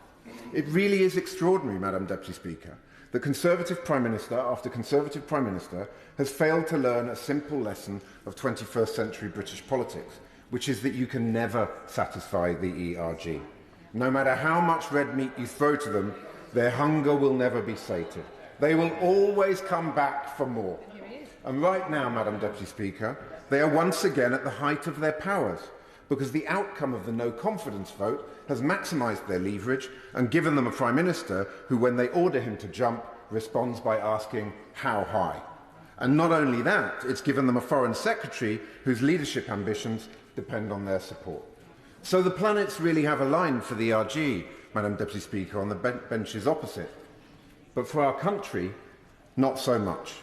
It really is extraordinary, Madam Deputy Speaker, that Conservative Prime Minister after Conservative Prime Minister has failed to learn a simple lesson of 21st century British politics, which is that you can never satisfy the ERG. No matter how much red meat you throw to them, their hunger will never be sated. They will always come back for more. And right now, Madam Deputy Speaker, they are once again at the height of their powers, because the outcome of the no confidence vote has maximised their leverage and given them a Prime Minister who, when they order him to jump, responds by asking, how high? And not only that, it's given them a Foreign Secretary whose leadership ambitions depend on their support. So the planets really have aligned for the ERG, Madam Deputy Speaker, on the benches opposite. But for our country, not so much.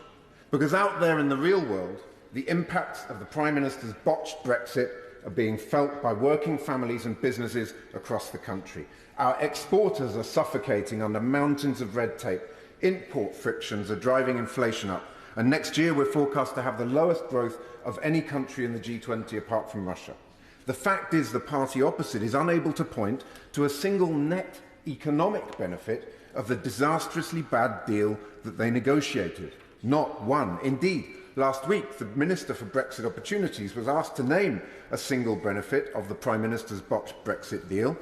Because out there in the real world, the impacts of the Prime Minister's botched Brexit are being felt by working families and businesses across the country. Our exporters are suffocating under mountains of red tape. Import frictions are driving inflation up. And next year we're forecast to have the lowest growth of any country in the G20 apart from Russia. The fact is the party opposite is unable to point to a single net economic benefit of the disastrously bad deal that they negotiated. Not one. Indeed, last week the Minister for Brexit Opportunities was asked to name a single benefit of the Prime Minister's botched Brexit deal.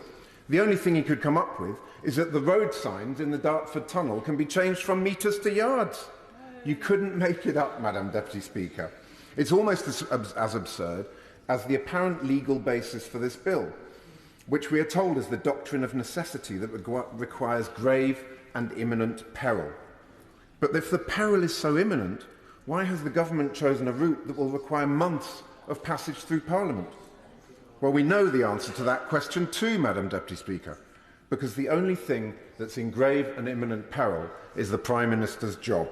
The only thing he could come up with is that the road signs in the Dartford Tunnel can be changed from metres to yards. You couldn't make it up, Madam Deputy Speaker. It's almost as absurd as the apparent legal basis for this bill, which we are told is the doctrine of necessity that requires grave and imminent peril. But if the peril is so imminent, why has the government chosen a route that will require months of passage through Parliament? Well, we know the answer to that question too, Madam Deputy Speaker, because the only thing that's in grave and imminent peril is the Prime Minister's job.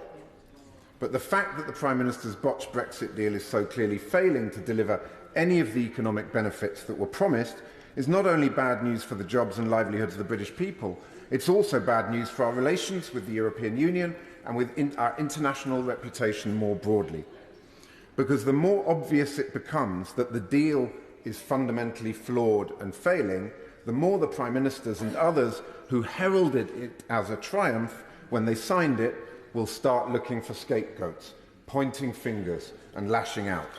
But the fact that the Prime Minister's botched Brexit deal is so clearly failing to deliver any of the economic benefits that were promised is not only bad news for the jobs and livelihoods of the British people, it's also bad news for our relations with the European Union and with our international reputation more broadly. Because the more obvious it becomes that the deal is fundamentally flawed and failing, the more the Prime Ministers and others who heralded it as a triumph when they signed it will start looking for scapegoats, pointing fingers and lashing out.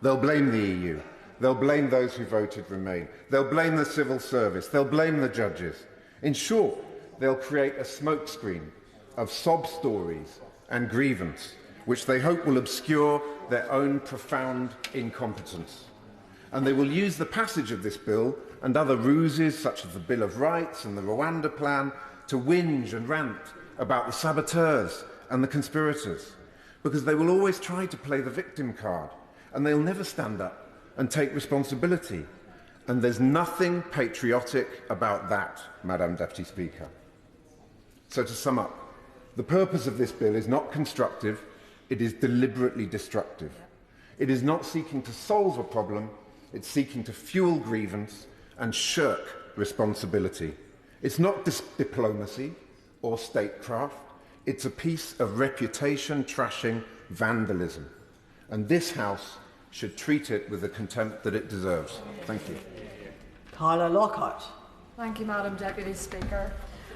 They'll blame the EU. They'll blame those who voted Remain. They'll blame the civil service. They'll blame the judges. In short, they'll create a smokescreen of sob stories and grievance, which they hope will obscure their own profound incompetence. And they will use the passage of this bill and other ruses, such as the Bill of Rights and the Rwanda Plan, to whinge and rant about the saboteurs and the conspirators, because they will always try to play the victim card, and they'll never stand up and take responsibility. And there's nothing patriotic about that, Madam Deputy Speaker. So to sum up, the purpose of this bill is not constructive, it is deliberately destructive. It is not seeking to solve a problem, it's seeking to fuel grievance and shirk responsibility. It's not diplomacy or statecraft, it's a piece of reputation trashing vandalism. And this House should treat it with the contempt that it deserves. Thank you. Carla Lockhart. Thank you, Madam Deputy Speaker.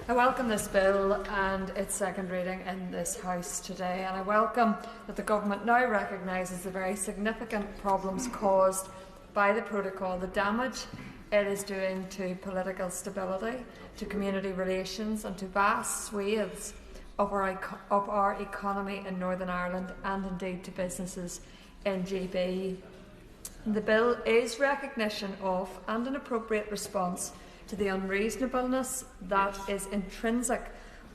I welcome this bill and its second reading in this House today, and I welcome that the Government now recognises the very significant problems caused by the protocol, the damage it is doing to political stability, to community relations and to vast swathes of our economy in Northern Ireland and indeed to businesses in GB. The bill is recognition of and an appropriate response to the unreasonableness that is intrinsic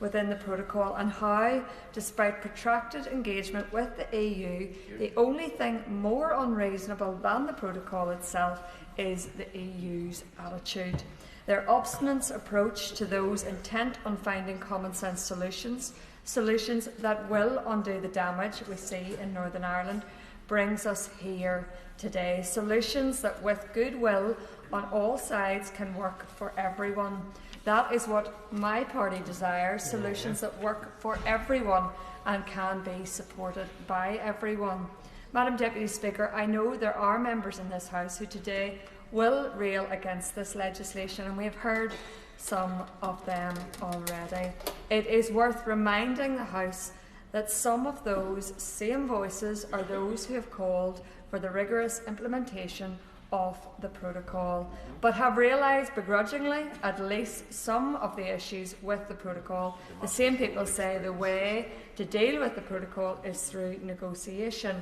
within the protocol and how, despite protracted engagement with the EU, the only thing more unreasonable than the protocol itself is the EU's attitude. Their obstinate approach to those intent on finding common sense solutions that will undo the damage we see in Northern Ireland, brings us here today. Solutions that, with goodwill on all sides, can work for everyone. That is what my party desires, solutions that work for everyone and can be supported by everyone. Madam Deputy Speaker, I know there are members in this House who today will rail against this legislation, and we have heard some of them already. It is worth reminding the House that some of those same voices are those who have called for the rigorous implementation of the protocol, but have realised begrudgingly at least some of the issues with the protocol. The same people say the way to deal with the protocol is through negotiation,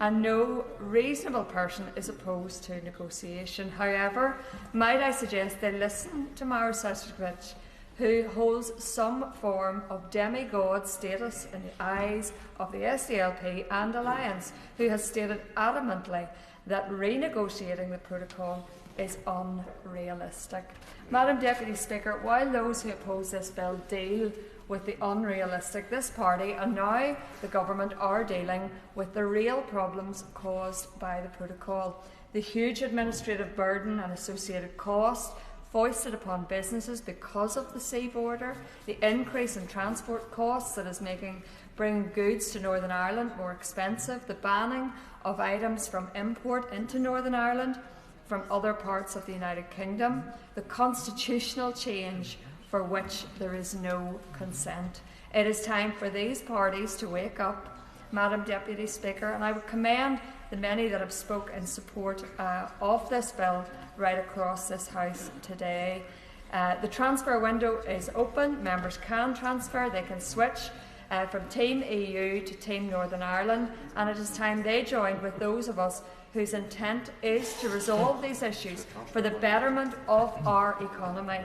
and no reasonable person is opposed to negotiation. However, might I suggest they listen to Maros Sefcovic, who holds some form of demigod status in the eyes of the SDLP and Alliance, who has stated adamantly that renegotiating the protocol is unrealistic. Madam Deputy Speaker, while those who oppose this bill deal with the unrealistic, this party and now the government are dealing with the real problems caused by the protocol. The huge administrative burden and associated cost foisted upon businesses because of the sea border, the increase in transport costs that is bringing goods to Northern Ireland more expensive, the banning of items from import into Northern Ireland from other parts of the United Kingdom, the constitutional change for which there is no consent. It is time for these parties to wake up, Madam Deputy Speaker, and I would commend the many that have spoken in support of this bill right across this House today. The transfer window is open. Members can transfer. They can switch from Team EU to Team Northern Ireland, and it is time they joined with those of us whose intent is to resolve these issues for the betterment of our economy.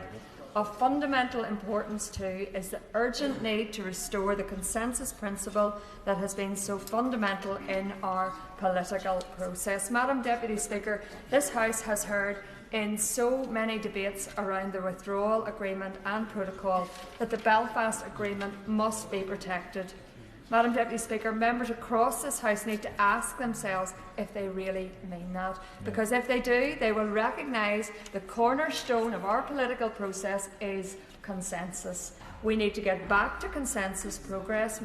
Of fundamental importance too is the urgent need to restore the consensus principle that has been so fundamental in our political process. Madam Deputy Speaker, this House has heard in so many debates around the withdrawal agreement and protocol that the Belfast Agreement must be protected. Madam Deputy Speaker, members across this House need to ask themselves if they really mean that, because if they do, they will recognise the cornerstone of our political process is consensus. We need to get back to consensus progress,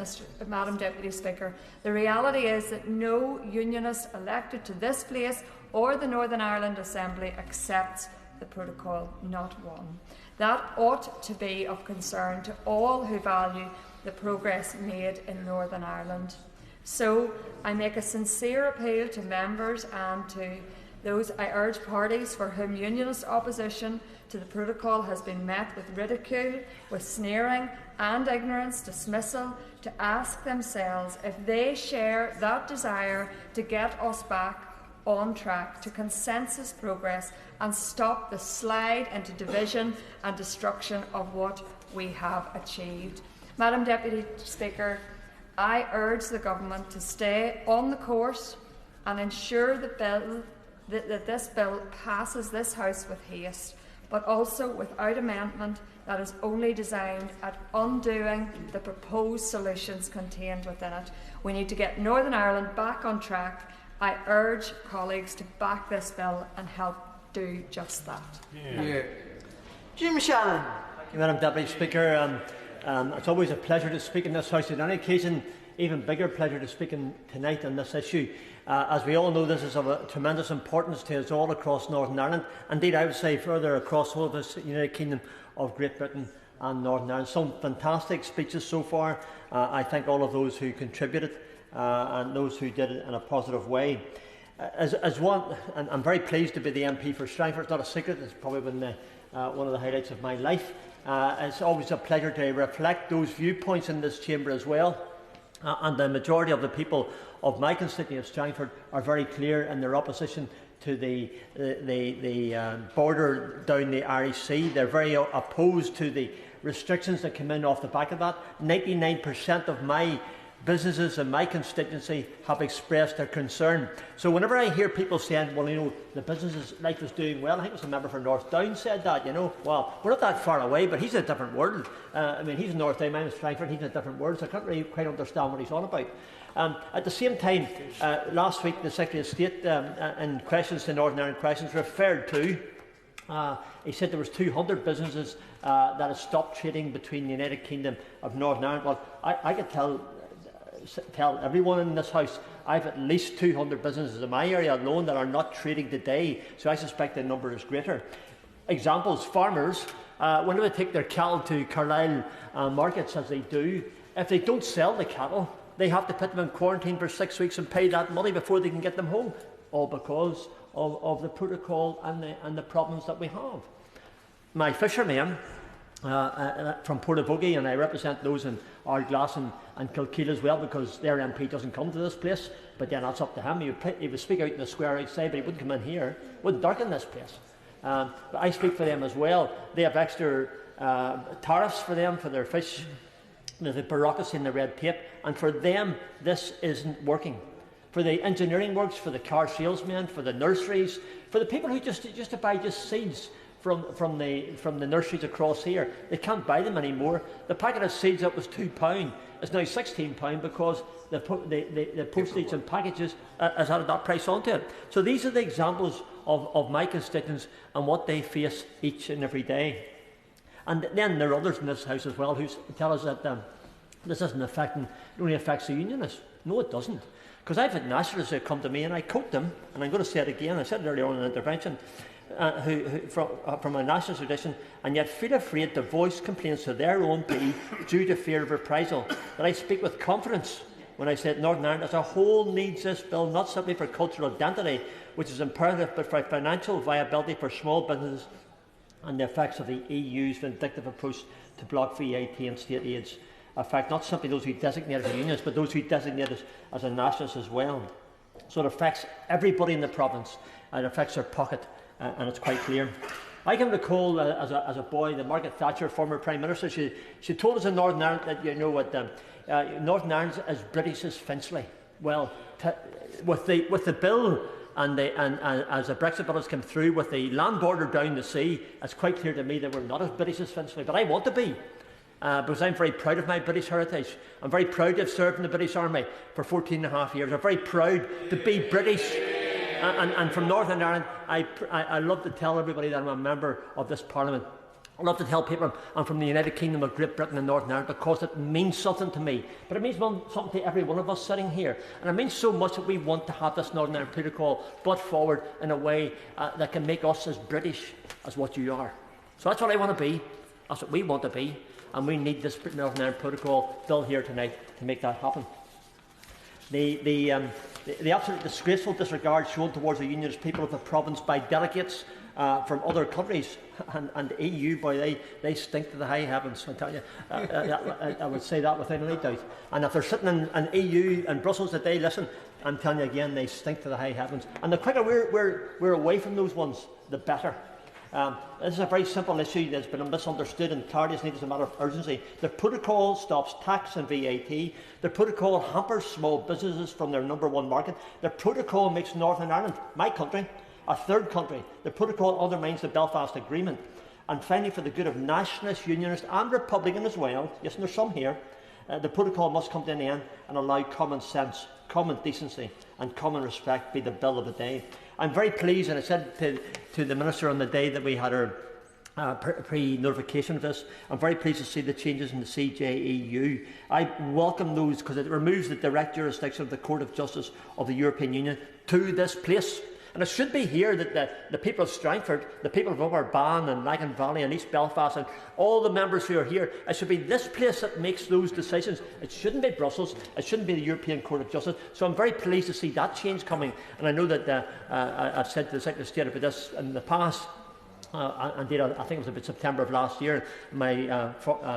Madam Deputy Speaker. The reality is that no unionist elected to this place or the Northern Ireland Assembly accepts the protocol, not one. That ought to be of concern to all who value the progress made in Northern Ireland. So I make a sincere appeal to members and to those I urge parties for whom unionist opposition to the protocol has been met with ridicule, with sneering and ignorance, dismissal, to ask themselves if they share that desire to get us back on track to consensus progress and stop the slide into division and destruction of what we have achieved. Madam Deputy Speaker, I urge the Government to stay on the course and ensure the that this bill passes this House with haste, but also without amendment that is only designed at undoing the proposed solutions contained within it. We need to get Northern Ireland back on track. I urge colleagues to back this bill and help do just that. Jim Shannon. Thank you, Madam Deputy Speaker. It's always a pleasure to speak in this House. On any occasion, even bigger pleasure to speak tonight on this issue. As we all know, this is of a tremendous importance to us all across Northern Ireland. Indeed, I would say further across all of this United Kingdom of Great Britain and Northern Ireland. Some fantastic speeches so far. I thank all of those who contributed and those who did it in a positive way. As one, and I'm very pleased to be the MP for Strangford. It's not a secret. It's probably been one of the highlights of my life. It's always a pleasure to reflect those viewpoints in this chamber as well. And the majority of the people of my constituency of Strangford are very clear in their opposition to the border down the Irish Sea. They're very opposed to the restrictions that come in off the back of that. 99% of my businesses in my constituency have expressed their concern. So whenever I hear people saying, well, you know, the business life is doing well, I think it was a member for North Down said that, you know, well, we're not that far away, but he's in a different world. I mean, he's in North Down, I'm in Strangford, he's in a different world, so I can't really quite understand what he's on about. At the same time, last week the Secretary of State in questions to Northern Ireland Questions referred to, he said there was 200 businesses that have stopped trading between the United Kingdom of Northern Ireland. Well, I could tell everyone in this House I have at least 200 businesses in my area alone that are not trading today, so I suspect the number is greater. Examples, farmers, whenever they take their cattle to Carlisle markets, as they do, if they don't sell the cattle, they have to put them in quarantine for 6 weeks and pay that money before they can get them home, all because of the protocol and the problems that we have. My fishermen from Portavogie, and I represent those in Ardglass and Kilkeel as well, because their MP doesn't come to this place, but then that's up to him. He would speak out in the square outside, but he wouldn't come in here, wouldn't darken this place. But I speak for them as well. They have extra tariffs for them, for their fish, the bureaucracy and the red tape, and for them this isn't working. For the engineering works, for the car salesmen, for the nurseries, for the people who just to buy just seeds from the nurseries across here, they can't buy them anymore. The packet of seeds that was £2 is now £16 because the postage and packages has added that price onto it. So these are the examples of my constituents and what they face each and every day. And then there are others in this House as well who tell us that this isn't affecting, it only affects the unionists. No, it doesn't. Because I've had nationalists who come to me, and I quote them, and I'm going to say it again, I said it earlier on in the intervention, from a nationalist tradition, and yet feel afraid to voice complaints to their own MP due to fear of reprisal. That I speak with confidence when I say that Northern Ireland as a whole needs this bill, not simply for cultural identity, which is imperative, but for financial viability for small businesses and the effects of the EU's vindictive approach to block VAT and state aids. Affect not simply those who designate as unions, but those who designate as a nationalist as well. So it affects everybody in the province, and it affects their pocket, and it's quite clear. I can recall as a boy, the Margaret Thatcher, former Prime Minister, she told us in Northern Ireland that, you know what, Northern Ireland is as British as Finchley. Well, with the bill and as the Brexit bill has come through, with the land border down the sea, it's quite clear to me that we're not as British as Finchley, but I want to be. Because I'm very proud of my British heritage. I'm very proud to have served in the British Army for 14.5 years. I'm very proud to be British. And from Northern Ireland, I love to tell everybody that I'm a member of this Parliament. I love to tell people I'm from the United Kingdom of Great Britain and Northern Ireland because it means something to me. But it means something to every one of us sitting here. And it means so much that we want to have this Northern Ireland Protocol brought forward in a way that can make us as British as what you are. So that's what I want to be. That's what we want to be. And we need this Northern Ireland Protocol bill here tonight to make that happen. The absolute disgraceful disregard shown towards the unionist people of the province by delegates from other countries and the EU, boy, they stink to the high heavens, I tell you. I would say that without any doubt. And if they're sitting in EU and Brussels today, listen, I'm telling you again, they stink to the high heavens. And the quicker we're away from those ones, the better. This is a very simple issue that's been misunderstood, and clarity is needed as a matter of urgency. The protocol stops tax and VAT. The protocol hampers small businesses from their #1 market. The protocol makes Northern Ireland, my country, a third country. The protocol undermines the Belfast Agreement. And finally, for the good of nationalists, unionists and Republicans as well, yes, and there's some here, the protocol must come to an end and allow common sense, common decency and common respect be the bill of the day. I'm very pleased, and I said to the Minister on the day that we had our pre-notification of this, I'm very pleased to see the changes in the CJEU. I welcome those because it removes the direct jurisdiction of the Court of Justice of the European Union to this place. And it should be here that the people of Strangford, the people of Upper Bann and Lagan Valley and East Belfast and all the members who are here, it should be this place that makes those decisions. It shouldn't be Brussels. It shouldn't be the European Court of Justice. So I'm very pleased to see that change coming. And I know that I've said to the Secretary of State about this in the past. Indeed, I think it was about September of last year. My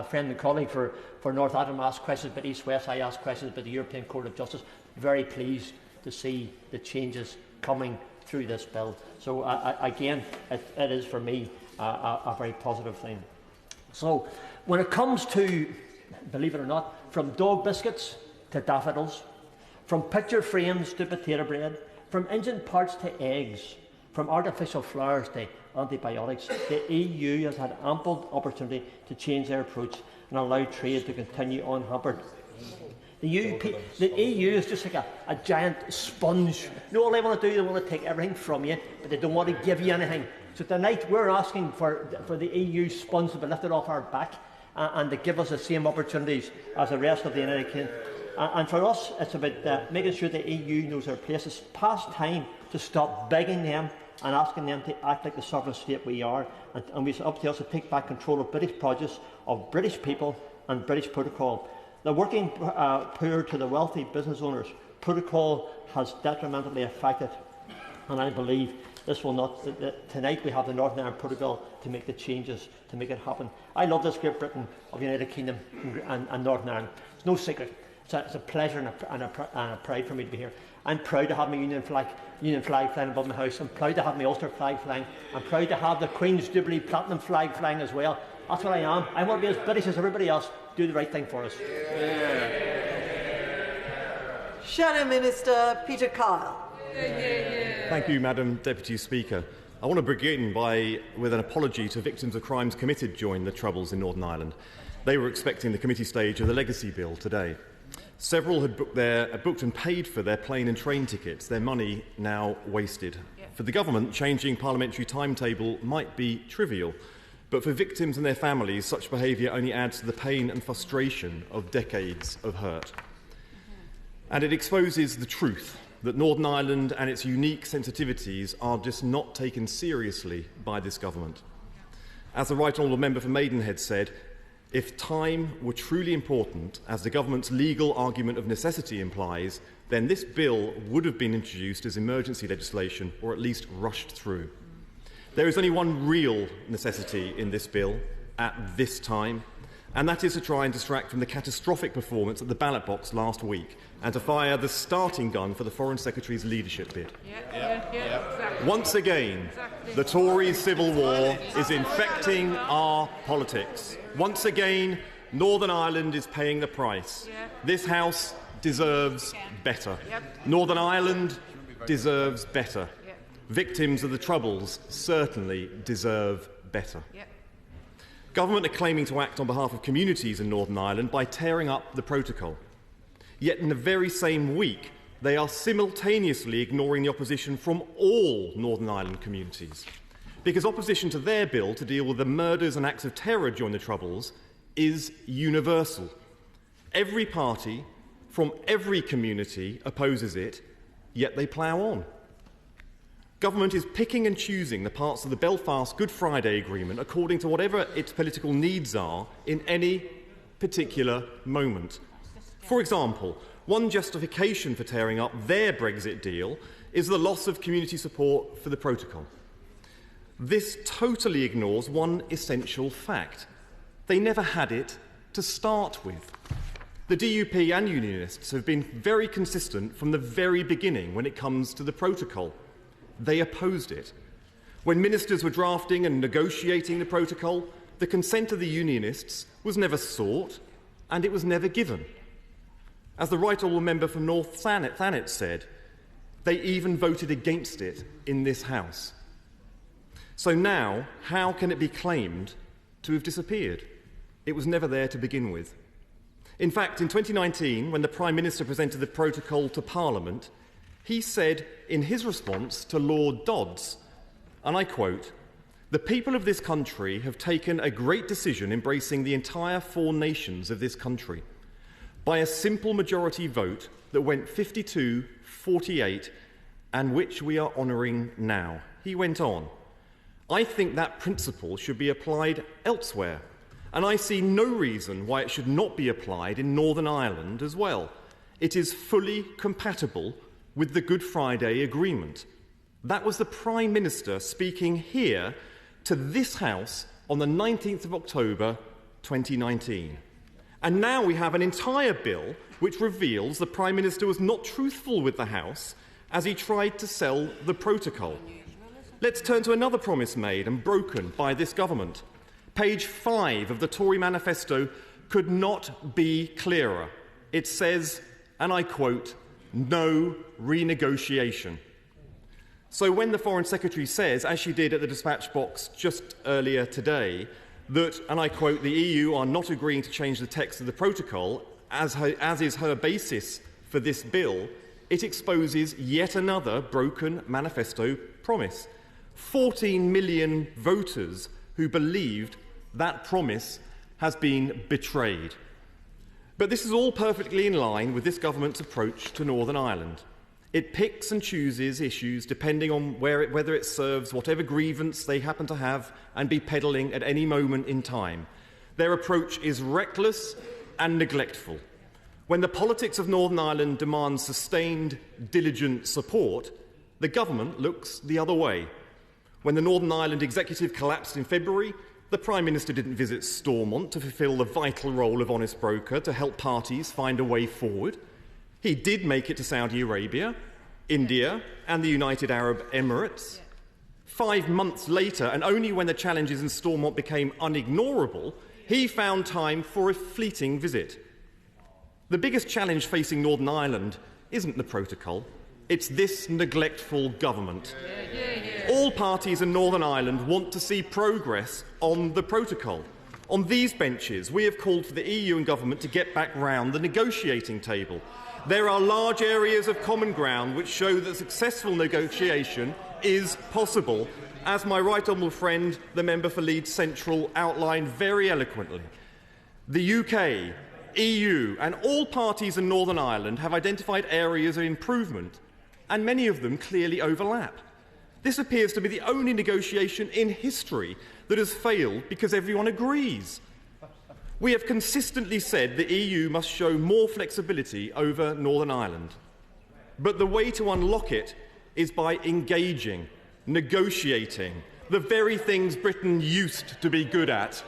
friend and colleague for North Antrim asked questions about East West. I asked questions about the European Court of Justice. Very pleased to see the changes coming through this bill. So again, it is for me a very positive thing. So when it comes to, believe it or not, from dog biscuits to daffodils, from picture frames to potato bread, from engine parts to eggs, from artificial flowers to antibiotics, the EU has had ample opportunity to change their approach and allow trade to continue unhampered. The EU is just like a giant sponge. You know, all they want to do, they want to take everything from you, but they don't want to give you anything. So tonight we're asking for the EU sponge to be lifted off our back and to give us the same opportunities as the rest of the United Kingdom. And for us, it's about making sure the EU knows their place. It's past time to stop begging them and asking them to act like the sovereign state we are. And it's up to us to take back control of British produce, of British people and British protocol. The working poor to the wealthy business owners, protocol has detrimentally affected, and I believe this will not. Tonight we have the Northern Ireland Protocol to make the changes to make it happen. I love this Great Britain of the United Kingdom and Northern Ireland. It's no secret. It's a pleasure and a pride for me to be here. I'm proud to have my Union flag flying above my house. I'm proud to have my Ulster flag flying. I'm proud to have the Queen's Jubilee Platinum flag flying as well. That's what I am. I want to be as British as everybody else. Do the right thing for us. Shadow Minister Peter Kyle. Thank you, Madam Deputy Speaker. I want to begin with an apology to victims of crimes committed during the Troubles in Northern Ireland. They were expecting the committee stage of the Legacy Bill today. Several had booked and paid for their plane and train tickets, their money now wasted. For the government, changing parliamentary timetable might be trivial, but for victims and their families, such behaviour only adds to the pain and frustration of decades of hurt. And it exposes the truth that Northern Ireland and its unique sensitivities are just not taken seriously by this government. As the Right Honourable Member for Maidenhead said, if time were truly important, as the government's legal argument of necessity implies, then this bill would have been introduced as emergency legislation or at least rushed through. There is only one real necessity in this bill at this time, and that is to try and distract from the catastrophic performance at the ballot box last week and to fire the starting gun for the Foreign Secretary's leadership bid. Exactly. Once again, the Tory civil war is infecting our politics. Once again, Northern Ireland is paying the price. This House deserves better. Northern Ireland deserves better. Victims of the Troubles certainly deserve better. Government are claiming to act on behalf of communities in Northern Ireland by tearing up the protocol. Yet in the very same week, they are simultaneously ignoring the opposition from all Northern Ireland communities. Because opposition to their bill to deal with the murders and acts of terror during the Troubles is universal. Every party from every community opposes it, yet they plough on. Government is picking and choosing the parts of the Belfast Good Friday Agreement according to whatever its political needs are in any particular moment. For example, one justification for tearing up their Brexit deal is the loss of community support for the protocol. This totally ignores one essential fact. They never had it to start with. The DUP and Unionists have been very consistent from the very beginning when it comes to the protocol. They opposed it. When ministers were drafting and negotiating the protocol, the consent of the Unionists was never sought and it was never given. As the Right Honourable Member for North Thanet said, They even voted against it in this House. So now, how can it be claimed to have disappeared? It was never there to begin with. In fact, in 2019, when the Prime Minister presented the protocol to Parliament, he said in his response to Lord Dodds, and I quote, "The people of this country have taken a great decision embracing the entire 4 nations of this country. By a simple majority vote that went 52-48, and which we are honouring now." He went on, "I think that principle should be applied elsewhere, and I see no reason why it should not be applied in Northern Ireland as well. It is fully compatible with the Good Friday Agreement." That was the Prime Minister speaking here to this House on the 19th of October 2019. And now we have an entire bill which reveals the Prime Minister was not truthful with the House as he tried to sell the protocol. Let's turn to another promise made and broken by this government. Page 5 of the Tory manifesto could not be clearer. It says, and I quote, "No renegotiation." So when the Foreign Secretary says, as she did at the dispatch box just earlier today, that, and I quote, "the EU are not agreeing to change the text of the protocol, as is her basis for this bill," it exposes yet another broken manifesto promise. 14 million voters who believed that promise has been betrayed. But this is all perfectly in line with this government's approach to Northern Ireland. It picks and chooses issues depending on whether it serves whatever grievance they happen to have and be peddling at any moment in time. Their approach is reckless and neglectful. When the politics of Northern Ireland demands sustained, diligent support, the government looks the other way. When the Northern Ireland executive collapsed in February, the Prime Minister didn't visit Stormont to fulfil the vital role of honest broker to help parties find a way forward. He did make it to Saudi Arabia, India, and the United Arab Emirates. 5 months later, and only when the challenges in Stormont became unignorable, he found time for a fleeting visit. The biggest challenge facing Northern Ireland isn't the protocol, it's this neglectful government. All parties in Northern Ireland want to see progress on the protocol. On these benches, we have called for the EU and government to get back round the negotiating table. There are large areas of common ground which show that successful negotiation is possible, as my right honourable friend, the member for Leeds Central, outlined very eloquently. The UK, EU and all parties in Northern Ireland have identified areas of improvement, and many of them clearly overlap. This appears to be the only negotiation in history that has failed because everyone agrees. We have consistently said the EU must show more flexibility over Northern Ireland. But the way to unlock it is by engaging, negotiating, the very things Britain used to be good at.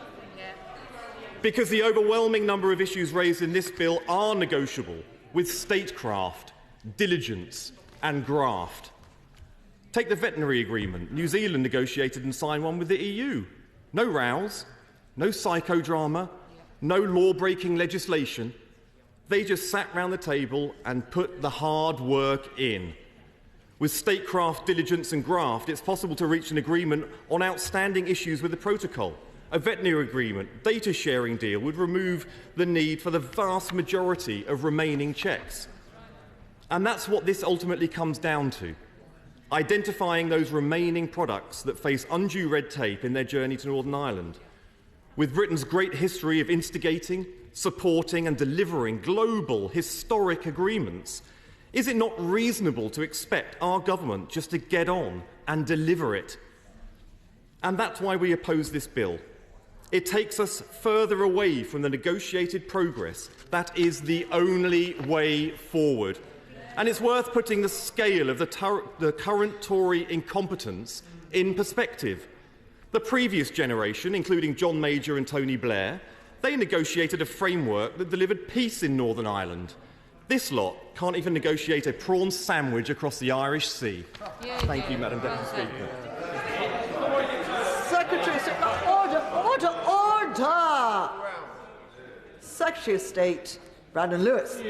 Because the overwhelming number of issues raised in this bill are negotiable with statecraft, diligence and graft. Take the veterinary agreement. New Zealand negotiated and signed one with the EU. No rows, no psychodrama, no law-breaking legislation. They just sat round the table and put the hard work in. With statecraft, diligence and graft, it's possible to reach an agreement on outstanding issues with the protocol. A veterinary agreement, data sharing deal would remove the need for the vast majority of remaining checks. And that's what this ultimately comes down to. Identifying those remaining products that face undue red tape in their journey to Northern Ireland. With Britain's great history of instigating, supporting and delivering global historic agreements, is it not reasonable to expect our government just to get on and deliver it? And that's why we oppose this bill. It takes us further away from the negotiated progress that is the only way forward. And it's worth putting the scale of the current Tory incompetence in perspective. The previous generation, including John Major and Tony Blair, they negotiated a framework that delivered peace in Northern Ireland. This lot can't even negotiate a prawn sandwich across the Irish Sea. Thank you, Madam Deputy Speaker. Secretary, order! Secretary of State, Brandon Lewis.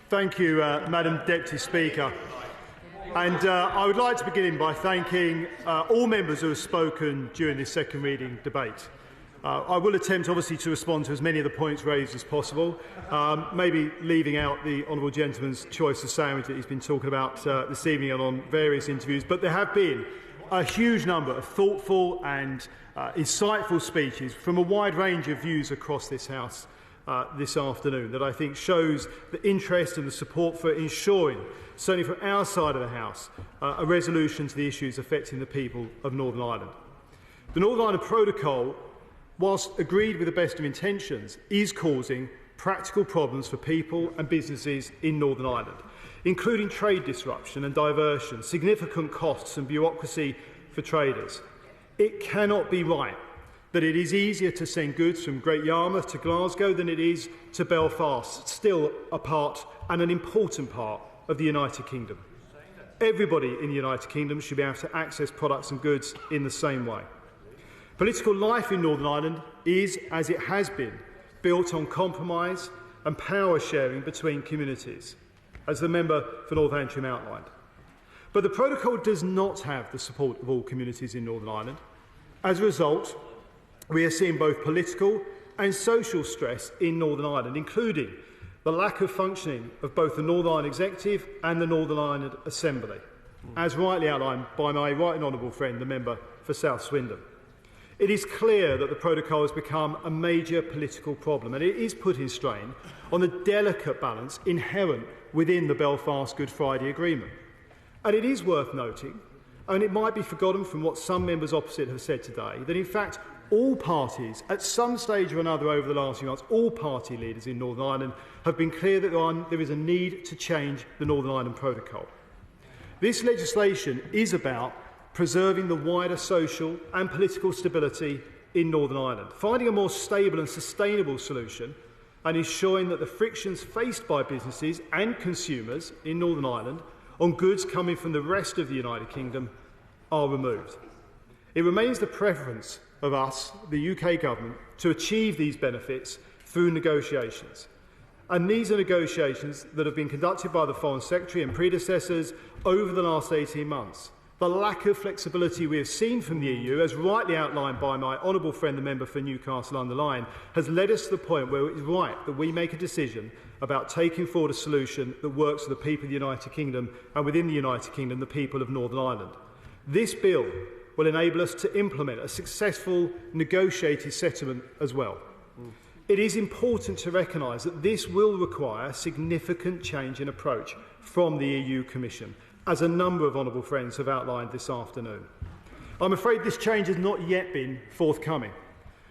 Thank you, Madam Deputy Speaker. And I would like to begin by thanking all members who have spoken during this second reading debate. I will attempt, obviously, to respond to as many of the points raised as possible, maybe leaving out the honourable gentleman's choice of sandwich that he's been talking about this evening and on various interviews. But there have been a huge number of thoughtful and insightful speeches from a wide range of views across this House this afternoon that I think shows the interest and the support for ensuring, certainly from our side of the House, a resolution to the issues affecting the people of Northern Ireland. The Northern Ireland Protocol, whilst agreed with the best of intentions, is causing practical problems for people and businesses in Northern Ireland, including trade disruption and diversion, significant costs and bureaucracy for traders. It cannot be right that it is easier to send goods from Great Yarmouth to Glasgow than it is to Belfast, still a part and an important part of the United Kingdom. Everybody in the United Kingdom should be able to access products and goods in the same way. Political life in Northern Ireland is, as it has been, built on compromise and power sharing between communities, as the member for North Antrim outlined. But the protocol does not have the support of all communities in Northern Ireland. As a result, we are seeing both political and social stress in Northern Ireland, including the lack of functioning of both the Northern Ireland Executive and the Northern Ireland Assembly, as rightly outlined by my right and honourable friend, the member for South Swindon. It is clear that the protocol has become a major political problem, and it is putting strain on the delicate balance inherent within the Belfast Good Friday Agreement. And it is worth noting, and it might be forgotten from what some members opposite have said today, that in fact all parties, at some stage or another over the last few months, all party leaders in Northern Ireland have been clear that there is a need to change the Northern Ireland Protocol. This legislation is about preserving the wider social and political stability in Northern Ireland, finding a more stable and sustainable solution and ensuring that the frictions faced by businesses and consumers in Northern Ireland on goods coming from the rest of the United Kingdom are removed. It remains the preference of us, the UK government, to achieve these benefits through negotiations. And these are negotiations that have been conducted by the Foreign Secretary and predecessors over the last 18 months. The lack of flexibility we have seen from the EU, as rightly outlined by my honourable friend, the member for Newcastle-under-Lyme, has led us to the point where it is right that we make a decision about taking forward a solution that works for the people of the United Kingdom and, within the United Kingdom, the people of Northern Ireland. This bill will enable us to implement a successful negotiated settlement as well. It is important to recognise that this will require significant change in approach from the EU Commission, as a number of honourable friends have outlined this afternoon. I'm afraid this change has not yet been forthcoming.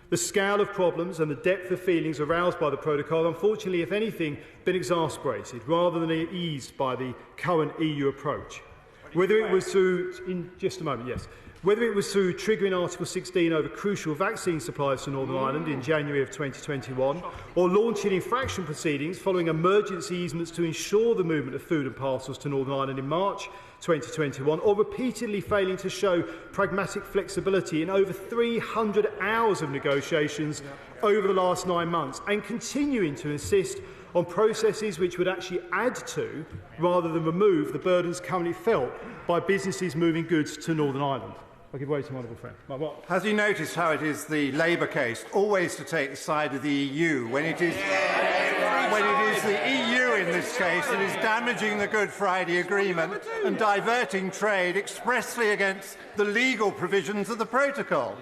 The scale of problems and the depth of feelings aroused by the protocol, unfortunately, if anything, been exasperated rather than eased by the current EU approach. Whether it was through triggering Article 16 over crucial vaccine supplies to Northern Ireland in January of 2021, or launching infraction proceedings following emergency easements to ensure the movement of food and parcels to Northern Ireland in March 2021, or repeatedly failing to show pragmatic flexibility in over 300 hours of negotiations over the last 9 months, and continuing to insist on processes which would actually add to, rather than remove, the burdens currently felt by businesses moving goods to Northern Ireland. I'll give way to my honourable friend. Has he noticed how it is the Labour case always to take the side of the EU when it is the EU in this case that is damaging the Good Friday Agreement and diverting trade expressly against the legal provisions of the protocol?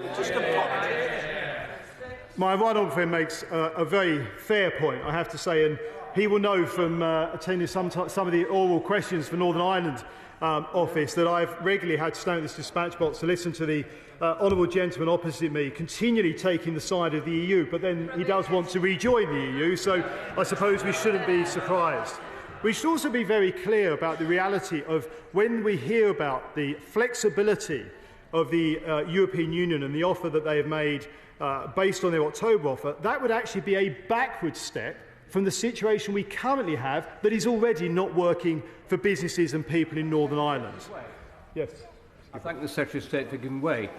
My right honourable friend makes a very fair point, I have to say, and he will know from attending some of the oral questions for Northern Ireland office that I've regularly had to stand at this dispatch box to listen to the honourable gentleman opposite me continually taking the side of the EU, but then he does want to rejoin the EU, so I suppose we shouldn't be surprised. We should also be very clear about the reality of when we hear about the flexibility of the European Union and the offer that they have made based on their October offer, that would actually be a backward step from the situation we currently have that is already not working for businesses and people in Northern Ireland. Yes. I thank the Secretary of State for giving way.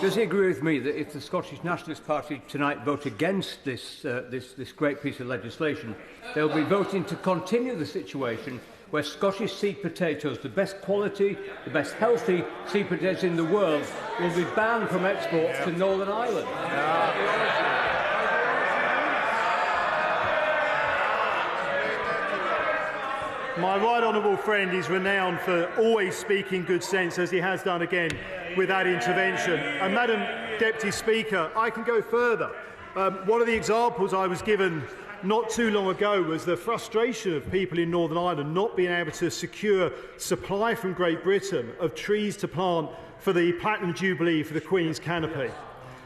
Does he agree with me that if the Scottish Nationalist Party tonight vote against this great piece of legislation, they'll be voting to continue the situation where Scottish seed potatoes, the best quality, the best healthy seed potatoes in the world, will be banned from export to Northern Ireland? My right honourable friend is renowned for always speaking good sense, as he has done again with that intervention. And Madam Deputy Speaker, I can go further. One of the examples I was given not too long ago was the frustration of people in Northern Ireland not being able to secure supply from Great Britain of trees to plant for the Platinum Jubilee for the Queen's canopy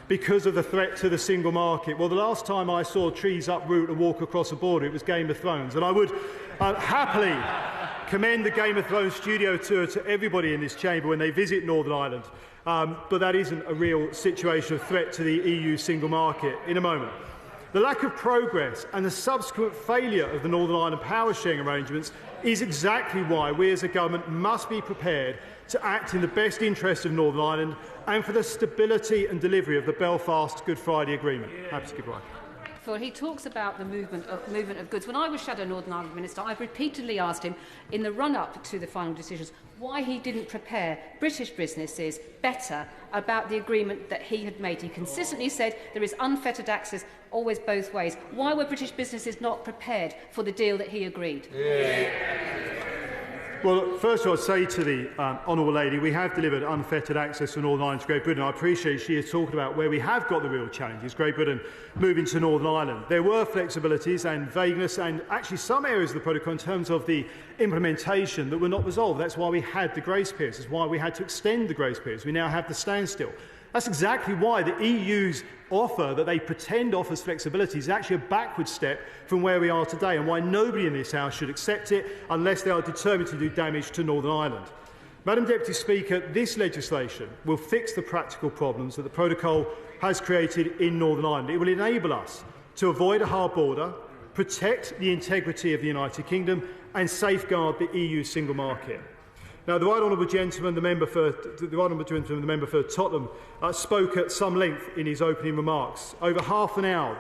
because of the threat to the single market. Well, the last time I saw trees uproot and walk across a border, it was Game of Thrones. And I would happily commend the Game of Thrones studio tour to everybody in this chamber when they visit Northern Ireland. But that isn't a real situation of threat to the EU single market. In a moment. The lack of progress and the subsequent failure of the Northern Ireland power sharing arrangements is exactly why we as a government must be prepared to act in the best interest of Northern Ireland and for the stability and delivery of the Belfast Good Friday Agreement. Happy to give way. For he talks about the movement of goods. When I was Shadow Northern Ireland Minister, I've repeatedly asked him in the run-up to the final decisions why he didn't prepare British businesses better about the agreement that he had made. He consistently said there is unfettered access always both ways. Why were British businesses not prepared for the deal that he agreed? Well, first of all, I'd say to the honourable lady, we have delivered unfettered access to Northern Ireland to Great Britain. I appreciate she is talking about where we have got the real challenges, Great Britain moving to Northern Ireland. There were flexibilities and vagueness and actually some areas of the protocol in terms of the implementation that were not resolved. That's why we had the grace periods. That's why we had to extend the grace periods. We now have the standstill. That's exactly why the EU's offer that they pretend offers flexibility is actually a backward step from where we are today, and why nobody in this House should accept it unless they are determined to do damage to Northern Ireland. Madam Deputy Speaker, this legislation will fix the practical problems that the protocol has created in Northern Ireland. It will enable us to avoid a hard border, protect the integrity of the United Kingdom and safeguard the EU single market. Now, the right honourable gentleman, the member for Tottenham, spoke at some length in his opening remarks, over half an hour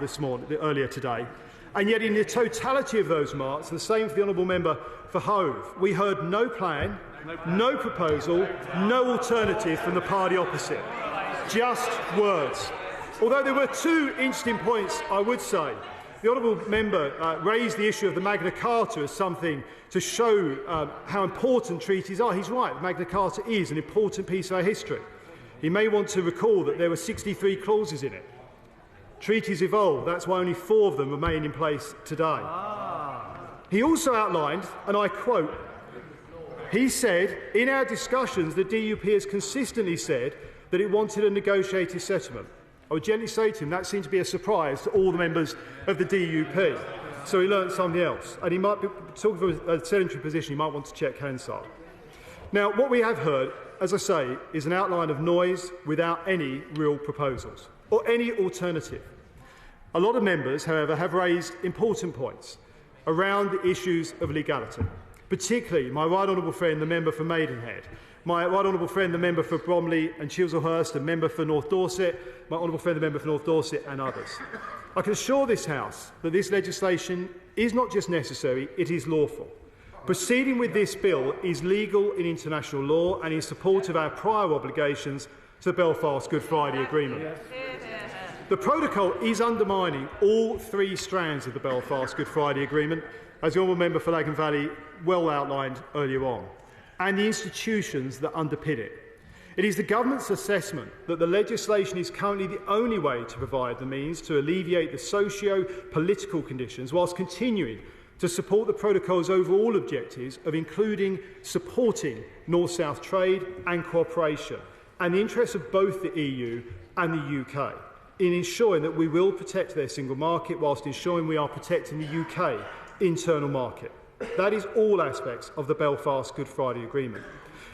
earlier today, and yet in the totality of those remarks, and the same for the honourable member for Hove, we heard no plan, no proposal, no alternative from the party opposite. Just words. Although there were two interesting points, I would say. The honourable member raised the issue of the Magna Carta as something to show how important treaties are. He's right, Magna Carta is an important piece of our history. He may want to recall that there were 63 clauses in it. Treaties evolve, that's why only 4 of them remain in place today. He also outlined, and I quote, he said, in our discussions, the DUP has consistently said that it wanted a negotiated settlement. I would gently say to him that seemed to be a surprise to all the members of the DUP. So he learnt something else. And he might be talking from a sedentary position, he might want to check Hansard. Now, what we have heard, as I say, is an outline of noise without any real proposals or any alternative. A lot of members, however, have raised important points around the issues of legality, particularly my right honourable friend, the member for Maidenhead, my right honourable friend, the member for Bromley and Chislehurst, the member for North Dorset, my honourable friend, the member for North Dorset, and others. I can assure this House that this legislation is not just necessary, it is lawful. Proceeding with this bill is legal in international law and in support of our prior obligations to the Belfast Good Friday Agreement. The protocol is undermining all 3 strands of the Belfast Good Friday Agreement, as the honourable member for Lagan Valley well outlined earlier on, and the institutions that underpin it. It is the government's assessment that the legislation is currently the only way to provide the means to alleviate the socio-political conditions whilst continuing to support the protocol's overall objectives of including supporting North-South trade and cooperation and the interests of both the EU and the UK in ensuring that we will protect their single market whilst ensuring we are protecting the UK internal market. That is all aspects of the Belfast Good Friday Agreement.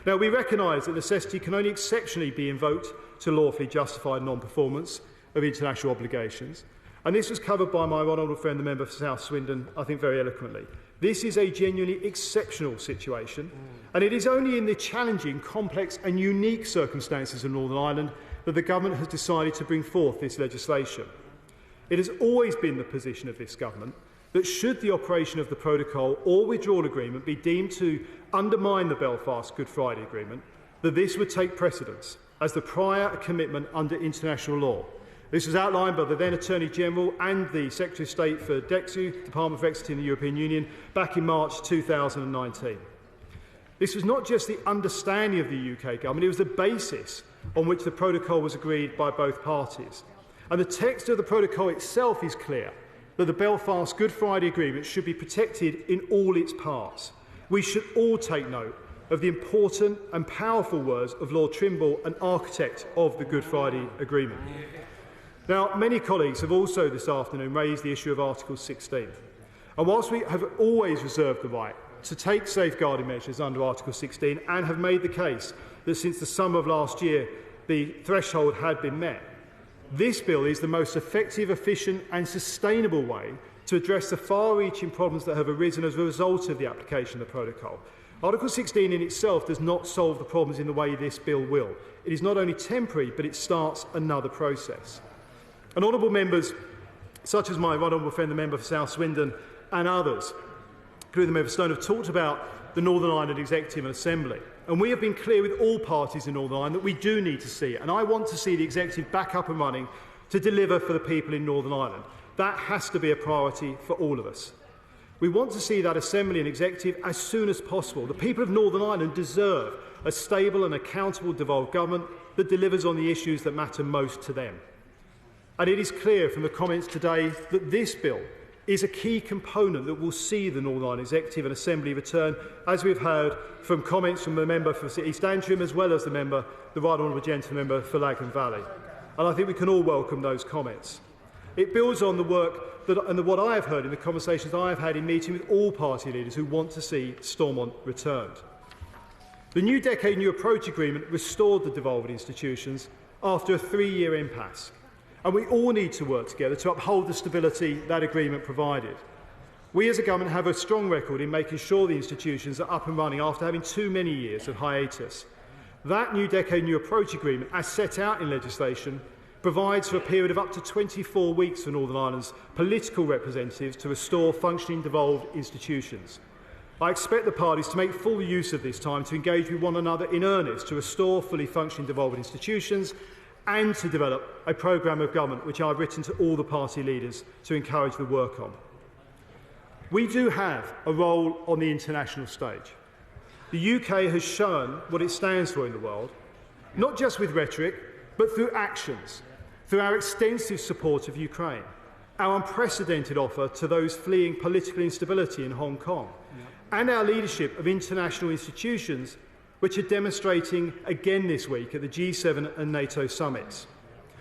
Now, we recognise that necessity can only exceptionally be invoked to lawfully justify non-performance of international obligations, And this was covered by my honourable friend, the member for South Swindon, I think very eloquently. This is a genuinely exceptional situation, and it is only in the challenging, complex and unique circumstances of Northern Ireland that the government has decided to bring forth this legislation. It has always been the position of this government that should the operation of the protocol or withdrawal agreement be deemed to undermine the Belfast Good Friday Agreement, that this would take precedence as the prior commitment under international law. This was outlined by the then Attorney-General and the Secretary of State for DEXU, Department for Executive in the European Union, back in March 2019. This was not just the understanding of the UK government, it was the basis on which the protocol was agreed by both parties. And the text of the protocol itself is clear, that the Belfast Good Friday Agreement should be protected in all its parts. We should all take note of the important and powerful words of Lord Trimble, an architect of the Good Friday Agreement. Now, many colleagues have also this afternoon raised the issue of Article 16. And whilst we have always reserved the right to take safeguarding measures under Article 16 and have made the case that since the summer of last year the threshold had been met, this bill is the most effective, efficient and sustainable way to address the far-reaching problems that have arisen as a result of the application of the protocol. Article 16 in itself does not solve the problems in the way this bill will. It is not only temporary, but it starts another process. And honourable members, such as my honourable friend, the member for South Swindon, and others, including the member for Stone, have talked about the Northern Ireland Executive and Assembly. And we have been clear with all parties in Northern Ireland that we do need to see it. And I want to see the Executive back up and running to deliver for the people in Northern Ireland. That has to be a priority for all of us. We want to see that Assembly and Executive as soon as possible. The people of Northern Ireland deserve a stable and accountable devolved government that delivers on the issues that matter most to them. And it is clear from the comments today that this bill is a key component that will see the Northern Ireland Executive and Assembly return, as we've heard from comments from the member for East Antrim as well as the Right Honourable Gentleman member for Lagan Valley. And I think we can all welcome those comments. It builds on the work and what I have heard in the conversations I have had in meeting with all party leaders who want to see Stormont returned. The New Decade New Approach Agreement restored the devolved institutions after a 3-year impasse. And we all need to work together to uphold the stability that agreement provided. We as a government have a strong record in making sure the institutions are up and running after having too many years of hiatus. That New Decade New Approach Agreement, as set out in legislation, provides for a period of up to 24 weeks for Northern Ireland's political representatives to restore functioning devolved institutions. I expect the parties to make full use of this time to engage with one another in earnest to restore fully functioning devolved institutions and to develop a programme of government which I've written to all the party leaders to encourage the work on. We do have a role on the international stage. The UK has shown what it stands for in the world, not just with rhetoric, but through actions, through our extensive support of Ukraine, our unprecedented offer to those fleeing political instability in Hong Kong, and our leadership of international institutions which are demonstrating again this week at the G7 and NATO summits.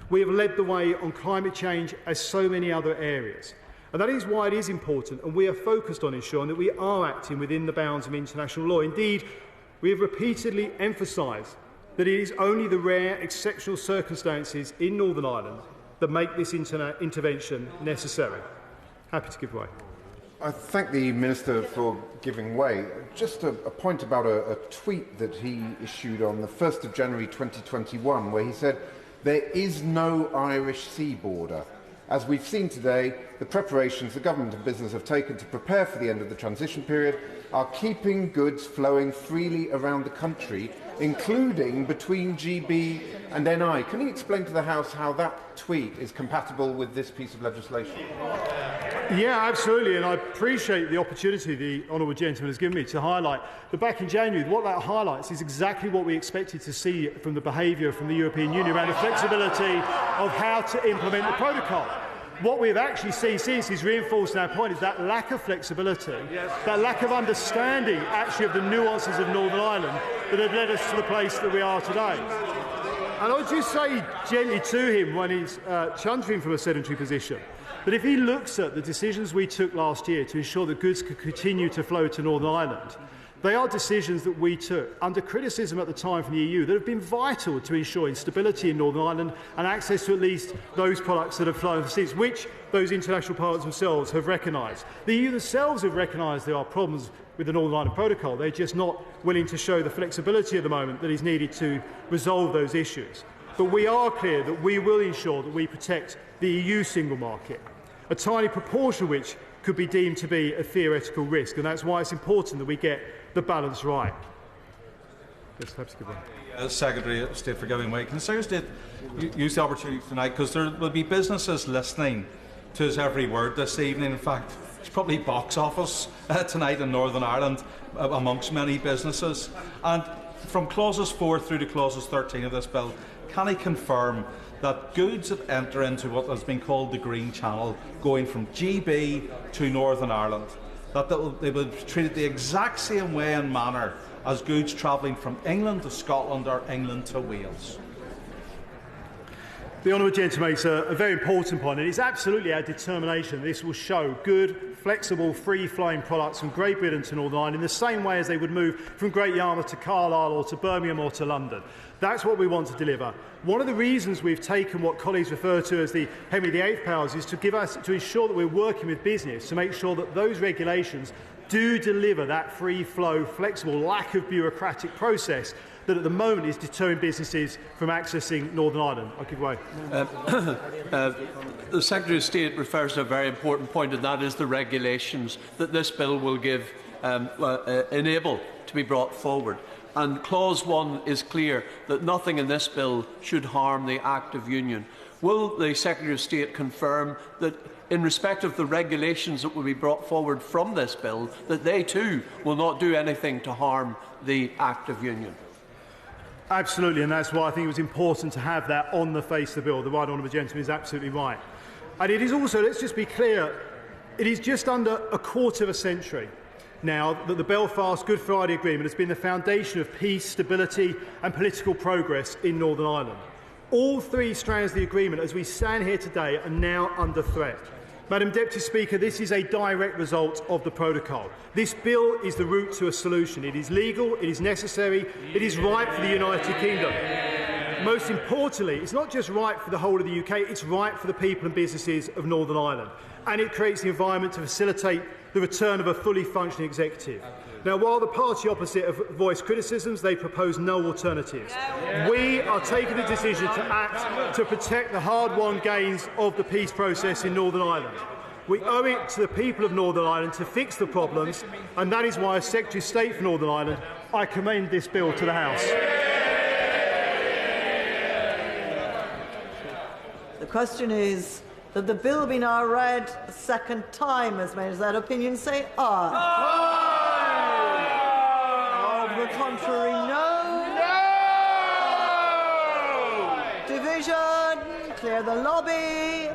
We have led the way on climate change as so many other areas. And that is why it is important, and we are focused on ensuring that we are acting within the bounds of international law. Indeed, we have repeatedly emphasised that it is only the rare, exceptional circumstances in Northern Ireland that make this intervention necessary. Happy to give way. I thank the Minister for giving way. Just a point about a tweet that he issued on the 1st of January 2021, where he said, "There is no Irish sea border. As we've seen today, the preparations the government and business have taken to prepare for the end of the transition period are keeping goods flowing freely around the country, including between GB and NI." Can you explain to the House how that tweet is compatible with this piece of legislation? Yeah, absolutely, and I appreciate the opportunity the honourable gentleman has given me to highlight that back in January, what that highlights is exactly what we expected to see from the behaviour from the European Union around the flexibility of how to implement the protocol. What we've actually seen since is reinforcing our point is that lack of flexibility, that lack of understanding actually of the nuances of Northern Ireland that have led us to the place that we are today. And I would just say gently to him when he's chuntering from a sedentary position, that if he looks at the decisions we took last year to ensure that goods could continue to flow to Northern Ireland, They are decisions that we took under criticism at the time from the EU that have been vital to ensuring stability in Northern Ireland and access to at least those products that have flown overseas, which those international partners themselves have recognised. The EU themselves have recognised there are problems with the Northern Ireland Protocol. They're just not willing to show the flexibility at the moment that is needed to resolve those issues. But we are clear that we will ensure that we protect the EU single market, a tiny proportion of which could be deemed to be a theoretical risk, and that's why it's important that we get the balance right. Secretary of State for giving way. Can the Secretary of State use the opportunity tonight, because there will be businesses listening to his every word this evening. In fact, there's probably box office tonight in Northern Ireland amongst many businesses. And from clauses 4 through to clauses 13 of this bill, can he confirm that goods that enter into what has been called the Green Channel, going from GB to Northern Ireland, that they will be treated the exact same way and manner as goods travelling from England to Scotland or England to Wales? The Honourable Gentleman makes a very important point, and it's absolutely our determination this will show good, flexible, free-flowing products from Great Britain to Northern Ireland in the same way as they would move from Great Yarmouth to Carlisle or to Birmingham or to London. That's what we want to deliver. One of the reasons we've taken what colleagues refer to as the Henry VIII powers is to ensure that we're working with business to make sure that those regulations do deliver that free-flow, flexible, lack of bureaucratic process that at the moment is deterring businesses from accessing Northern Ireland. I'll give way. The Secretary of State refers to a very important point, and that is the regulations that this bill will enable to be brought forward. And Clause 1 is clear that nothing in this bill should harm the Act of Union. Will the Secretary of State confirm that, in respect of the regulations that will be brought forward from this bill, that they too will not do anything to harm the Act of Union? Absolutely, and that's why I think it was important to have that on the face of the bill. The right honourable gentleman is absolutely right. And it is also, let's just be clear, it is just under a quarter of a century now that the Belfast Good Friday Agreement has been the foundation of peace, stability and political progress in Northern Ireland. All three strands of the agreement, as we stand here today, are now under threat. Madam Deputy Speaker, this is a direct result of the protocol. This bill is the route to a solution. It is legal, it is necessary, it is right for the United Kingdom. Most importantly, it's not just right for the whole of the UK, it's right for the people and businesses of Northern Ireland. And it creates the environment to facilitate the return of a fully functioning executive. Now, while the party opposite have voiced criticisms, they propose no alternatives. We are taking the decision to act to protect the hard-won gains of the peace process in Northern Ireland. We owe it to the people of Northern Ireland to fix the problems, and that is why, as Secretary of State for Northern Ireland, I commend this bill to the House. The question is that the bill be now read a second time. As many as that opinion say aye. Aye. Of the contrary, no. No. Division. Clear the lobby.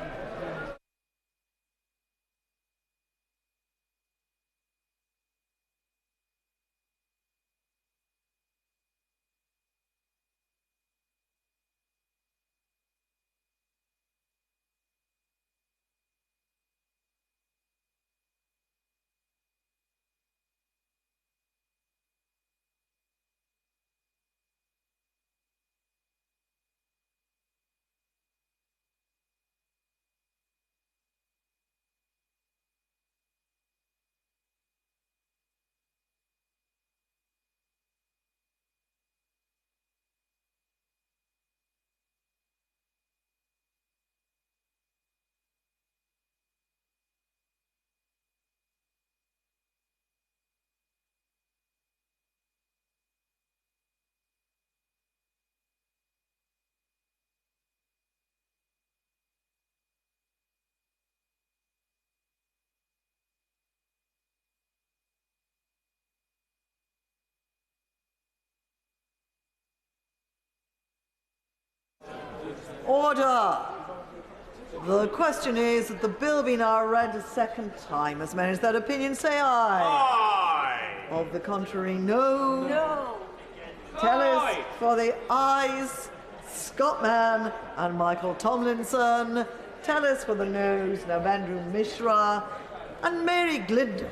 Order. The question is that the bill be now read a second time. As many as that opinion say aye. Aye. Of the contrary, no. No. Tellers for the ayes, Scott Mann and Michael Tomlinson. Tellers for the noes, Navendra Mishra and Mary Glidden.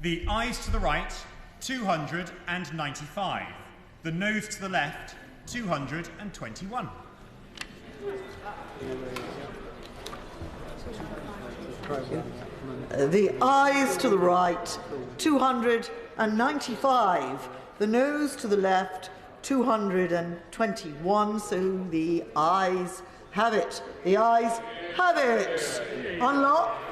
The ayes to the right, 295. The noes to the left, 221. The ayes to the right, 295. The noes to the left, 221. So the ayes have it. The ayes have it. Unlock.